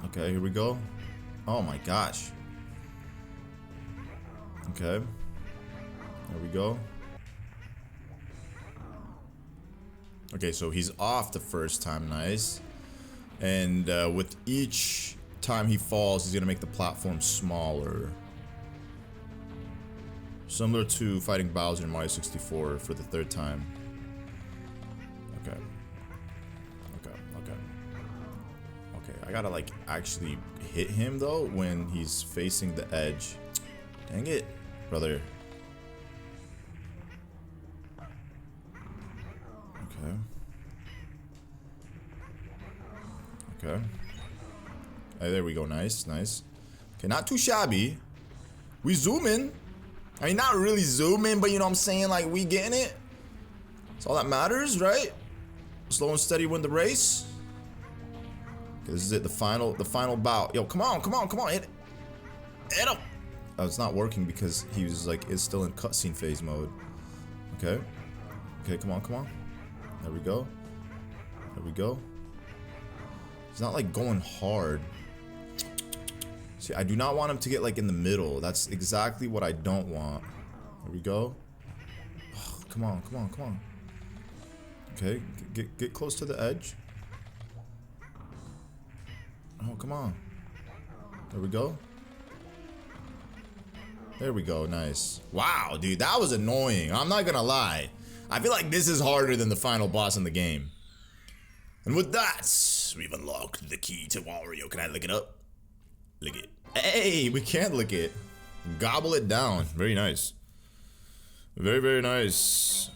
Okay, here we go. Oh my gosh. Okay. There we go. Okay, so he's off the first time, nice. And with each time he falls, he's gonna make the platform smaller. Similar to fighting Bowser in Mario 64 for the 3rd time. Okay. I gotta like actually hit him though when he's facing the edge. Dang it, brother. Okay. Hey, there we go. Nice. Okay, not too shabby. We zooming. I mean, not really zooming, but you know what I'm saying? Like, we getting it. That's all that matters, right? Slow and steady win the race. Okay, this is it. The final bout. Yo, come on. Hit him. Oh, it's not working because he was like, it's still in cutscene phase mode. Okay, come on. There we go. He's not like going hard. See, I do not want him to get like in the middle. That's exactly what I don't want. There we go. Oh, come on. Okay, get close to the edge. Oh, come on. There we go. Nice. Wow, dude, that was annoying. I'm not gonna lie. I feel like this is harder than the final boss in the game. And with that, we've unlocked the key to Wario. Can I lick it up? Lick it. Hey, we can't lick it. Gobble it down. Very nice. Very nice.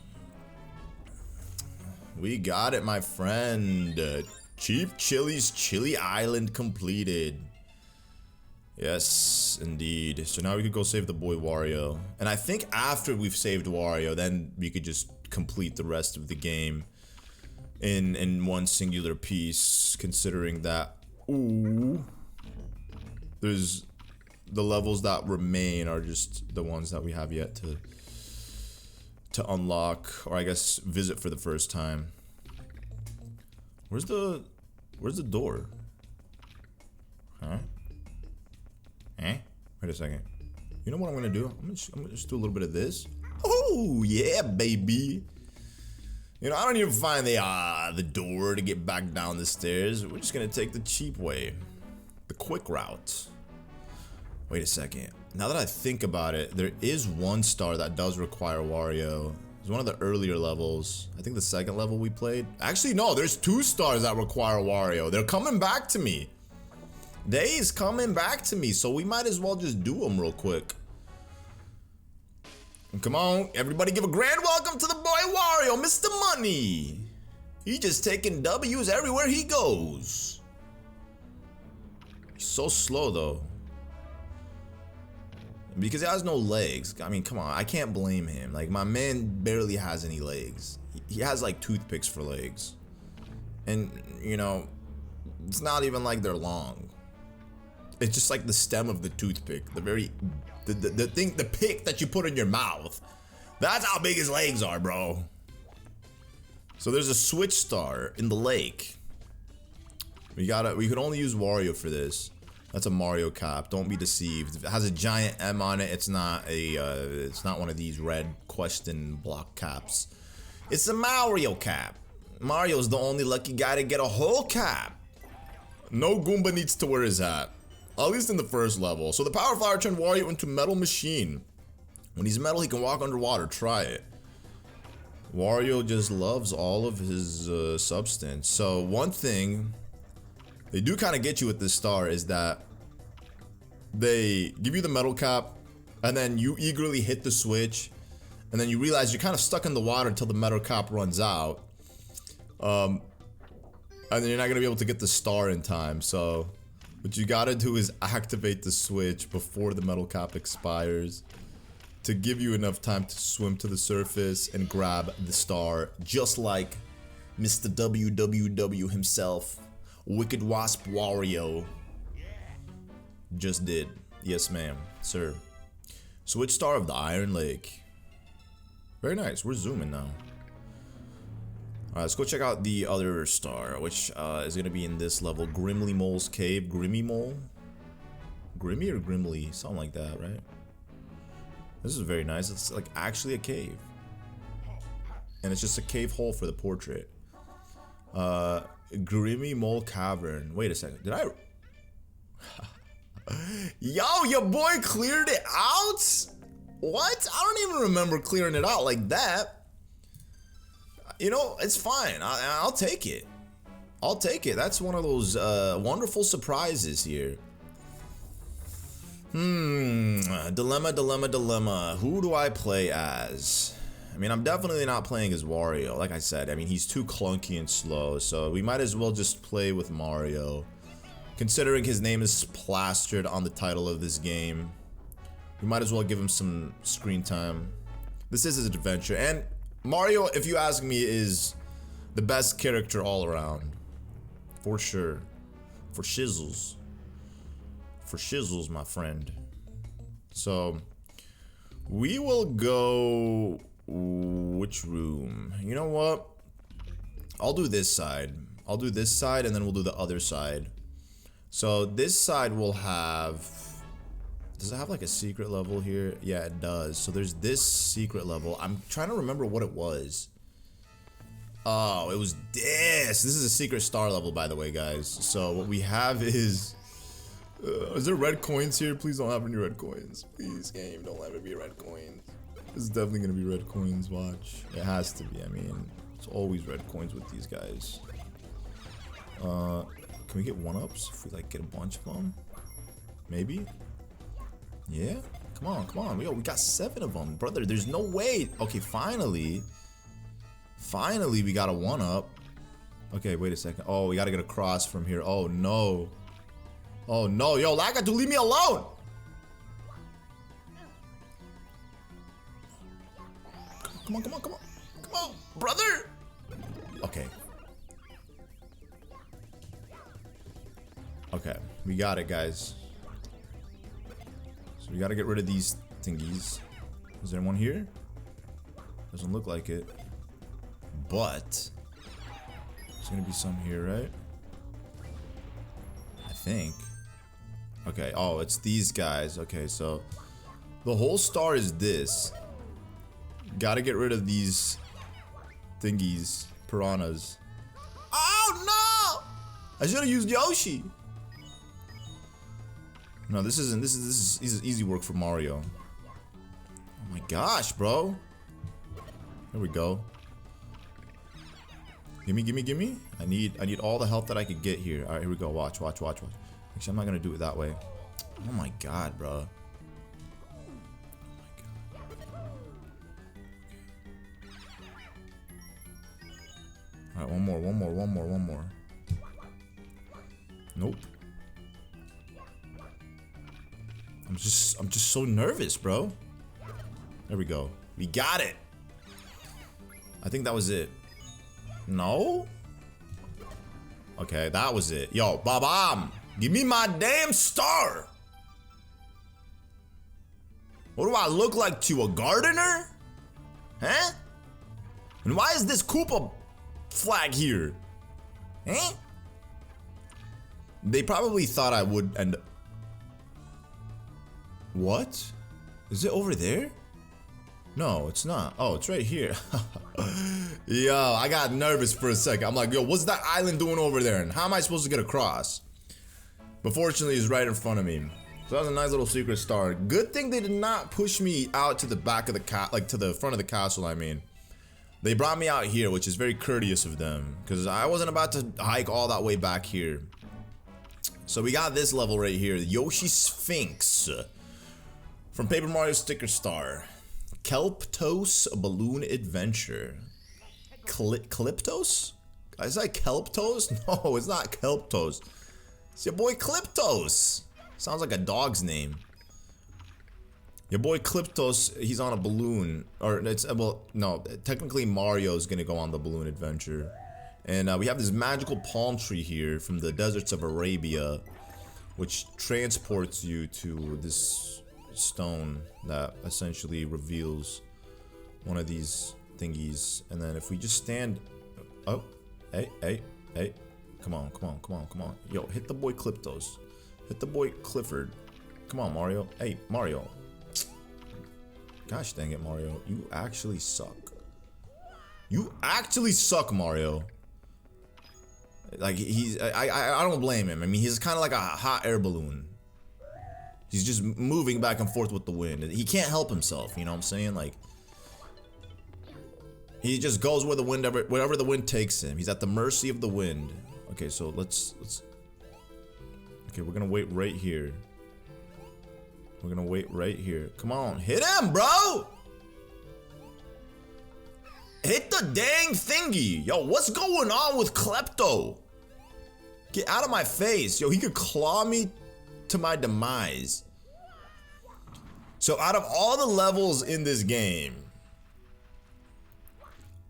We got it, my friend. Chief Chili's Chili Island completed. Yes, indeed. So now we could go save the boy Wario. And I think after we've saved Wario, then we could just complete the rest of the game in one singular piece, considering that, ooh, there's the levels that remain are just the ones that we have yet to unlock, or I guess visit for the first time. Where's the door? Huh? Wait a second. You know what I'm gonna do? I'm gonna just do a little bit of this. Oh yeah, baby. You know, I don't even find the door to get back down the stairs. We're just gonna take the cheap way. The quick route. Wait a second. Now that I think about it, there is one star that does require Wario. It's one of the earlier levels. I think the second level we played. Actually, no, there's 2 stars that require Wario. They're coming back to me. They is coming back to me, so we might as well just do them real quick. And come on, everybody give a grand welcome to the boy Wario, Mr. Money. He just taking W's everywhere he goes. He's so slow though. Because he has no legs. I mean, come on, I can't blame him. Like, my man barely has any legs. He has like toothpicks for legs. And, you know, it's not even like they're long. It's just like the stem of the toothpick. The pick that you put in your mouth. That's how big his legs are, bro. So there's a switch star in the lake. We could only use Wario for this. That's a Mario cap. Don't be deceived. If it has a giant M on it, it's not one of these red question block caps. It's a Mario cap. Mario's the only lucky guy to get a whole cap. No Goomba needs to wear his hat. At least in the first level. So the power flower turned Wario into metal machine. When he's metal, he can walk underwater. Try it. Wario just loves all of his substance. So one thing they do kind of get you with this star is that they give you the metal cap and then you eagerly hit the switch and then you realize you're kind of stuck in the water until the metal cap runs out. And then you're not going to be able to get the star in time. So what you gotta do is activate the switch before the metal cap expires to give you enough time to swim to the surface and grab the star, just like Mr. WWW himself, Wicked Wasp Wario, just did. Yes, ma'am, sir. Switch star of the Iron Lake. Very nice. We're zooming now. Alright, let's go check out the other star, which is going to be in this level. Grimole's Cave. Grimymole? Grimmy or Grimly? Something like that, right? This is very nice. It's like actually a cave. And it's just a cave hole for the portrait. Grimymole Cavern. Wait a second. Did I... Yo, your boy cleared it out? What? I don't even remember clearing it out like that. You know, it's fine. I'll take it. I'll take it. That's one of those wonderful surprises here. Dilemma. Who do I play as? I mean, I'm definitely not playing as Wario. Like I said, I mean, he's too clunky and slow. So we might as well just play with Mario. Considering his name is plastered on the title of this game, we might as well give him some screen time. This is his adventure. And Mario, if you ask me, is the best character all around. For sure. For shizzles. For shizzles, my friend. So, we will go... Which room? You know what? I'll do this side. I'll do this side and then we'll do the other side. So, this side will have... Does it have like a secret level here? Yeah, it does. So there's this secret level. I'm trying to remember what it was. Oh, it was this. This is a secret star level, by the way, guys. So what we have is there red coins here? Please don't have any red coins. Please, game, don't let it be red coins. This is definitely gonna be red coins, watch. It has to be, I mean, it's always red coins with these guys. Can we get one-ups if we like get a bunch of them? Maybe? Yeah? Come on. Yo, we got 7 of them, brother. There's no way. Okay, finally. Finally, we got a 1-up. Okay, wait a second. Oh, we gotta get across from here. Oh, no. Oh, no. Yo, Lagarto, leave me alone! Come on. Come on, brother! Okay. Okay, we got it, guys. So we gotta get rid of these thingies. Is there one here? Doesn't look like it. But there's gonna be some here, right? I think. Okay, oh, it's these guys. Okay, so the whole star is this. Gotta get rid of these thingies, piranhas. Oh no! I should have used Yoshi. No, this isn't. This is easy work for Mario. Oh my gosh, bro. There we go. Gimme, gimme, gimme. I need all the help that I could get here. All right, here we go. Watch, watch, watch, watch. Actually, I'm not gonna do it that way. Oh my god, bro. Alright, one more. Nope. I'm just so nervous, bro. There we go. We got it. I think that was it. No? Okay, that was it. Yo, Babam! Give me my damn star! What do I look like to you, a gardener? Huh? And why is this Koopa flag here? Eh? They probably thought I would end. What? Is it over there? No, it's not. Oh, it's right here. Yo, I got nervous for a second. I'm like, yo, what's that island doing over there? And how am I supposed to get across? But fortunately, it's right in front of me. So that was a nice little secret star. Good thing they did not push me out to the back of the like to the front of the castle, I mean. They brought me out here, which is very courteous of them, because I wasn't about to hike all that way back here. So we got this level right here, Yoshi Sphinx from Paper Mario Sticker Star. Kelptos Balloon Adventure. Calyptos? Is that Kelptos? No, it's not Kelptos. It's your boy Calyptos. Sounds like a dog's name. Your boy Calyptos, he's on a balloon. Or it's, well, no, technically Mario's gonna go on the balloon adventure. And we have this magical palm tree here from the deserts of Arabia, which transports you to this stone that essentially reveals one of these thingies. And then if we just stand, oh, hey, come on. Yo, hit the boy Calyptos. Hit the boy Clifford. Come on, Mario. Hey, Mario. Gosh dang it, Mario. You actually suck. You actually suck, Mario. Like, he's, I don't blame him. I mean, he's kind of like a hot air balloon. He's just moving back and forth with the wind. He can't help himself, you know what I'm saying? Like, he just goes where the wind wherever the wind takes him. He's at the mercy of the wind. Okay, so let's okay, we're gonna wait right here. We're gonna wait right here. Come on, hit him, bro! Hit the dang thingy! Yo, what's going on with Klepto? Get out of my face. Yo, he could claw me to my demise. So out of all the levels in this game,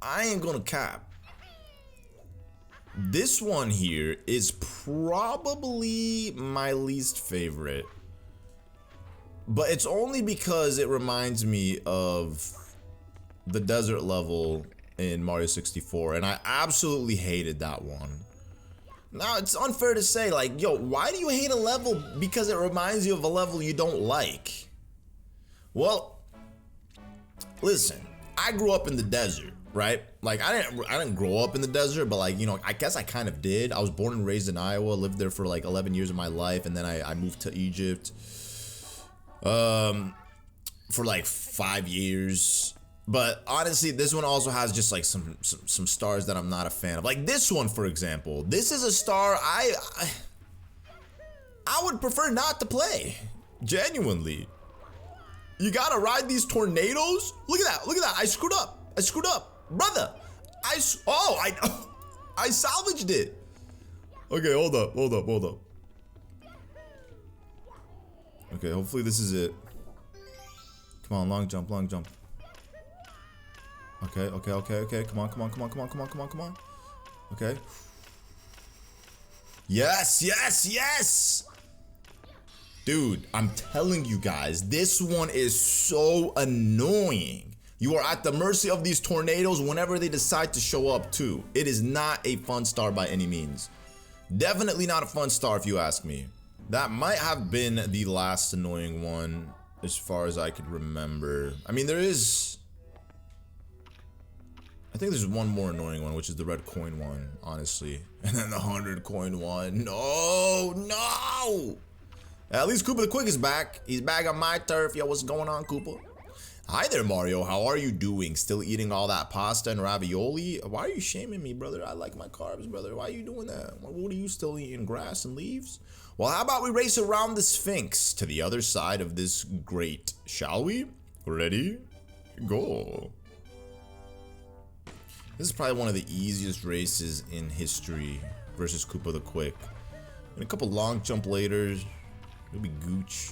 I ain't gonna cap. This one here is probably my least favorite. But it's only because it reminds me of the desert level in Mario 64, and I absolutely hated that one. Now, it's unfair to say, like, yo, why do you hate a level because it reminds you of a level you don't like? Well, listen, I grew up in the desert, right? Like, I didn't grow up in the desert, but, like, you know, I guess I kind of did. I was born and raised in Iowa, lived there for like 11 years of my life, and then I moved to Egypt for like 5 years. But honestly, this one also has just like some stars that I'm not a fan of. Like this one, for example. This is a star I would prefer not to play. Genuinely. You gotta ride these tornadoes? Look at that. I screwed up. Brother. I salvaged it. Okay, hold up. Okay, hopefully this is it. Come on, long jump. Okay. Come on. Okay. Yes! Dude, I'm telling you guys, this one is so annoying. You are at the mercy of these tornadoes whenever they decide to show up too. It is not a fun star by any means. Definitely not a fun star if you ask me. That might have been the last annoying one as far as I could remember. I mean, there is I think there's one more annoying one, which is the red coin one, honestly. And then the 100 coin one. No, no! At least Koopa the Quick is back. He's back on my turf. Yo, what's going on, Koopa? Hi there, Mario. How are you doing? Still eating all that pasta and ravioli? Why are you shaming me, brother? I like my carbs, brother. Why are you doing that? What are you still eating? Grass and leaves? Well, how about we race around the Sphinx to the other side of this grate, shall we? Ready? Go. This is probably one of the easiest races in history versus Koopa the Quick. And a couple long jump later, it'll be Gooch.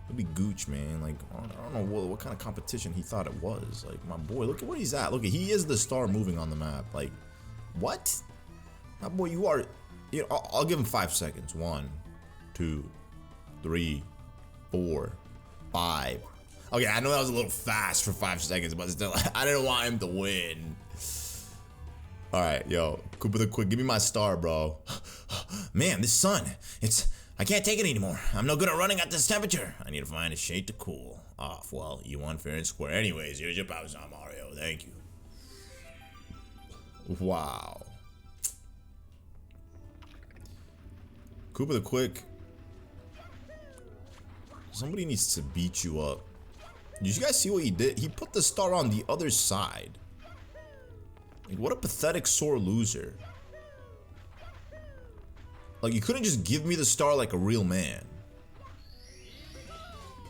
It'll be Gooch, man. Like, I don't know what kind of competition he thought it was. Like, my boy, look at where he's at. Look, he is the star moving on the map. Like, what? My boy, you are... You know, I'll give him 5 seconds. 1, 2, 3, 4, 5. Okay, I know that was a little fast for 5 seconds, but still, I didn't want him to win. All right, yo, Koopa the Quick, give me my star, bro. Man, this sun, I can't take it anymore. I'm no good at running at this temperature. I need to find a shade to cool off. Well, you won fair and square. Anyways, here's your power on Mario. Thank you. Wow. Koopa the Quick. Somebody needs to beat you up. Did you guys see what he did? He put the star on the other side. Like, what a pathetic sore loser. Like, you couldn't just give me the star like a real man.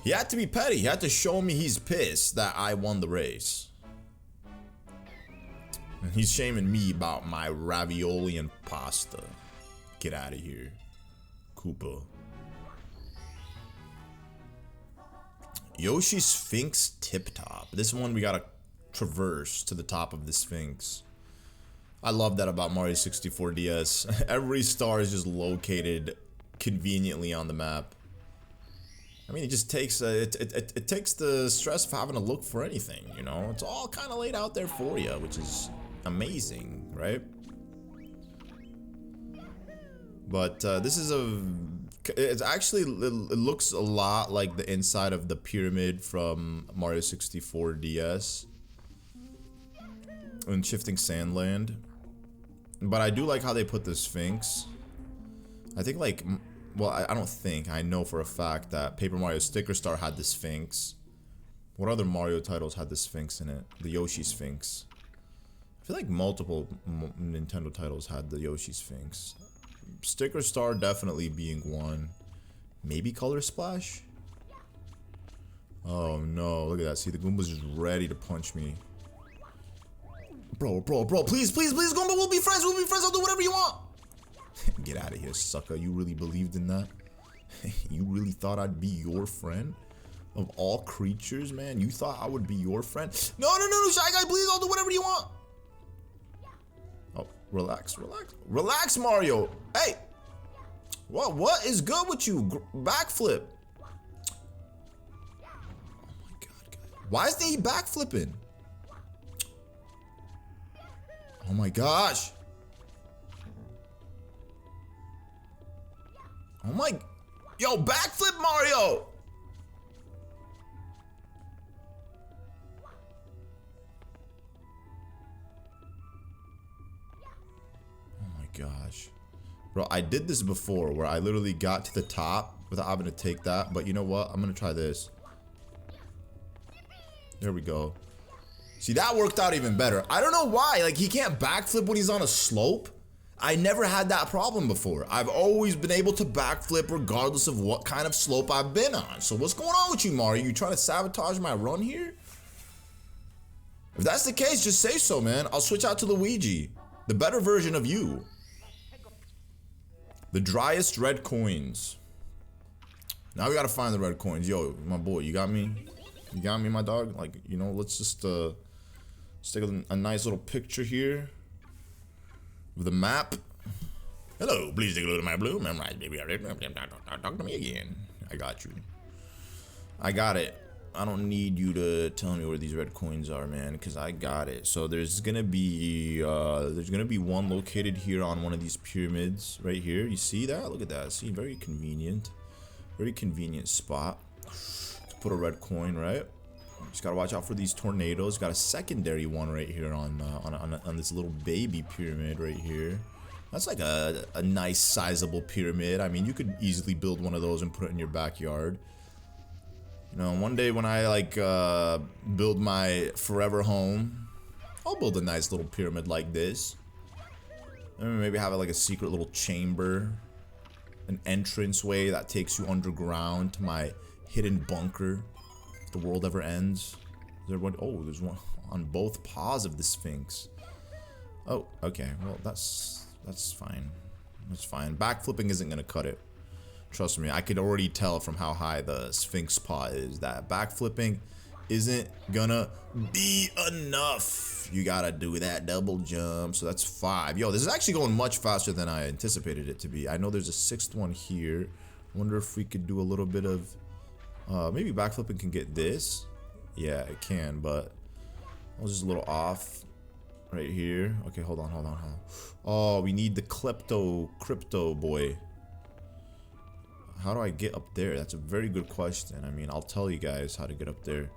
He had to be petty. He had to show me he's pissed that I won the race. And he's shaming me about my ravioli and pasta. Get out of here, Koopa. Yoshi Sphinx Tip Top. This one we gotta traverse to the top of the Sphinx. I love that about Mario 64 DS. Every star is just located conveniently on the map. I mean, it just takes it takes the stress of having to look for anything, you know? It's all kind of laid out there for you, which is amazing, right? But this is it's actually, it looks a lot like the inside of the pyramid from Mario 64 DS and Shifting Sandland. But I do like how they put the Sphinx. I think, like, well, I don't think, I know for a fact that Paper Mario Sticker Star had the Sphinx. What other Mario titles had the Sphinx in it? The Yoshi Sphinx. I feel like multiple Nintendo titles had the Yoshi Sphinx. Sticker Star definitely being one. Maybe Color Splash? Oh no, look at that. See, the Goomba's just ready to punch me. Bro, please, Goomba, we'll be friends, I'll do whatever you want. Get out of here, sucker. You really believed in that? You really thought I'd be your friend? Of all creatures, man, you thought I would be your friend? No, Shy Guy, please, I'll do whatever you want. Oh, relax, Mario. Hey, what is good with you? Backflip. Oh my god, guys. Why isn't he backflipping? Oh my gosh. Oh my, yo, backflip, Mario. Gosh, bro, I did this before where I literally got to the top without having to take that, but you know what, I'm gonna try this. There we go. See, that worked out even better. I don't know why, like, he can't backflip when he's on a slope. I never had that problem before. I've always been able to backflip regardless of what kind of slope I've been on. So what's going on with you, Mario? You trying to sabotage my run here? If that's the case, just say so, man. I'll switch out to Luigi, the better version of you. The driest red coins. Now we gotta find the red coins. Yo, my boy, you got me? You got me, my dog? Like, you know, let's just stick a nice little picture here of the map. Hello, please take a look at my blue. Memorize, baby. Talk to me again. I got you. I got it. I don't need you to tell me where these red coins are, man, because I got it. So there's gonna be one located here on one of these pyramids right here. You see that? Look at that. See, very convenient spot to put a red coin, right? Just gotta watch out for these tornadoes. Got a secondary one right here on this little baby pyramid right here. That's like a nice sizable pyramid. I mean, you could easily build one of those and put it in your backyard. You know, one day when I like build my forever home, I'll build a nice little pyramid like this. And maybe have like a secret little chamber, an entranceway that takes you underground to my hidden bunker. If the world ever ends. Is there one? Oh, there's one on both paws of the Sphinx. Oh, okay. Well, that's fine. That's fine. Backflipping isn't gonna cut it. Trust me, I could already tell from how high the Sphinx paw is that backflipping isn't gonna be enough. You gotta do that double jump, so that's 5. Yo, this is actually going much faster than I anticipated it to be. I know there's a 6th one here. Wonder if we could do a little bit of, maybe backflipping can get this. Yeah, it can, but I was just a little off right here. Okay, hold on. Oh, we need the crypto boy. How do I get up there? That's a very good question. I mean, I'll tell you guys how to get up there.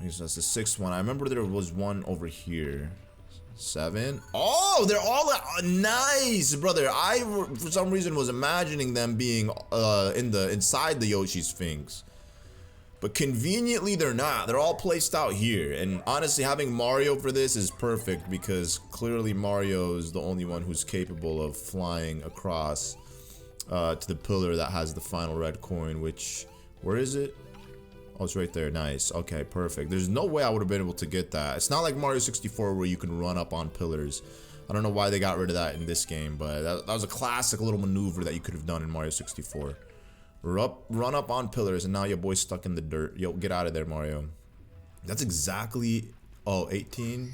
That's the 6th one. I remember there was one over here. 7. Oh, they're all nice, brother. I for some reason was imagining them being inside the Yoshi Sphinx, but conveniently they're not. They're all placed out here. And honestly, having Mario for this is perfect because clearly Mario is the only one who's capable of flying across to the pillar that has the final red coin. Which, where is it? Oh, it's right there. Nice. Okay, perfect. There's no way I would have been able to get that. It's not like Mario 64 where you can run up on pillars. I don't know why they got rid of that in this game, but that was a classic little maneuver that you could have done in Mario 64. Run up on pillars, and now your boy's stuck in the dirt. Yo, get out of there, Mario. That's exactly... Oh, 18?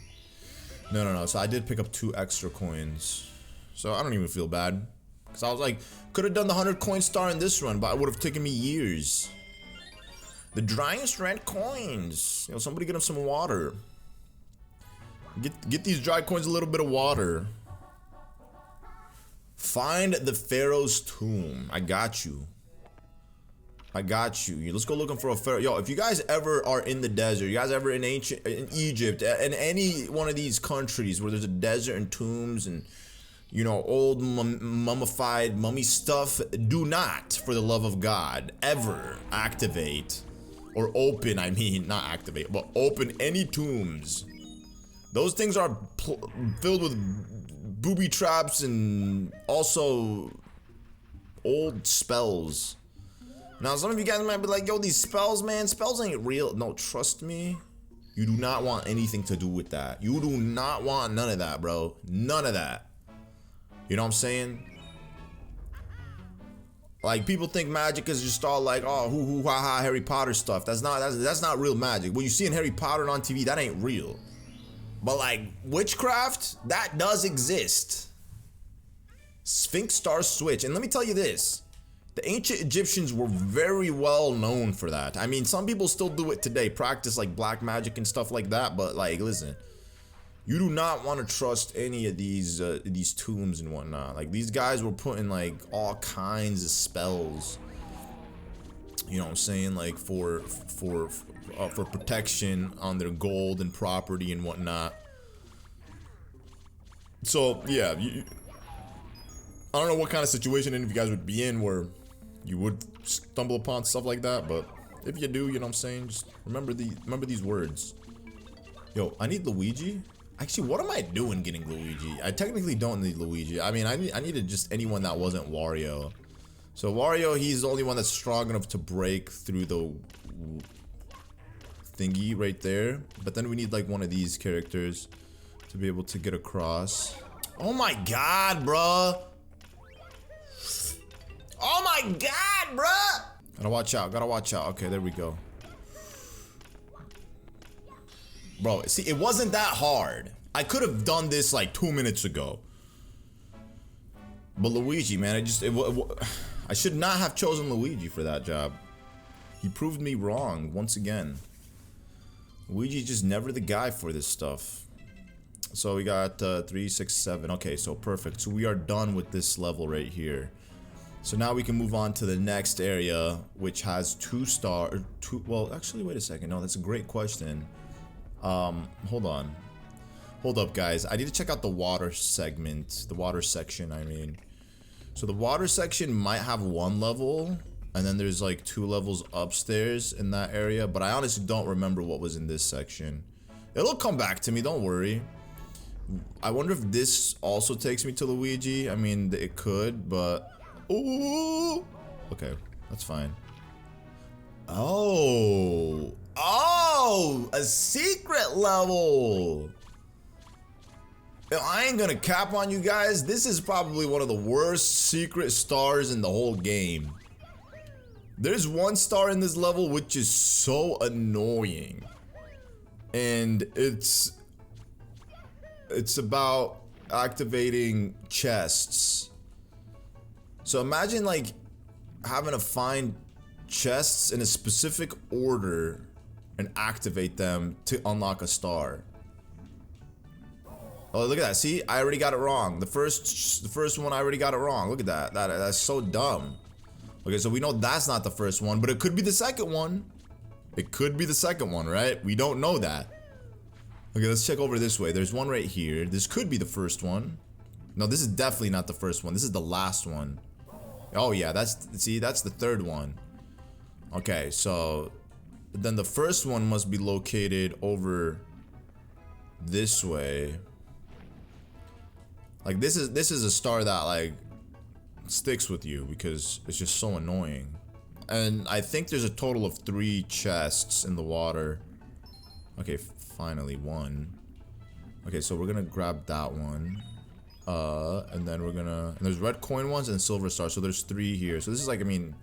No. So I did pick up 2 extra coins. So I don't even feel bad. Because I was like, could have done the 100 coin star in this run, but it would have taken me years. The driest red coins. You know, somebody get him some water. Get these dry coins a little bit of water. Find the Pharaoh's tomb. I got you. Let's go looking for a pharaoh. Yo, if you guys ever are in the desert, you guys ever in Egypt, in any one of these countries where there's a desert and tombs and, you know, old mummified mummy stuff, do not, for the love of God, ever activate or open, I mean, not activate, but open any tombs. Those things are filled with booby traps and also old spells. Now, some of you guys might be like, yo, these spells, man, spells ain't real. No, trust me. You do not want anything to do with that. You do not want none of that, bro. None of that. You know what I'm saying? Like, people think magic is just all like, oh, hoo ha ha, Harry Potter stuff. That's not real magic. What you see in Harry Potter on TV, that ain't real. But like witchcraft, that does exist. Sphinx Star Switch, and let me tell you this. The ancient Egyptians were very well known for that. I mean, some people still do it today, practice like black magic and stuff like that, but like, listen. You do not want to trust any of these tombs and whatnot. Like, these guys were putting like all kinds of spells. You know what I'm saying? Like for protection on their gold and property and whatnot. So yeah, I don't know what kind of situation any of you guys would be in where you would stumble upon stuff like that, but if you do, you know what I'm saying? Just remember these words. Yo, I need Luigi. Actually, what am I doing getting Luigi? I technically don't need Luigi. I mean, I needed just anyone that wasn't Wario. So Wario, he's the only one that's strong enough to break through the thingy right there. But then we need like one of these characters to be able to get across. Oh my god, bruh. Oh my god, bruh. Gotta watch out. Okay, there we go. Bro, see, it wasn't that hard. I could have done this like 2 minutes ago. But Luigi, man, I should not have chosen Luigi for that job. He proved me wrong once again. Luigi's just never the guy for this stuff. So we got 3, 6, 7. Okay, so perfect. So we are done with this level right here. So now we can move on to the next area, which has 2 star, well, actually, wait a second. No, that's a great question. Hold on. Hold up, guys. I need to check out the water segment, the water section, I mean. So the water section might have 1 level, and then there's like 2 levels upstairs in that area, but I honestly don't remember what was in this section. It'll come back to me, don't worry. I wonder if this also takes me to Luigi. I mean, it could, but... Ooh! Okay, that's fine. Oh! Oh! A secret level! I ain't gonna cap on you guys. This is probably one of the worst secret stars in the whole game. There's 1 star in this level which is so annoying. And it's about activating chests. So imagine like having to find chests in a specific order and activate them to unlock a star. Oh, look at that. See, I already got it wrong. The first one, I already got it wrong. Look at that. That's so dumb. Okay, so we know that's not the first one, but it could be the second one. It could be the second one, right? We don't know that. Okay, let's check over this way. There's one right here. This could be the first one. No, this is definitely not the first one. This is the last one. Oh yeah, that's the 3rd one. Okay, so then the first one must be located over this way. Like this is a star that like sticks with you because it's just so annoying. And I think there's a total of 3 chests in the water. Okay, finally 1. Okay, so we're gonna grab that one. And then we're gonna, and there's red coin ones and silver stars, so there's 3 here. So this is like, I mean,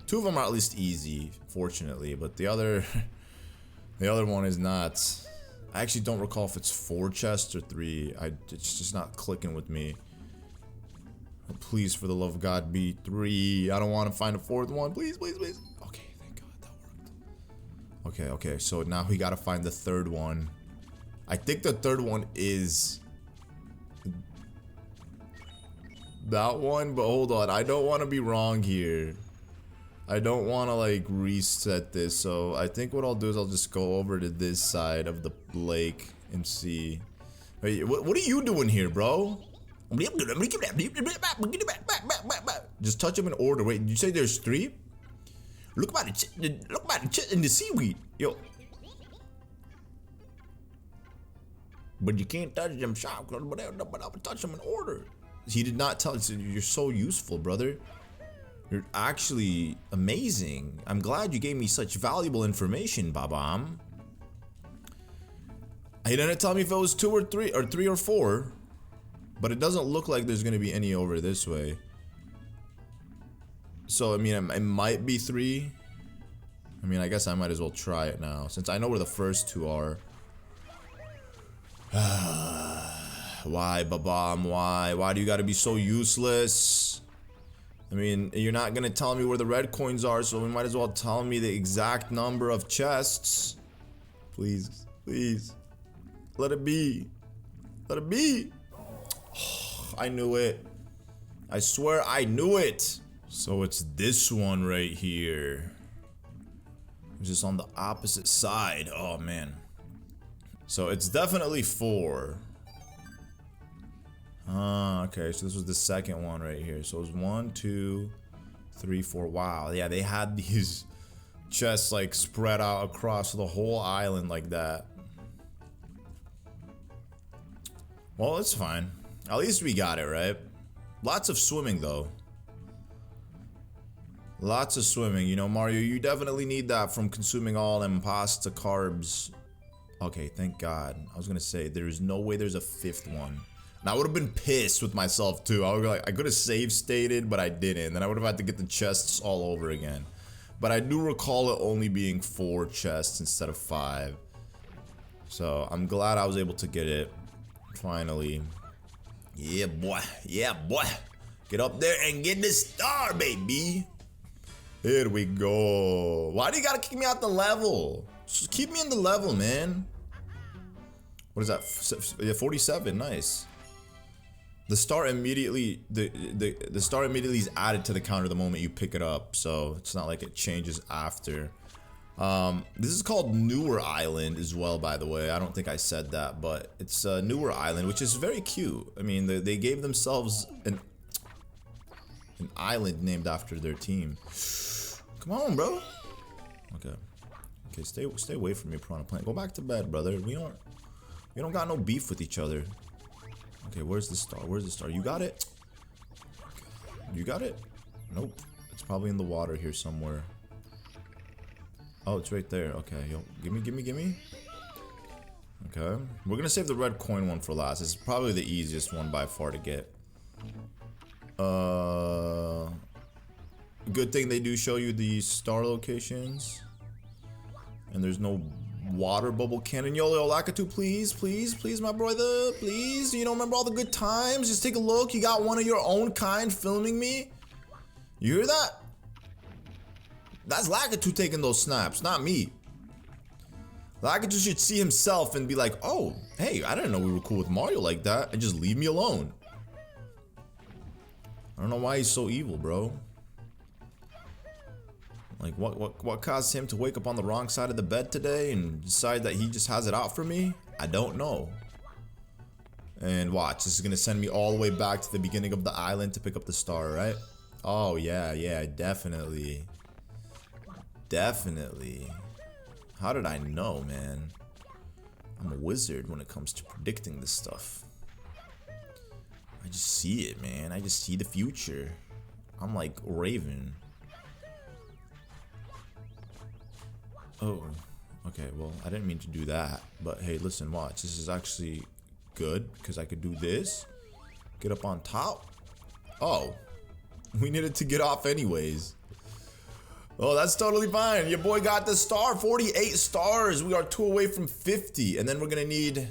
2 of them are at least easy, fortunately, but the other one is not. I actually don't recall if it's 4 chests or 3. It's just not clicking with me. Please, for the love of God, be 3. I don't want to find a 4th one. Please, please, please. Okay, thank God that worked. Okay, so now we gotta find the 3rd one. I think the 3rd one is that one, but hold on. I don't want to be wrong here. I don't want to like reset this, so I think what I'll do is I'll just go over to this side of the lake and see. Wait, what are you doing here, bro? Just touch them in order. Wait, did you say there's 3? Look about it in the seaweed, yo. But you can't touch them sharp, but I'll touch them in order. He did not tell us. You're so useful, brother. You're actually amazing. I'm glad you gave me such valuable information, Babam. He didn't tell me if it was 2 or 3 or 3 or 4, but it doesn't look like there's gonna be any over this way. So I mean, it might be 3. I mean, I guess I might as well try it now since I know where the first 2 are. Why, Babam? Why? Why do you gotta be so useless? I mean, you're not gonna tell me where the red coins are, so we might as well tell me the exact number of chests. Please, please. Let it be. Let it be. Oh, I knew it. I swear I knew it. So it's this one right here. It's just on the opposite side. Oh, man. So it's definitely 4. Okay, so this was the second one right here. So it was 1, 2, 3, 4. Wow, yeah, they had these chests like spread out across the whole island like that. Well, it's fine. At least we got it, right? Lots of swimming though. Lots of swimming. You know, Mario, you definitely need that from consuming all them pasta carbs. Okay, thank God. I was gonna say, there's no way there's a 5th one. And I would have been pissed with myself too. I would like, I could have save stated, but I didn't. Then I would have had to get the chests all over again. But I do recall it only being 4 chests instead of 5. So I'm glad I was able to get it finally. Yeah, boy. Yeah, boy. Get up there and get the star, baby. Here we go. Why do you gotta kick me out the level? Just keep me in the level, man. What is that? Yeah, 47. Nice. The star immediately the star immediately is added to the counter the moment you pick it up, so it's not like it changes after. This is called Newer Island as well, by the way. I don't think I said that, but it's Newer Island, which is very cute. I mean, they gave themselves an island named after their team. Come on, bro. Okay, stay away from me, Piranha Plant. Go back to bed, brother. We don't got no beef with each other. Okay, where's the star? Where's the star? You got it? Okay. You got it? Nope. It's probably in the water here somewhere. Oh, it's right there. Okay, yo, gimme. Okay, we're gonna save the red coin one for last. It's probably the easiest one by far to get. Good thing they do show you the star locations. And there's no water bubble cannon. Yo, Lakitu, please, my brother, please. You don't remember all the good times? Just take a look. You got one of your own kind filming me. You hear that? That's Lakitu taking those snaps, not me. Lakitu should see himself and be like, oh, hey, I didn't know we were cool with Mario like that, and just leave me alone. I don't know why he's so evil, bro. Like, what caused him to wake up on the wrong side of the bed today and decide that he just has it out for me? I don't know. And watch, this is gonna send me all the way back to the beginning of the island to pick up the star, right? Oh, yeah, definitely. Definitely. How did I know, man? I'm a wizard when it comes to predicting this stuff. I just see it, man. I just see the future. I'm like Raven. Oh, okay, well, I didn't mean to do that. But hey, listen, watch. This is actually good, because I could do this. Get up on top. Oh, we needed to get off anyways. Oh, that's totally fine. Your boy got the star. 48 stars. We are 2 away from 50. And then we're going to need...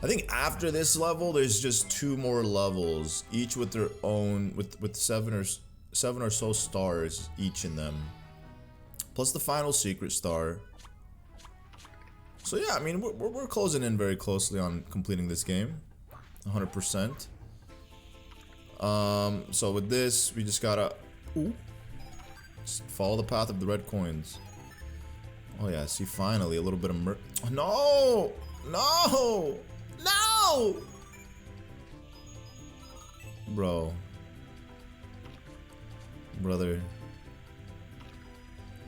I think after this level, there's just 2 more levels. Each with their own... With 7 or so stars each in them. Plus the final secret star. So yeah, I mean, we're closing in very closely on completing this game. 100%. So with this, we just gotta... Ooh. Just follow the path of the red coins. Oh yeah, see, finally a little bit of No! No! No! Bro. Brother.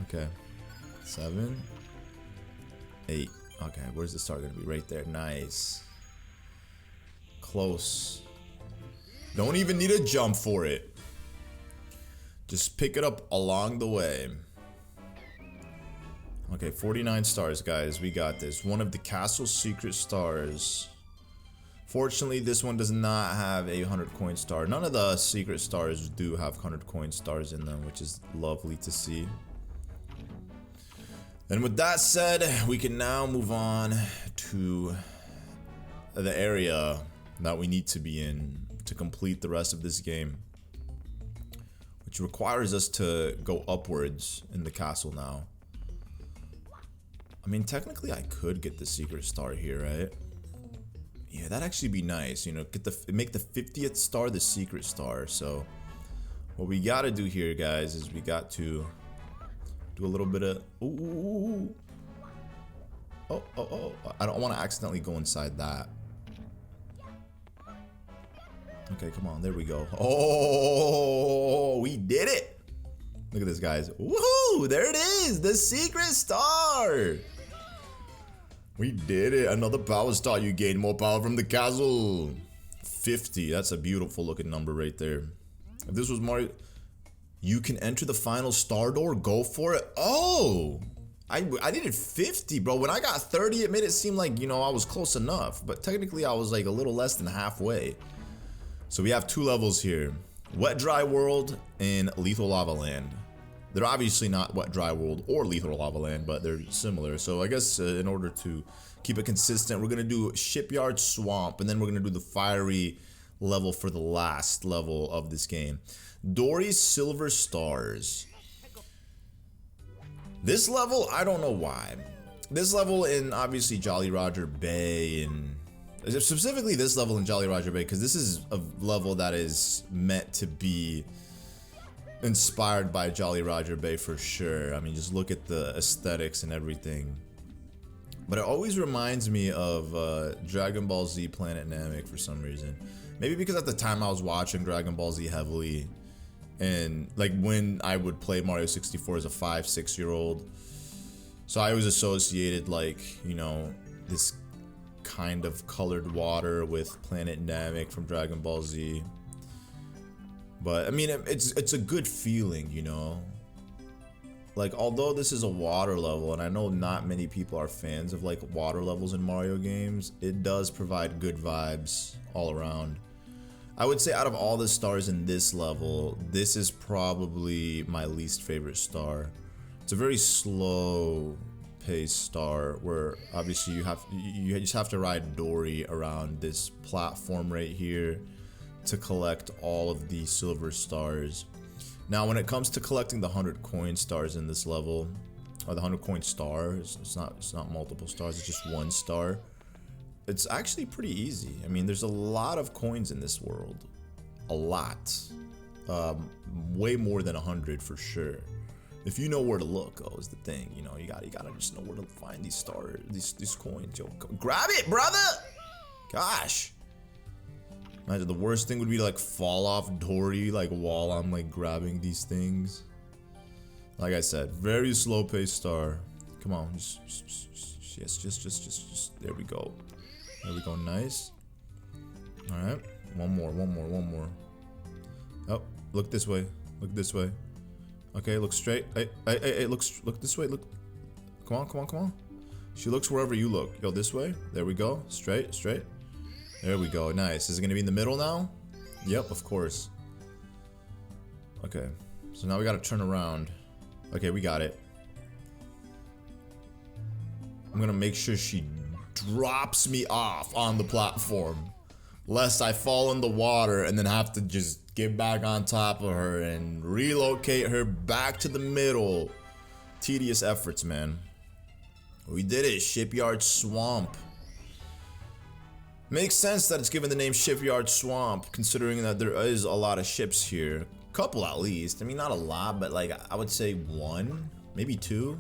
Okay. 7. 8. Okay, where's the star gonna be? Right there. Nice. Close. Don't even need a jump for it. Just pick it up along the way. Okay, 49 stars, guys. We got this. One of the castle secret stars. Fortunately, this one does not have a 100 coin star. None of the secret stars do have 100 coin stars in them, which is lovely to see. And with that said, we can now move on to the area that we need to be in to complete the rest of this game. Which requires us to go upwards in the castle now. I mean, technically I could get the secret star here, right? Yeah, that'd actually be nice, you know, make the 50th star the secret star. So what we gotta do here, guys, is we got to do a little bit of... Ooh. Oh. I don't want to accidentally go inside that. Okay, come on, there we go. Oh, we did it. Look at this, guys. Woohoo, there it is, the secret star. We did it. Another power star. You gain more power from the castle. 50, that's a beautiful looking number right there. If this was Mario, you can enter the final star door. Go for it. Oh, I needed 50, bro. When I got 30, it made it seem like, you know, I was close enough, but technically I was like a little less than halfway. So we have 2 levels here. Wet Dry World and Lethal Lava Land. They're obviously not Wet Dry World or Lethal Lava Land, but they're similar. So I guess in order to keep it consistent, we're gonna do Shipyard Swamp, and then we're gonna do the fiery level for the last level of this game. Dory's Silver Stars. This level, I don't know why. This level in obviously Jolly Roger Bay and Specifically this level in Jolly Roger Bay, because this is a level that is meant to be inspired by Jolly Roger Bay for sure. I mean, just look at the aesthetics and everything. But it always reminds me of Dragon Ball Z Planet Namek for some reason. Maybe because at the time I was watching Dragon Ball Z heavily, and like when I would play Mario 64 as a 5-6-year-old, so I always associated, like, you know, this kind of colored water with Planet Namek from Dragon Ball Z. But I mean, it's a good feeling, you know. Like, although this is a water level, and I know not many people are fans of like water levels in Mario games, it does provide good vibes all around. I would say out of all the stars in this level, this is probably my least favorite star. It's a very slow paced star where obviously you just have to ride Dory around this platform right here to collect all of the silver stars. Now, when it comes to collecting the 100 coin stars in this level, or the 100 coin star, it's not multiple stars, it's just one star. It's actually pretty easy. I mean, there's a lot of coins in this world, a lot, way more than 100 for sure. If you know where to look, is the thing. You know, you gotta just know where to find these stars, these coins. Yo, grab it, brother! Gosh. Imagine the worst thing would be to like fall off Dory like while I'm like grabbing these things. Like I said, very slow paced star. Come on, just there we go. There we go, nice. Alright. One more. Oh, look this way. Look this way. Okay, look straight. Hey, look this way, look. Come on. She looks wherever you look. Yo, this way. There we go. Straight. There we go, nice. Is it gonna be in the middle now? Yep, of course. Okay, so now we gotta turn around. Okay, we got it. I'm gonna make sure she drops me off on the platform, lest I fall in the water and then have to just get back on top of her and relocate her back to the middle. Tedious efforts, man. We did it, Shipyard Swamp. Makes sense that it's given the name Shipyard Swamp, considering that there is a lot of ships here. Couple at least. I mean, not a lot, but like I would say one, maybe two.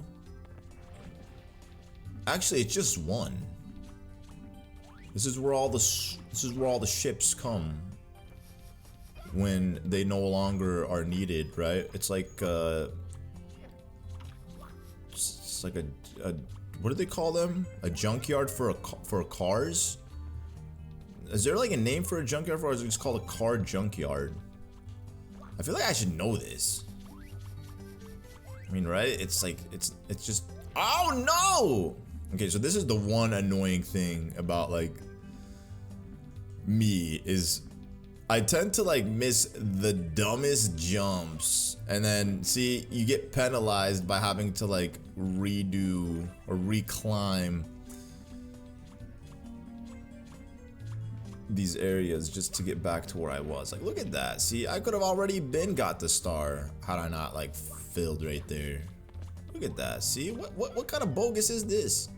Actually, it's just one. This is where all the ships come when they no longer are needed, right? It's like it's like a what do they call them? A junkyard for cars? Is there like a name for a junkyard, or is it just called a car junkyard? I feel like I should know this. I mean, right? It's like, it's just, oh no! Okay, so this is the one annoying thing about like me is I tend to like miss the dumbest jumps, and then see, you get penalized by having to like redo or reclimb these areas just to get back to where I was. Like, look at that. See, I could have already got the star had I not like filled right there. Look at that. See, what kind of bogus is this?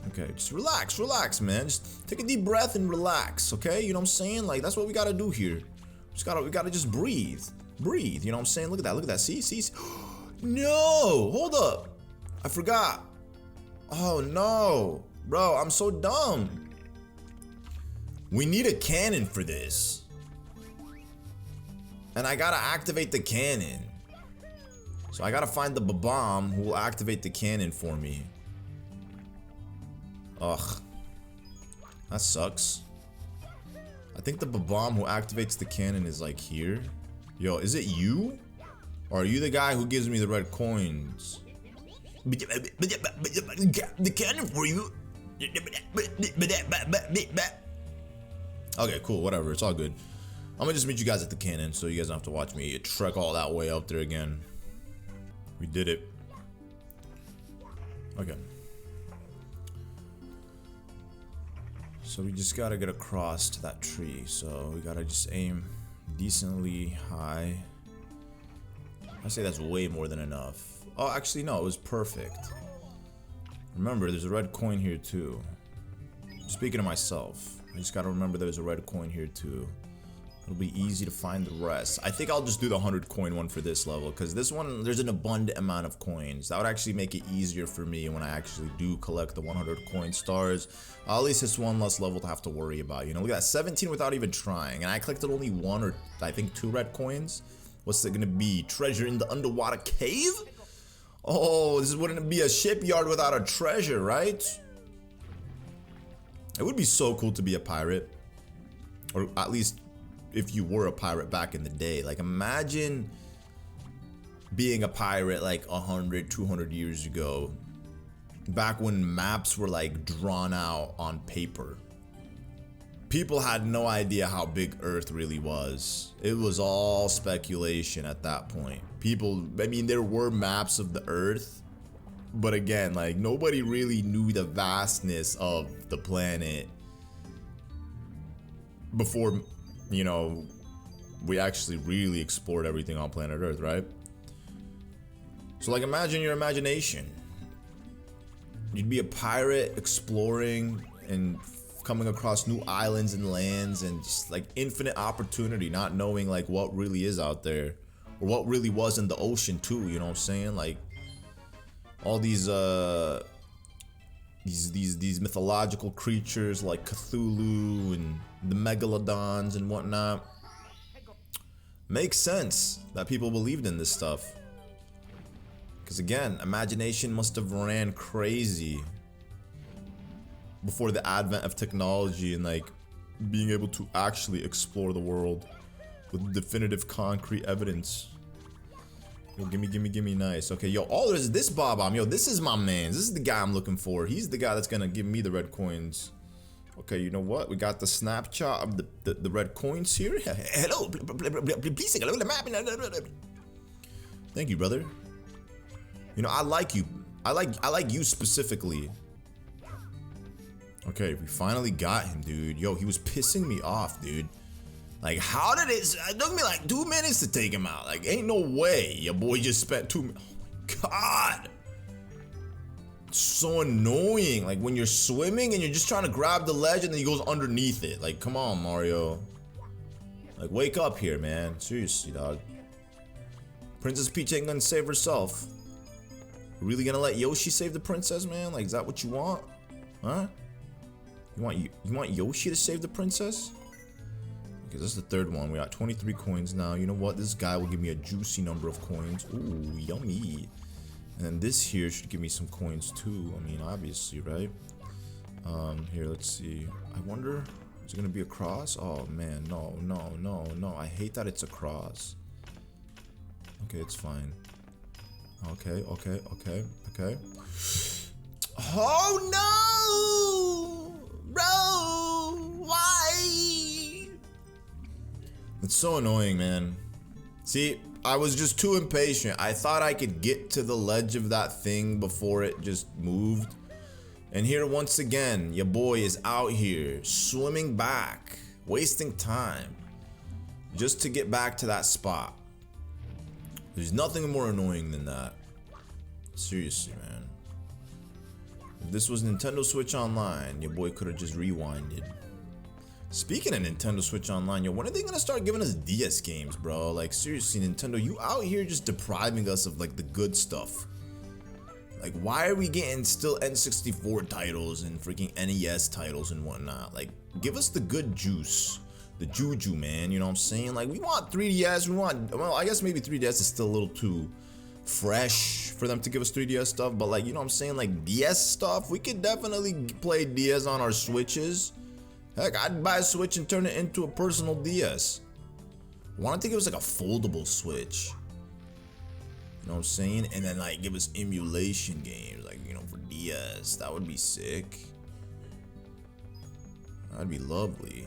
Okay, just relax, man. Just take a deep breath and relax, okay? You know what I'm saying? Like, that's what we gotta do here. We gotta just breathe. You know what I'm saying? Look at that. See? No! Hold up. I forgot. Oh, no. Bro, I'm so dumb. We need a cannon for this. And I gotta activate the cannon. So I gotta find the bomb who will activate the cannon for me. Ugh. That sucks. I think the bomb who activates the cannon is like here. Yo, is it you? Or are you the guy who gives me the red coins? The cannon for you. Okay, cool, whatever, it's all good. I'm gonna just meet you guys at the cannon so you guys don't have to watch me trek all that way up there again. We did it. Okay. So we just gotta get across to that tree. So we gotta just aim decently high. I say that's way more than enough. Oh, actually no, it was perfect. Remember, there's a red coin here too. Speaking of myself, I just gotta remember there's a red coin here too. It'll be easy to find the rest. I think I'll just do the 100 coin one for this level, because this one, there's an abundant amount of coins. That would actually make it easier for me when I actually do collect the 100 coin stars. At least it's one less level to have to worry about, you know. Look at that, 17 without even trying. And I collected only 1 or I think 2 red coins. What's it gonna be? Treasure in the underwater cave? Oh, this wouldn't be a shipyard without a treasure, right? It would be so cool to be a pirate. Or at least if you were a pirate back in the day. Like, imagine being a pirate like 100, 200 years ago, back when maps were like drawn out on paper. People had no idea how big Earth really was. It was all speculation at that point. People, I mean, there were maps of the Earth, but again, like, nobody really knew the vastness of the planet before, you know, we actually really explored everything on planet Earth, right? So, like, imagine your imagination. You'd be a pirate exploring and coming across new islands and lands, and just like infinite opportunity, not knowing like what really is out there or what really was in the ocean too, you know what I'm saying? Like all these mythological creatures like Cthulhu and the megalodons and whatnot. Makes sense that people believed in this stuff, because again, imagination must have ran crazy before the advent of technology and like being able to actually explore the world with definitive concrete evidence. Yo, gimme, nice. Okay, yo, oh, there's this Bob-omb. Yo, this is my man. This is the guy I'm looking for. He's the guy that's gonna give me the red coins. Okay, you know what? We got the snapshot of the red coins here. Hello, please take a look at the map. Thank you, brother. You know, I like you. I like you specifically. Okay, we finally got him, dude. Yo, he was pissing me off, dude. Like, how did it took me like 2 minutes to take him out? Like, ain't no way your boy just spent 2 minutes. Oh my god. It's so annoying. Like, when you're swimming and you're just trying to grab the ledge and then he goes underneath it. Like, come on, Mario. Like, wake up here, man. Seriously, dog. Princess Peach ain't gonna save herself. Really gonna let Yoshi save the princess, man? Like, is that what you want? Huh? You want Yoshi to save the princess? Okay, this is the third one. We got 23 coins now. You know what? This guy will give me a juicy number of coins. Ooh, yummy. And then this here should give me some coins too. I mean, obviously, right? Here, let's see. I wonder, is it gonna be a cross? Oh man, no. I hate that it's a cross. Okay, it's fine. Okay. Oh no! Bro, why? It's so annoying, man. See, I was just too impatient. I thought I could get to the ledge of that thing before it just moved. And here once again, your boy is out here swimming back, wasting time just to get back to that spot. There's nothing more annoying than that. Seriously, man. If this was Nintendo Switch Online, your boy could have just rewinded. Speaking of Nintendo Switch Online, yo, when are they gonna start giving us DS games, bro? Like, seriously, Nintendo, you out here just depriving us of like the good stuff. Like, why are we getting still N64 titles and freaking NES titles and whatnot? Like, give us the good juice. The juju, man, you know what I'm saying? Like, we want 3DS, well, I guess maybe 3DS is still a little too fresh for them to give us 3DS stuff, but like, you know what I'm saying? Like, DS stuff, we could definitely play DS on our Switches. Heck, I'd buy a Switch and turn it into a personal DS. Why don't they give us like a foldable Switch? You know what I'm saying? And then like give us emulation games, like, you know, for DS. That would be sick. That'd be lovely.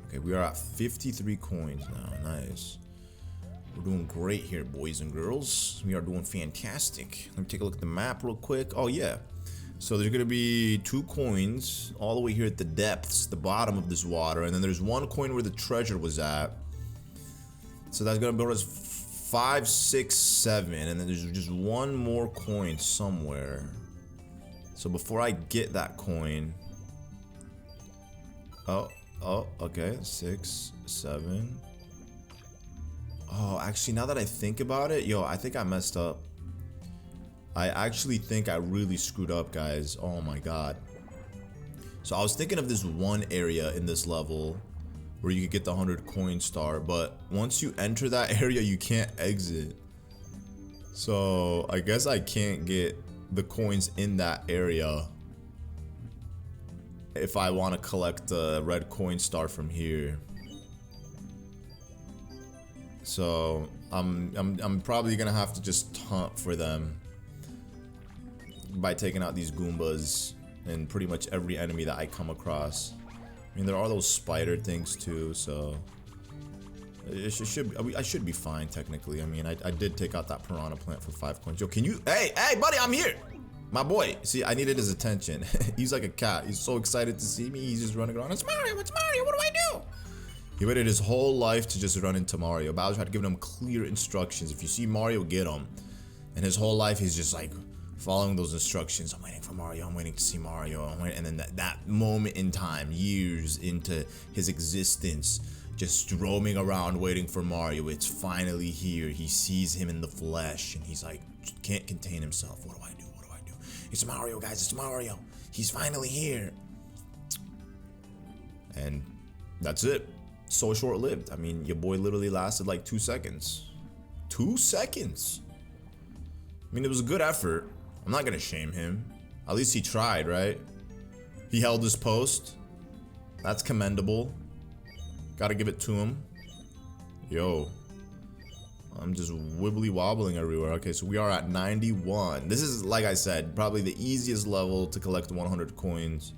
Okay, we are at 53 coins now. Nice. We're doing great here, boys and girls. We are doing fantastic. Let me take a look at the map real quick. Oh yeah. So there's gonna be 2 coins all the way here at the depths, the bottom of this water, and then there's 1 coin where the treasure was at. So that's gonna build us 5, 6, 7, and then there's just 1 more coin somewhere. So before I get that coin... Oh, okay. 6, 7... Oh, actually, now that I think about it, yo, I think I messed up. I actually think I really screwed up, guys. Oh my god. So I was thinking of this one area in this level where you could get the 100 coin star, but once you enter that area, you can't exit. So I guess I can't get the coins in that area if I want to collect the red coin star from here. So I'm probably gonna have to just hunt for them by taking out these Goombas and pretty much every enemy that I come across. I mean, there are those spider things too, so I should be fine technically. I mean, I did take out that piranha plant for 5 coins. Yo, can you? Hey, buddy, I'm here. My boy. See, I needed his attention. He's like a cat. He's so excited to see me. He's just running around. It's Mario. It's Mario. What do I do? He waited his whole life to just run into Mario. Bowser had given him clear instructions. If you see Mario, get him. And his whole life, he's just like following those instructions. I'm waiting for Mario. I'm waiting to see Mario. And then that moment in time, years into his existence, just roaming around waiting for Mario. It's finally here. He sees him in the flesh, and he's like, can't contain himself. What do I do? What do I do? It's Mario, guys. It's Mario. He's finally here. And that's it. So short-lived. I mean, your boy literally lasted like 2 seconds. 2 seconds. I mean, it was a good effort. I'm not gonna shame him. At least he tried, right? He held his post. That's commendable. Gotta give it to him. Yo. I'm just wibbly wobbling everywhere. Okay, so we are at 91. This is, like I said, probably the easiest level to collect 100 coins.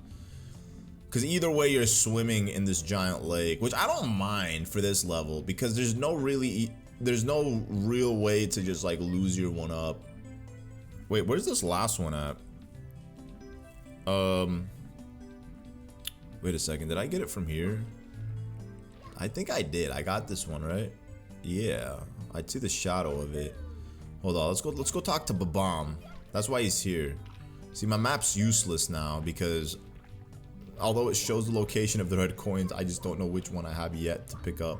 Because either way, you're swimming in this giant lake, which I don't mind for this level, because there's no real way to just like lose your one up. Wait, where's this last one at? Wait a second, did I get it from here? I think I did. I got this one, right? Yeah, I see the shadow of it. Hold on, let's go talk to Babam. That's why he's here. See, my map's useless now because although it shows the location of the red coins, I just don't know which one I have yet to pick up.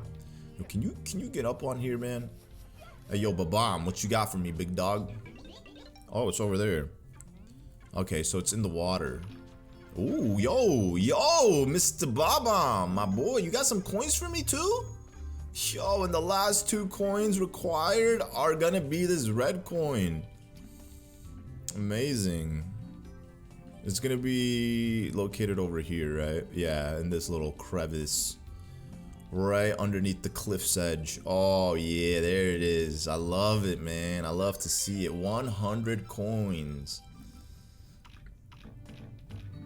Yo, can you get up on here, man? Hey, yo, Babam, what you got for me, big dog? Oh, it's over there. Okay, so it's in the water. Ooh, yo, Mr. Babam, my boy, you got some coins for me too? Yo, and the last 2 coins required are gonna be this red coin. Amazing. It's gonna be located over here, right? Yeah, in this little crevice. Right underneath the cliff's edge. Oh, yeah, there it is. I love it, man. I love to see it. 100 coins.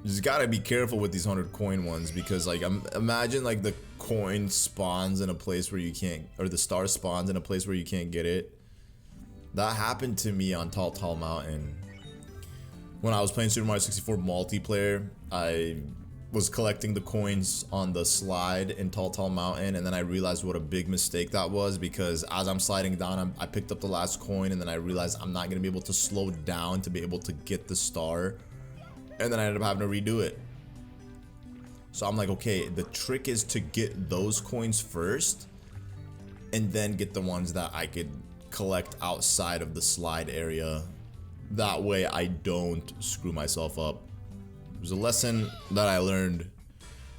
You just gotta be careful with these 100 coin ones because, like, imagine, like, the coin spawns in a place where you can't, or the star spawns in a place where you can't get it. That happened to me on Tall Mountain. When I was playing Super Mario 64 multiplayer, I was collecting the coins on the slide in Tall Mountain, and then I realized what a big mistake that was because as I'm sliding down, I picked up the last coin, and then I realized I'm not going to be able to slow down to be able to get the star, and then I ended up having to redo it. So I'm like, okay, the trick is to get those coins first, and then get the ones that I could collect outside of the slide area. That way I don't screw myself up. It was a lesson that I learned,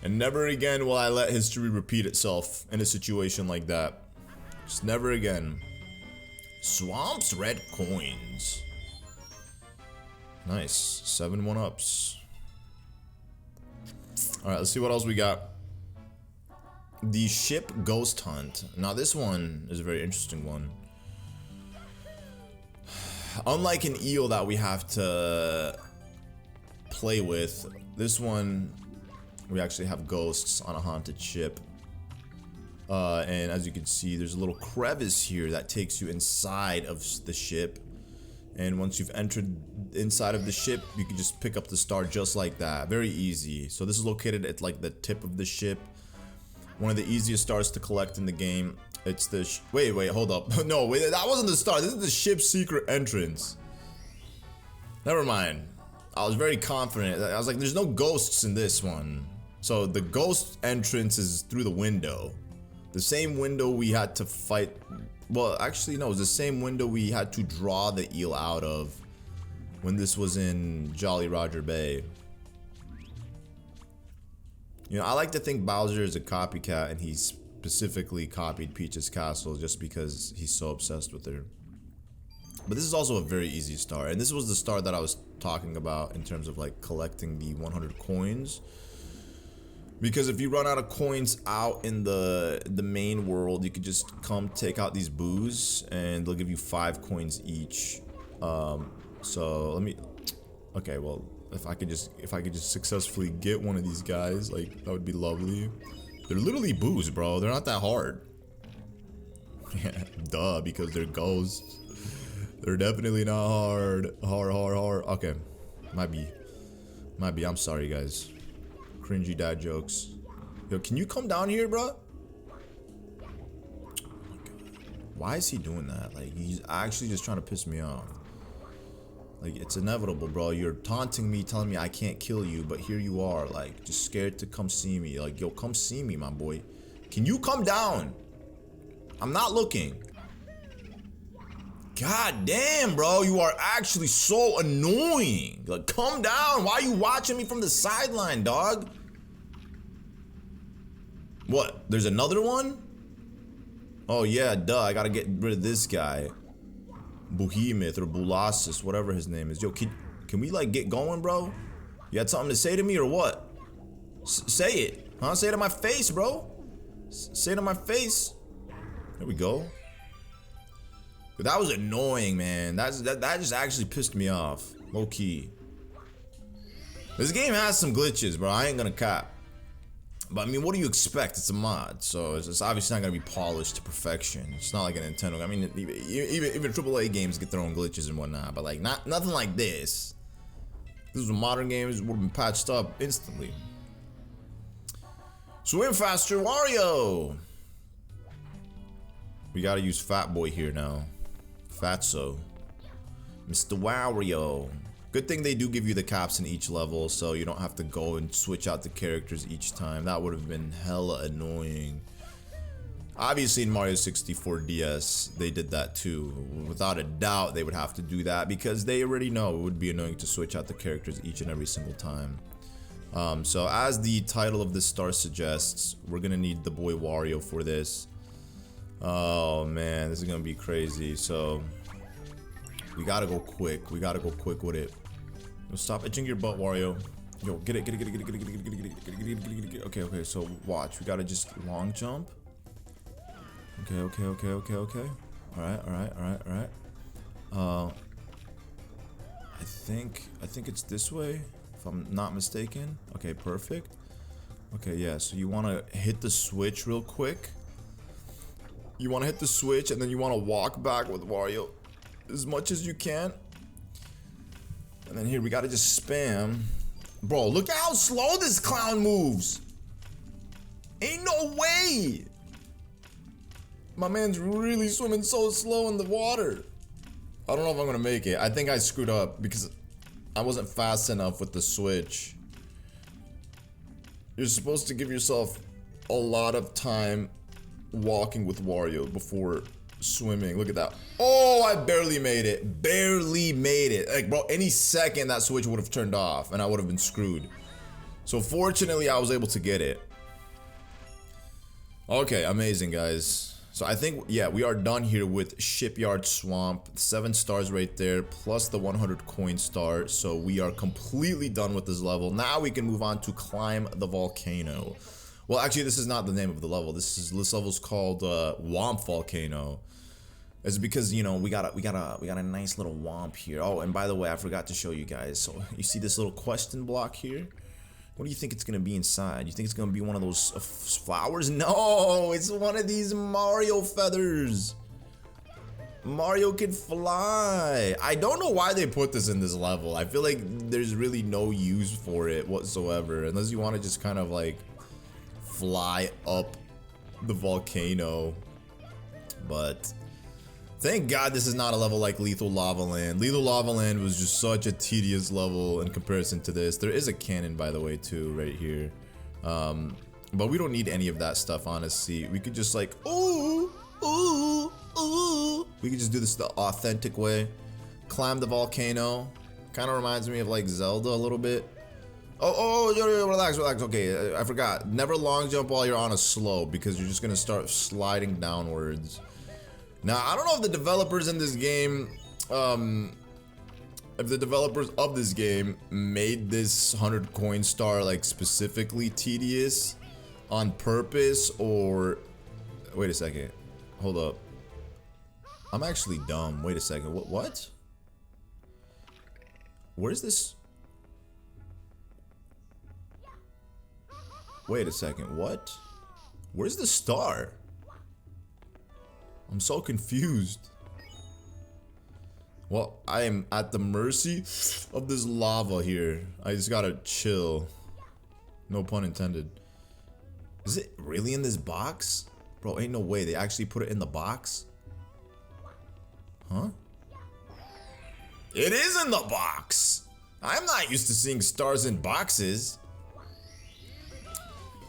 and never again will I let history repeat itself in a situation like that. Just never again. Swamp's red coins. Nice, 7 1-ups. Alright, let's see what else we got. The ship ghost hunt. Now this one is a very interesting one. Unlike an eel that we have to play with, this one we actually have ghosts on a haunted ship. And as you can see, there's a little crevice here that takes you inside of the ship. And once you've entered inside of the ship, you can just pick up the star just like that. Very easy. So this is located at like the tip of the ship. One of the easiest stars to collect in the game. It's the wait, hold up. No, wait, that wasn't the star. This is the ship's secret entrance. Never mind. I was very confident. I was like, there's no ghosts in this one. So the ghost entrance is through the window. The same window we had to fight. Well, actually, no, it was the same window we had to draw the eel out of when this was in Jolly Roger Bay. You know, I like to think Bowser is a copycat and he specifically copied Peach's castle just because he's so obsessed with her. But this is also a very easy star, and this was the star that I was talking about in terms of like collecting the 100 coins. Because if you run out of coins out in the main world, you could just come take out these boos and they'll give you 5 coins each. So let me, okay, well, if I could just successfully get one of these guys, like, that would be lovely. They're literally boos, bro. They're not that hard. Duh, because they're ghosts. They're definitely not hard. Hard. Okay. Might be. I'm sorry, guys. Cringy dad jokes. Yo, can you come down here, bro? Oh my God. Why is he doing that? Like, he's actually just trying to piss me off. Like, it's inevitable, bro. You're taunting me, telling me I can't kill you, but here you are, like, just scared to come see me. Like, yo, come see me, my boy. Can you come down? I'm not looking. God damn, bro. You are actually so annoying. Like, come down. Why are you watching me from the sideline, dog? What? There's another one? Oh, yeah, duh. I gotta get rid of this guy. Behemoth or Bulasis, whatever his name is. Yo, can we like get going, bro? You had something to say to me or what? Say it, huh? Say it to my face, bro. Say it to my face. There we go. But that was annoying, man. That just actually pissed me off, low key. This game has some glitches, bro. I ain't gonna cap. But I mean, what do you expect? It's a mod, so it's obviously not gonna be polished to perfection. It's not like a Nintendo. I mean, even AAA games get their own glitches and whatnot, but like nothing like this. This was modern games would have been patched up instantly. Swim faster, Wario. We gotta use Fat Boy here now. Fatso, Mr. Wario. Good thing they do give you the caps in each level, so you don't have to go and switch out the characters each time. That would have been hella annoying. Obviously in Mario 64 DS, they did that too. Without a doubt, they would have to do that because they already know it would be annoying to switch out the characters each and every single time. So as the title of this star suggests, we're gonna need the boy Wario for this. Oh man, this is gonna be crazy. So we gotta go quick. We gotta go quick with it. Yo, stop itching your butt, Wario. Yo, get it. Okay, so watch. We gotta just long jump. Okay. Alright. I think it's this way, if I'm not mistaken. Okay, perfect. Okay, yeah, so you wanna hit the switch real quick. You wanna hit the switch and then you wanna walk back with Wario as much as you can. And then here we gotta just spam. Bro, look how slow this clown moves. Ain't no way. My man's really swimming so slow in the water. I don't know if I'm gonna make it. I think I screwed up because I wasn't fast enough with the switch. You're supposed to give yourself a lot of time walking with Wario before swimming. Look at that. Oh, I barely made it. Barely made it. Like, bro, any second that switch would have turned off and I would have been screwed. So fortunately, I was able to get it. Okay, amazing, guys. So I think, yeah, we are done here with Shipyard Swamp. 7 stars right there, plus the 100 coin star. So we are completely done with this level. Now we can move on to climb the volcano. Well, actually, this is not the name of the level. This level's called Wamp Volcano. It's because, you know, we got a nice little Wamp here. Oh, and by the way, I forgot to show you guys. So you see this little question block here? What do you think it's gonna be inside? You think it's gonna be one of those flowers? No, it's one of these Mario feathers. Mario can fly. I don't know why they put this in this level. I feel like there's really no use for it whatsoever, unless you want to just kind of like fly up the volcano. But Thank God this is not a level like Lethal Lava Land. Lethal Lava Land was just such a tedious level in comparison to this. There is a cannon, by the way, too, right here. But we don't need any of that stuff, honestly. We could just like, ooh, ooh, ooh. We could just do this the authentic way. Climb the volcano. Kind of reminds me of like Zelda a little bit. Oh, relax. Okay, I forgot. Never long jump while you're on a slope because you're just gonna start sliding downwards. Now, I don't know if the developers in this game, if the developers of this game made this 100 coin star like specifically tedious on purpose or... Wait a second. Hold up. I'm actually dumb. Wait a second. What? Where's this? Wait a second. What? Where's the star? I'm so confused. Well, I am at the mercy of this lava here. I just gotta chill. No pun intended. Is it really in this box? Bro, ain't no way. They actually put it in the box? Huh? It is in the box! I'm not used to seeing stars in boxes.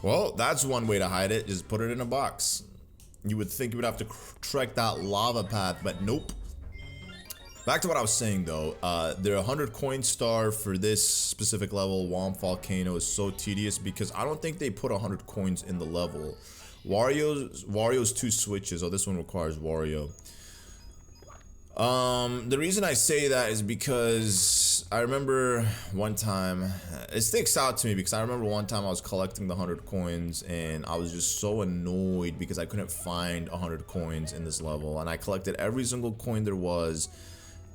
Well, that's one way to hide it. Just put it in a box. You would think you would have to trek that lava path, but nope. Back to what I was saying though, the 100 coin star for this specific level, Wamp Volcano, is so tedious because I don't think they put 100 coins in the level. Wario's 2 switches. Oh, this one requires Wario. The reason I say that is because I remember one time, it sticks out to me because I remember one time I was collecting the 100 coins and I was just so annoyed because I couldn't find 100 coins in this level, and I collected every single coin there was.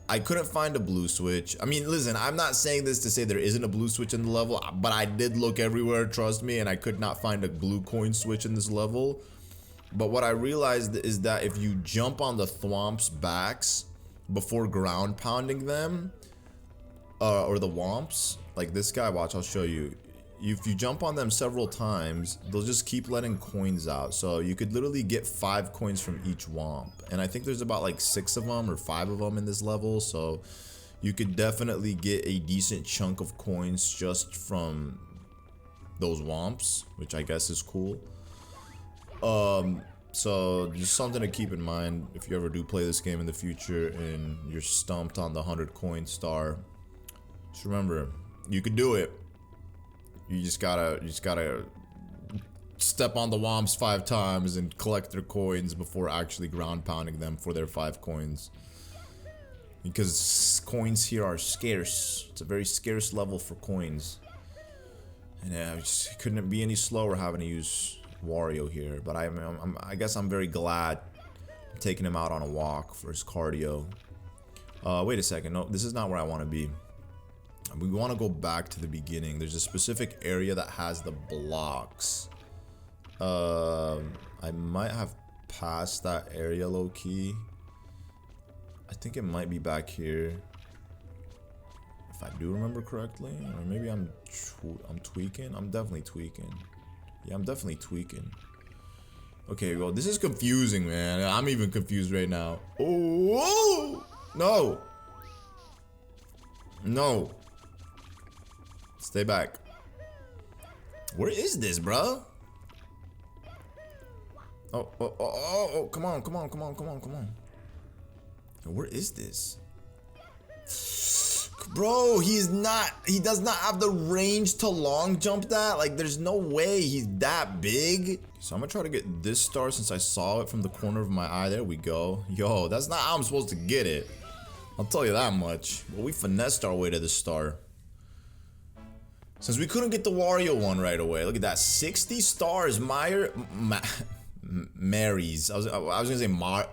I couldn't find a blue switch. I mean, listen, I'm not saying this to say there isn't a blue switch in the level, but I did look everywhere, trust me, and I could not find a blue coin switch in this level. But what I realized is that if you jump on the thwomp's backs before ground pounding them, or the womps, like this guy, watch, I'll show you. If you jump on them several times, they'll just keep letting coins out. So you could literally get 5 coins from each womp. And I think there's about like 6 of them or 5 of them in this level. So you could definitely get a decent chunk of coins just from those womps, which I guess is cool. So just something to keep in mind if you ever do play this game in the future and you're stumped on the 100 coin star. Just remember, you could do it. You just gotta step on the womps 5 times and collect their coins before actually ground pounding them for their 5 coins. Because coins here are scarce. It's a very scarce level for coins. And yeah, it couldn't be any slower having to use Wario here. But I guess I'm very glad I'm taking him out on a walk for his cardio. Wait a second. No, this is not where I want to be. We want to go back to the beginning. There's a specific area that has the blocks. I might have passed that area low-key. I think it might be back here, if I do remember correctly. Or maybe I'm tweaking. I'm definitely tweaking. Yeah, I'm definitely tweaking. Okay, well, this is confusing, man. I'm even confused right now. Oh, no. No. Stay back. Where is this, bro? Oh, come on. Where is this? Bro, he does not have the range to long jump that. Like, there's no way he's that big. So I'm gonna try to get this star since I saw it from the corner of my eye. There we go. Yo, that's not how I'm supposed to get it. I'll tell you that much. But we finessed our way to the star. Since we couldn't get the Wario one right away. Look at that. 60 stars. Mary's. I was gonna say what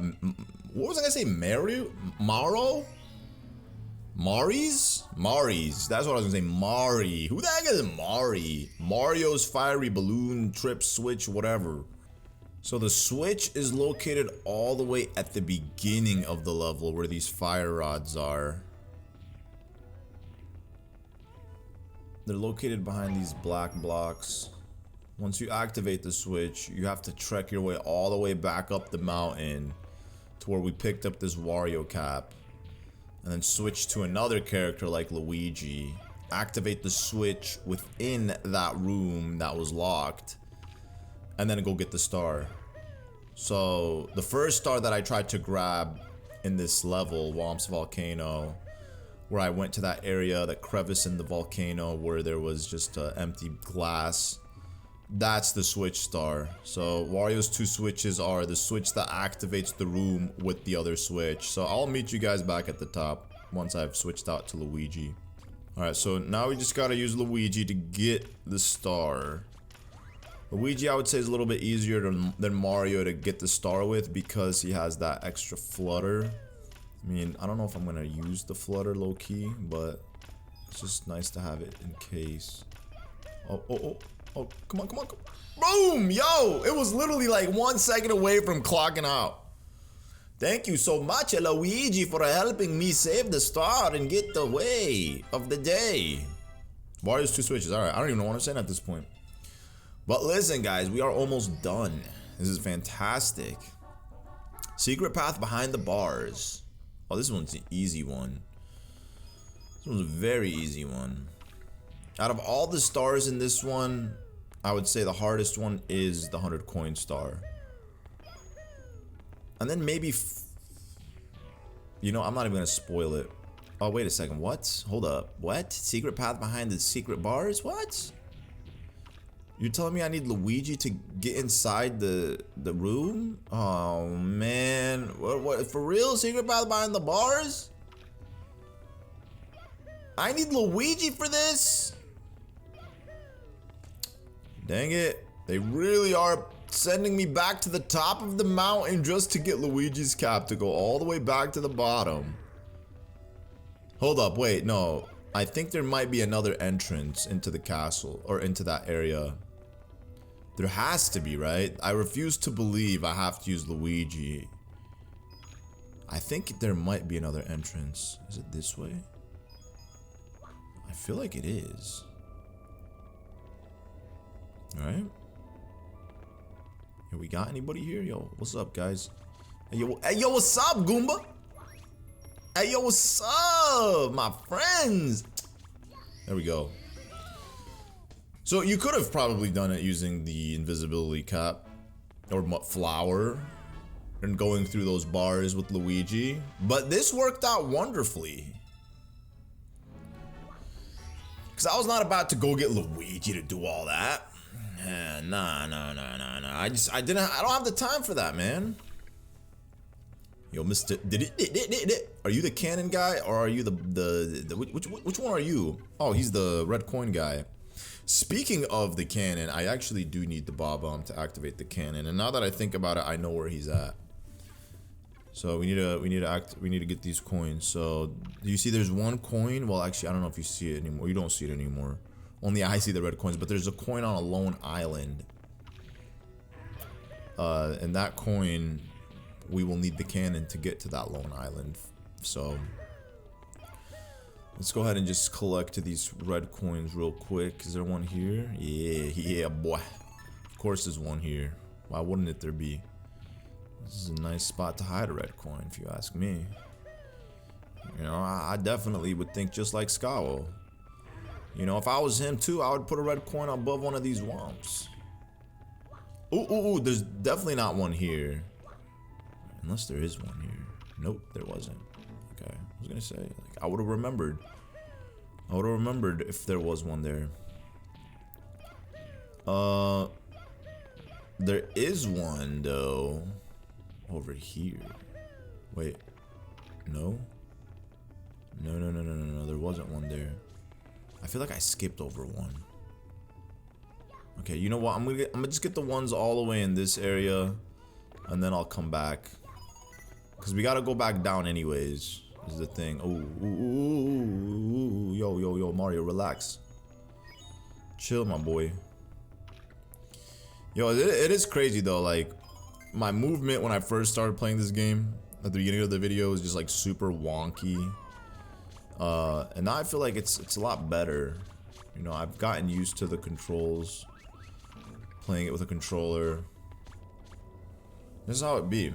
was I gonna say? Maro? Mari's. That's what I was gonna say. Mari. Who the heck is Mari? Mario's fiery balloon trip switch, whatever. So the switch is located all the way at the beginning of the level where these fire rods are. They're located behind these black blocks. Once you activate the switch, you have to trek your way all the way back up the mountain to where we picked up this Wario cap and then switch to another character like Luigi, activate the switch within that room that was locked, and then go get the star. So the first star that I tried to grab in this level, Wamp's Volcano, where I went to that area, that crevice in the volcano where there was just empty glass, that's the switch star. So Wario's 2 switches are the switch that activates the room with the other switch. So I'll meet you guys back at the top once I've switched out to Luigi. Alright, so now we just gotta use Luigi to get the star. Luigi, I would say, is a little bit easier than Mario to get the star with because he has that extra flutter. I mean, I don't know if I'm gonna use the flutter low-key, but it's just nice to have it in case. Oh, come on. Boom! Yo! It was literally like 1 second away from clocking out. Thank you so much, Luigi, for helping me save the star and get the way of the day. Wario's 2 switches. Alright, I don't even know what I'm saying at this point. But listen, guys, we are almost done. This is fantastic. Secret path behind the bars. Oh, this one's an easy one. This one's a very easy one. Out of all the stars in this one, I would say the hardest one is the 100 coin star. And then maybe... you know, I'm not even gonna spoil it. Oh, wait a second. What? Hold up. What? Secret path behind the secret bars? What? You're telling me I need Luigi to get inside the room? Oh man, what for real? Secret path behind the bars? I need Luigi for this? Dang it, they really are sending me back to the top of the mountain just to get Luigi's cap to go all the way back to the bottom. Hold up, wait, no. I think there might be another entrance into the castle or into that area. There has to be, right? I refuse to believe I have to use Luigi. I think there might be another entrance. Is it this way? I feel like it is. Alright. Yo, we got anybody here? Yo, what's up, guys? Hey, yo, what's up, Goomba? Hey, yo, what's up, my friends? There we go. So you could have probably done it using the invisibility cap or flower and going through those bars with Luigi, but this worked out wonderfully. Cause I was not about to go get Luigi to do all that. Nah. I don't have the time for that, man. Yo, Mr. Are you the cannon guy or are you which one are you? Oh, he's the red coin guy. Speaking of the cannon, I actually do need the bob-omb to activate the cannon, and now that I think about it, I know where he's at. So we need to get these coins. So do you see there's 1 coin? Well, actually, I don't know if you see it anymore. You don't see it anymore. Only I see the red coins, but there's a coin on a lone island. And that coin, we will need the cannon to get to that lone island. So let's go ahead and just collect these red coins real quick. Is there one here? Yeah, boy. Of course there's one here. Why wouldn't there be? This is a nice spot to hide a red coin, if you ask me. You know, I definitely would think just like Scowl. You know, if I was him too, I would put a red coin above one of these womps. Ooh, there's definitely not one here. Unless there is one here. Nope, there wasn't. Okay, I was gonna say, like, I would have remembered. I would have remembered if there was one there. There is one though. Over here. Wait. No. No. There wasn't one there. I feel like I skipped over one. Okay, you know what? I'm gonna just get the ones all the way in this area, and then I'll come back. Cause we gotta go back down anyways. Is the thing. Ooh. Yo, Mario, relax. Chill, my boy. Yo, it is crazy though. Like, my movement when I first started playing this game at the beginning of the video was just like super wonky. And now I feel like it's a lot better. You know, I've gotten used to the controls. Playing it with a controller. This is how it be.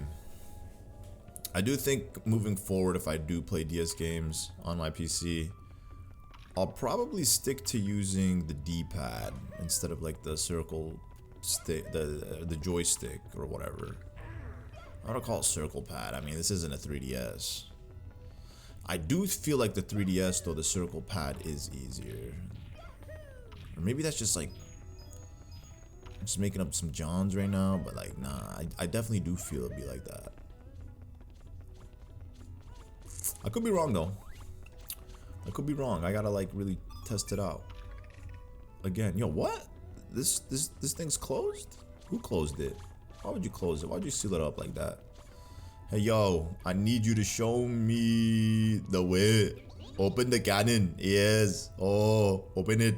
I do think moving forward, if I do play DS games on my PC, I'll probably stick to using the D-pad instead of like the circle stick, the joystick or whatever. I don't call it circle pad. I mean, this isn't a 3DS. I do feel like the 3DS though, the circle pad is easier. Or maybe that's just like, I'm just making up some Johns right now, but like, nah, I definitely do feel it'd be like that. I could be wrong though. I could be wrong. I gotta like really test it out. Again, yo, what? This thing's closed? Who closed it? Why would you close it? Why'd you seal it up like that? Hey yo, I need you to show me the way. Open the cannon. Yes. Oh, open it.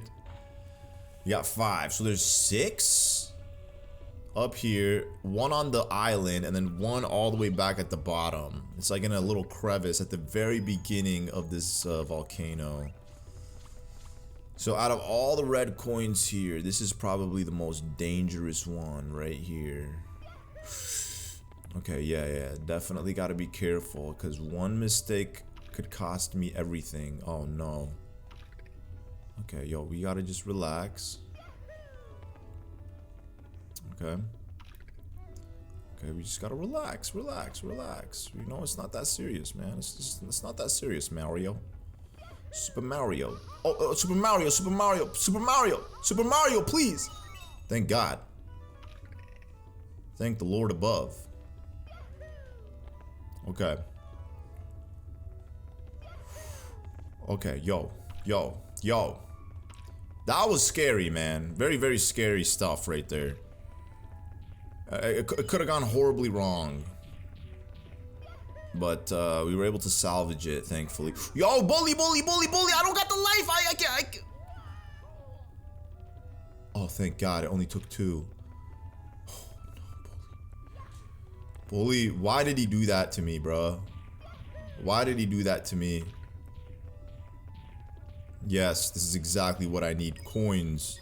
You got 5. So there's 6 up here, 1 on the island, and then 1 all the way back at the bottom. It's like in a little crevice at the very beginning of this volcano. So out of all the red coins here, this is probably the most dangerous one right here. Okay, yeah, definitely got to be careful because one mistake could cost me everything. Oh no. Okay, yo, we gotta just relax. Okay. Okay, we just gotta relax. You know, it's not that serious, man. It's not that serious, Mario. Super Mario. Oh, Super Mario, please. Thank God. Thank the Lord above. Okay. Okay, yo. That was scary, man. Very, very scary stuff right there. It could have gone horribly wrong. But we were able to salvage it, thankfully. Yo, bully! I don't got the life! I can't. Oh, thank God. It only took 2. Oh, no, bully. Bully, why did he do that to me, bro? Why did he do that to me? Yes, this is exactly what I need. Coins.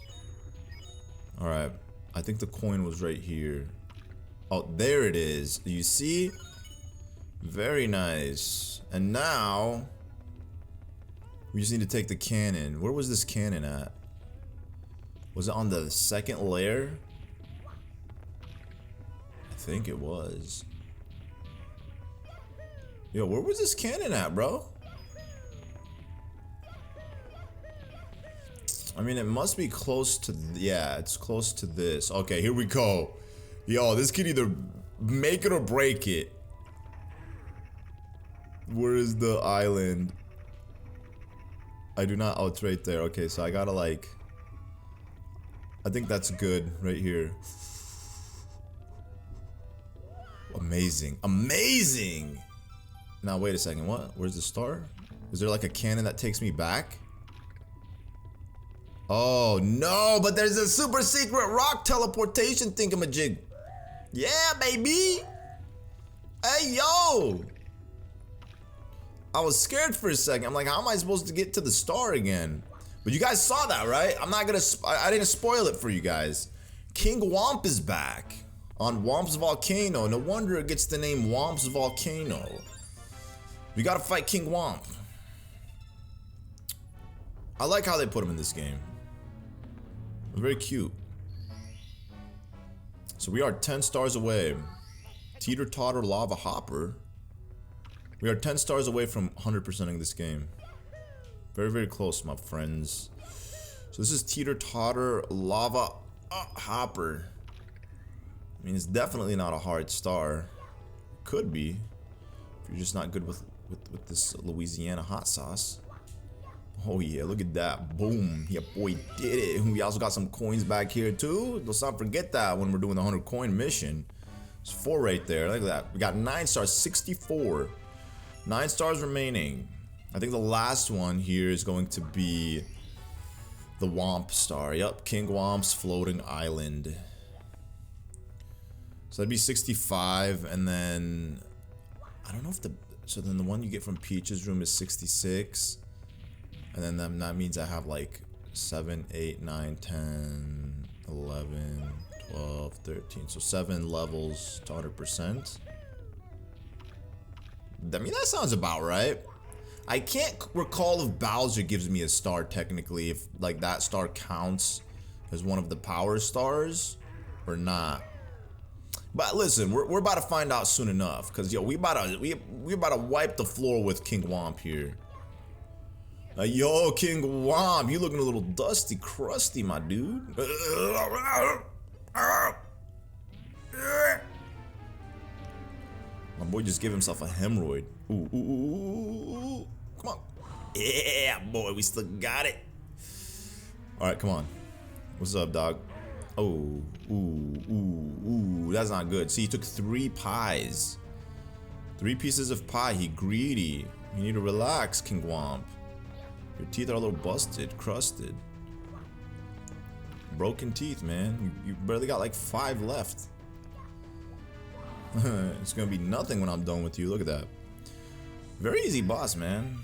Alright. I think the coin was right here. Oh, there it is. You see? Very nice. And now we just need to take the cannon. Where was this cannon at? Was it on the second layer? I think it was. Yo, where was this cannon at, bro? I mean, it must be close to, yeah, it's close to this. Okay, here we go. Yo, this could either make it or break it. Where is the island? I do not, oh, it's right there. Okay, so I gotta like, I think that's good right here. Amazing. Now, wait a second, what? Where's the star? Is there like a cannon that takes me back? Oh no, but there's a super secret rock teleportation thingamajig. Yeah, baby. Hey, yo. I was scared for a second. I'm like, how am I supposed to get to the star again? But you guys saw that, right? I'm not gonna, I didn't spoil it for you guys. King Wamp is back on Wamp's Volcano. No wonder it gets the name Wamp's Volcano. We gotta fight King Wamp. I like how they put him in this game. Very cute. So we are 10 stars away. Teeter-totter lava hopper. We are 10 stars away from 100%ing this game. Very, very close, my friends. So this is Teeter-totter lava hopper. I mean, it's definitely not a hard star. Could be. If you're just not good with this Louisiana hot sauce. Oh yeah, look at that. Boom. Yeah, boy did it. We also got some coins back here too. Let's not forget that when we're doing the 100 coin mission. It's 4 right there. Look at that. We got 9 stars, 64. 9 stars remaining. I think the last one here is going to be the Wamp star. Yep, King Wamp's floating island. So that'd be 65, and then I don't know if so then the one you get from Peach's room is 66. And then that means I have like 7, 8, 9, 10, 11, 12, 13. So 7 levels to 100%. I mean, that sounds about right. I can't recall if Bowser gives me a star technically, if like that star counts as one of the power stars or not. But listen, we're about to find out soon enough, cause yo, we about to wipe the floor with King Wamp here. Yo, King Wamp, you looking a little dusty, crusty, my dude. My boy just gave himself a hemorrhoid. Ooh, ooh, ooh, ooh. Come on. Yeah, boy, we still got it. All right, come on. What's up, dog? Oh, ooh, ooh, ooh. That's not good. See, he took 3 pies. 3 pieces of pie. He greedy. You need to relax, King Wamp. Your teeth are a little busted, crusted. Broken teeth, man. You barely got like 5 left. It's gonna be nothing when I'm done with you. Look at that. Very easy boss, man.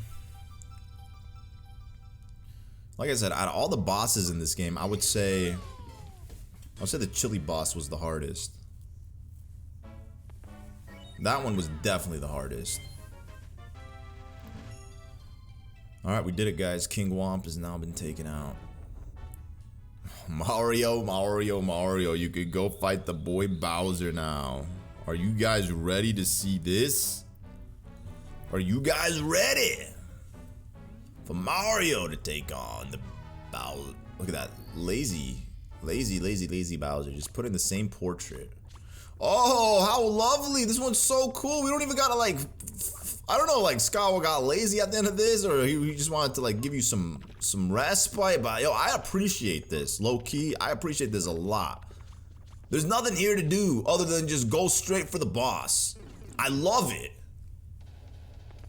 Like I said, out of all the bosses in this game, I would say the chili boss was the hardest. That one was definitely the hardest. Alright, we did it, guys. King Wamp has now been taken out. Mario, Mario, Mario. You could go fight the boy Bowser now. Are you guys ready to see this? Are you guys ready for Mario to take on the Bowser? Look at that. Lazy Bowser. Just put in the same portrait. Oh, how lovely. This one's so cool. We don't even gotta like, I don't know, like Skywalker got lazy at the end of this, or he just wanted to like give you some respite. But yo, I appreciate this. Low key, I appreciate this a lot. There's nothing here to do other than just go straight for the boss. I love it.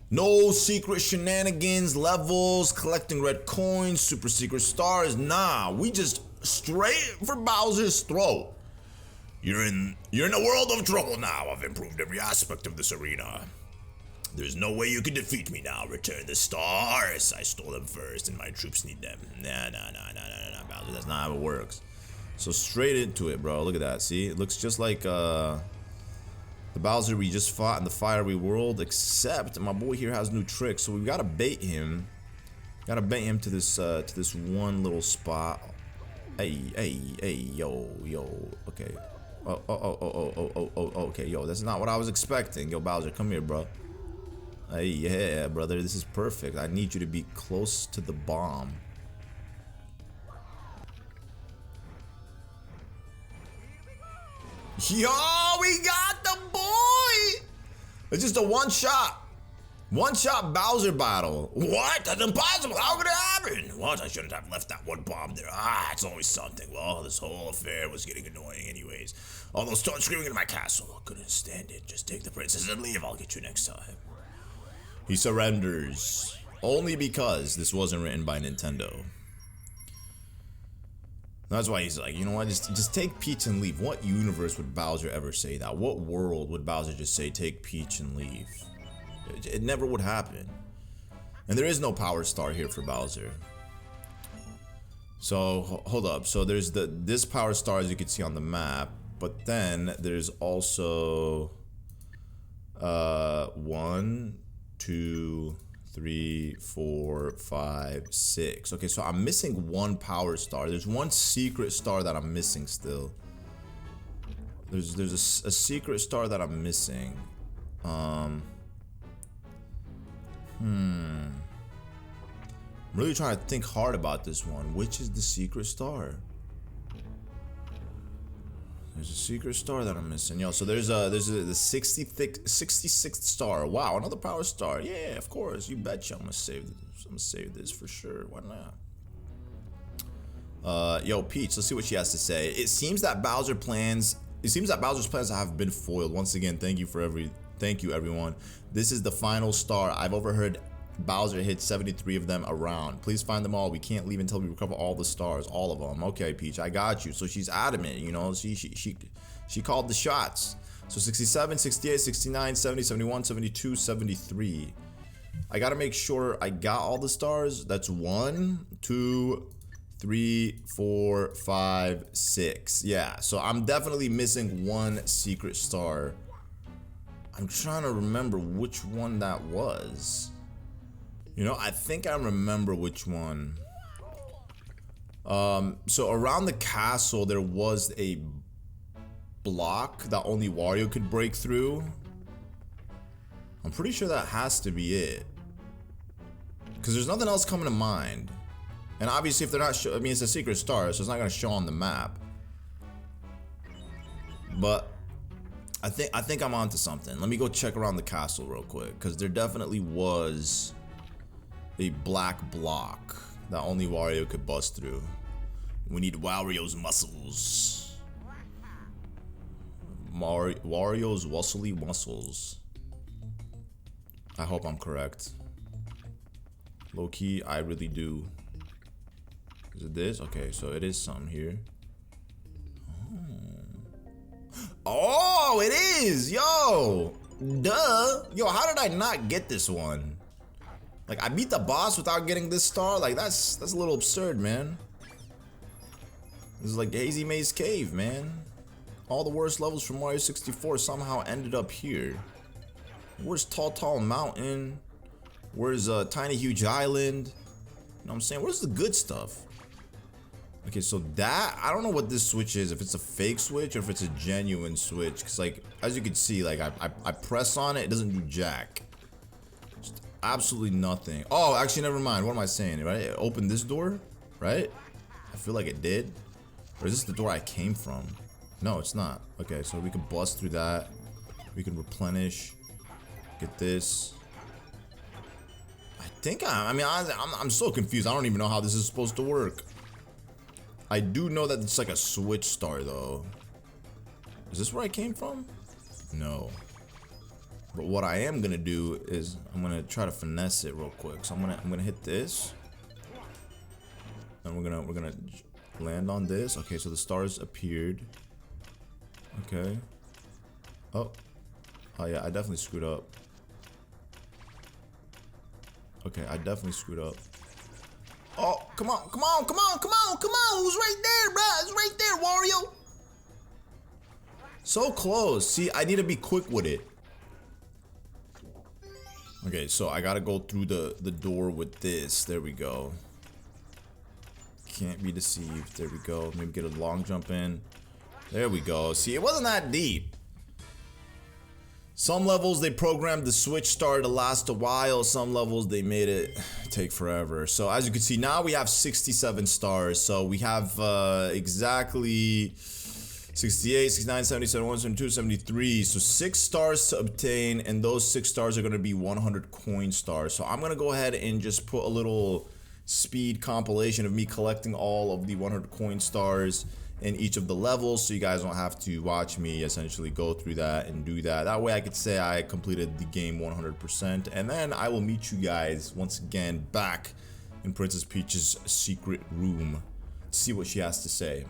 No secret shenanigans, levels, collecting red coins, super secret stars. Nah, we just straight for Bowser's throat. You're in a world of trouble now. I've improved every aspect of this arena. There's no way you can defeat me now. Return the stars. I stole them first and my troops need them. Nah, Bowser, that's not how it works. So straight into it, bro. Look at that. See, it looks just like the Bowser we just fought in the fiery world, except my boy here has new tricks. So we've got to bait him. Got to bait him to this one little spot. Hey, yo. Okay. Okay, yo. That's not what I was expecting. Yo, Bowser, come here, bro. Hey, yeah, brother. This is perfect. I need you to be close to the bomb. Yo, we got the boy! It's just a one-shot Bowser battle. What? That's impossible. How could it happen? What? I shouldn't have left that one bomb there. It's always something. Well, this whole affair was getting annoying anyways. All those toads screaming in my castle. Couldn't stand it. Just take the princess and leave. I'll get you next time. He surrenders. Only because this wasn't written by Nintendo. That's why he's like, you know what, just take Peach and leave. What universe would Bowser ever say that? What world would Bowser just say, take Peach and leave? It never would happen. And there is no power star here for Bowser. So, hold up. So there's this power star, as you can see on the map. But then there's also 1, 2, 3, 4, 5, 6. Okay, so I'm missing 1 power star. There's 1 secret star that I'm missing still. There's a secret star that I'm missing. I'm really trying to think hard about this one. Which is the secret star? There's a secret star that I'm missing. Yo, so there's the 66th star. Wow, another power star. Yeah, of course. You betcha. I'm gonna save this for sure. Why not? Yo, Peach, let's see what she has to say. It seems that Bowser's plans have been foiled. Once again, thank you everyone. This is the final star. I've overheard Bowser hit 73 of them around. Please find them all. We can't leave until we recover all the stars, all of them. Okay, Peach, I got you. So she's adamant, you know. She called the shots. So 67, 68, 69, 70, 71, 72, 73. I gotta make sure I got all the stars. That's 1, 2, 3, 4, 5, 6. Yeah, so I'm definitely missing 1 secret star. I'm trying to remember which one that was. You know, I think I remember which one. So around the castle there was a block that only Wario could break through. I'm pretty sure that has to be it. Because there's nothing else coming to mind. And obviously if they're not I mean, it's a secret star, so it's not going to show on the map. But I think I'm onto something. Let me go check around the castle real quick, because there definitely was a black block that only Wario could bust through. We need Wario's muscles. Wario's wussly muscles. I hope I'm correct. Low key, I really do. Is it this? Okay, so it is something here. Oh, it is! Yo! Duh! Yo, how did I not get this one? Like, I beat the boss without getting this star? Like, that's a little absurd, man. This is like Hazy Maze Cave, man. All the worst levels from Mario 64 somehow ended up here. Where's Tall Mountain? Where's Tiny Huge Island? You know what I'm saying? Where's the good stuff? Okay, so that, I don't know what this switch is, if it's a fake switch or if it's a genuine switch, because like, as you can see, like, I press on it, it doesn't do jack. Just absolutely nothing. Oh, actually, never mind. What am I saying, right? It opened this door, right? I feel like it did. Or is this the door I came from? No, it's not. Okay, so we can bust through that. We can replenish. Get this. I think I'm so confused. I don't even know how this is supposed to work. I do know that it's like a switch star though. Is this where I came from? No. But what I am gonna do is I'm gonna try to finesse it real quick. So I'm gonna hit this. And we're gonna land on this. Okay, so the stars appeared. Okay. Oh yeah, I definitely screwed up. Okay, I definitely screwed up. Oh, come on. Who's right there, bruh? It's right there, Wario. So close. See, I need to be quick with it. Okay, so I gotta go through the door with this. There we go. Can't be deceived. There we go. Maybe get a long jump in. There we go. See, it wasn't that deep. Some levels they programmed the switch star to last a while. Some levels they made it take forever. So as you can see, now we have 67 stars. So we have exactly 68, 69, 77, 172, 73. So 6 stars to obtain, and those 6 stars are going to be 100 coin stars. So I'm going to go ahead and just put a little speed compilation of me collecting all of the 100 coin stars in each of the levels, so you guys don't have to watch me essentially go through that and do that. That way I could say I completed the game 100%, and then I will meet you guys once again back in Princess Peach's secret room to see what she has to say.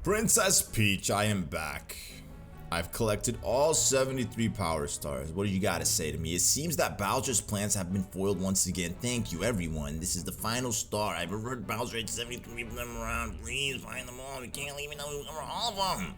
Princess Peach, I am back. I've collected all 73 power stars. What do you gotta say to me? It seems that Bowser's plans have been foiled once again. Thank you, everyone. This is the final star. I've heard Bowser had 73 of them around. Please find them all. You can't leave me know all of them.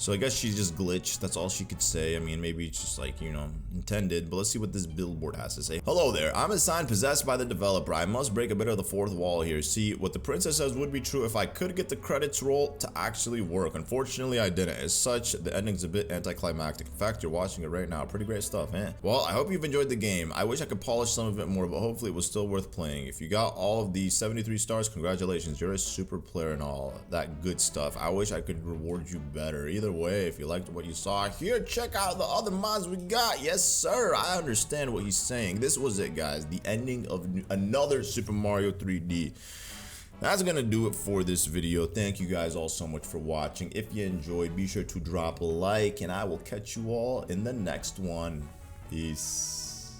So I guess she just glitched. That's all she could say. I mean, maybe it's just like, you know, intended. But let's see what this billboard has to say. Hello there. I'm a sign possessed by the developer. I must break a bit of the fourth wall here. See, what the princess says would be true if I could get the credits roll to actually work. Unfortunately, I didn't. As such, the ending's a bit anticlimactic. In fact, you're watching it right now. Pretty great stuff, eh? Well, I hope you've enjoyed the game. I wish I could polish some of it more, but hopefully it was still worth playing. If you got all of these 73 stars, congratulations. You're a super player and all that good stuff. I wish I could reward you better. Either way, if you liked what you saw here, check out the other mods we got. Yes, sir. I understand what he's saying. This was it, guys. The ending of another Super Mario 3D. That's gonna do it for this video. Thank you guys all so much for watching. If you enjoyed, be sure to drop a like, and I will catch you all in the next one. Peace.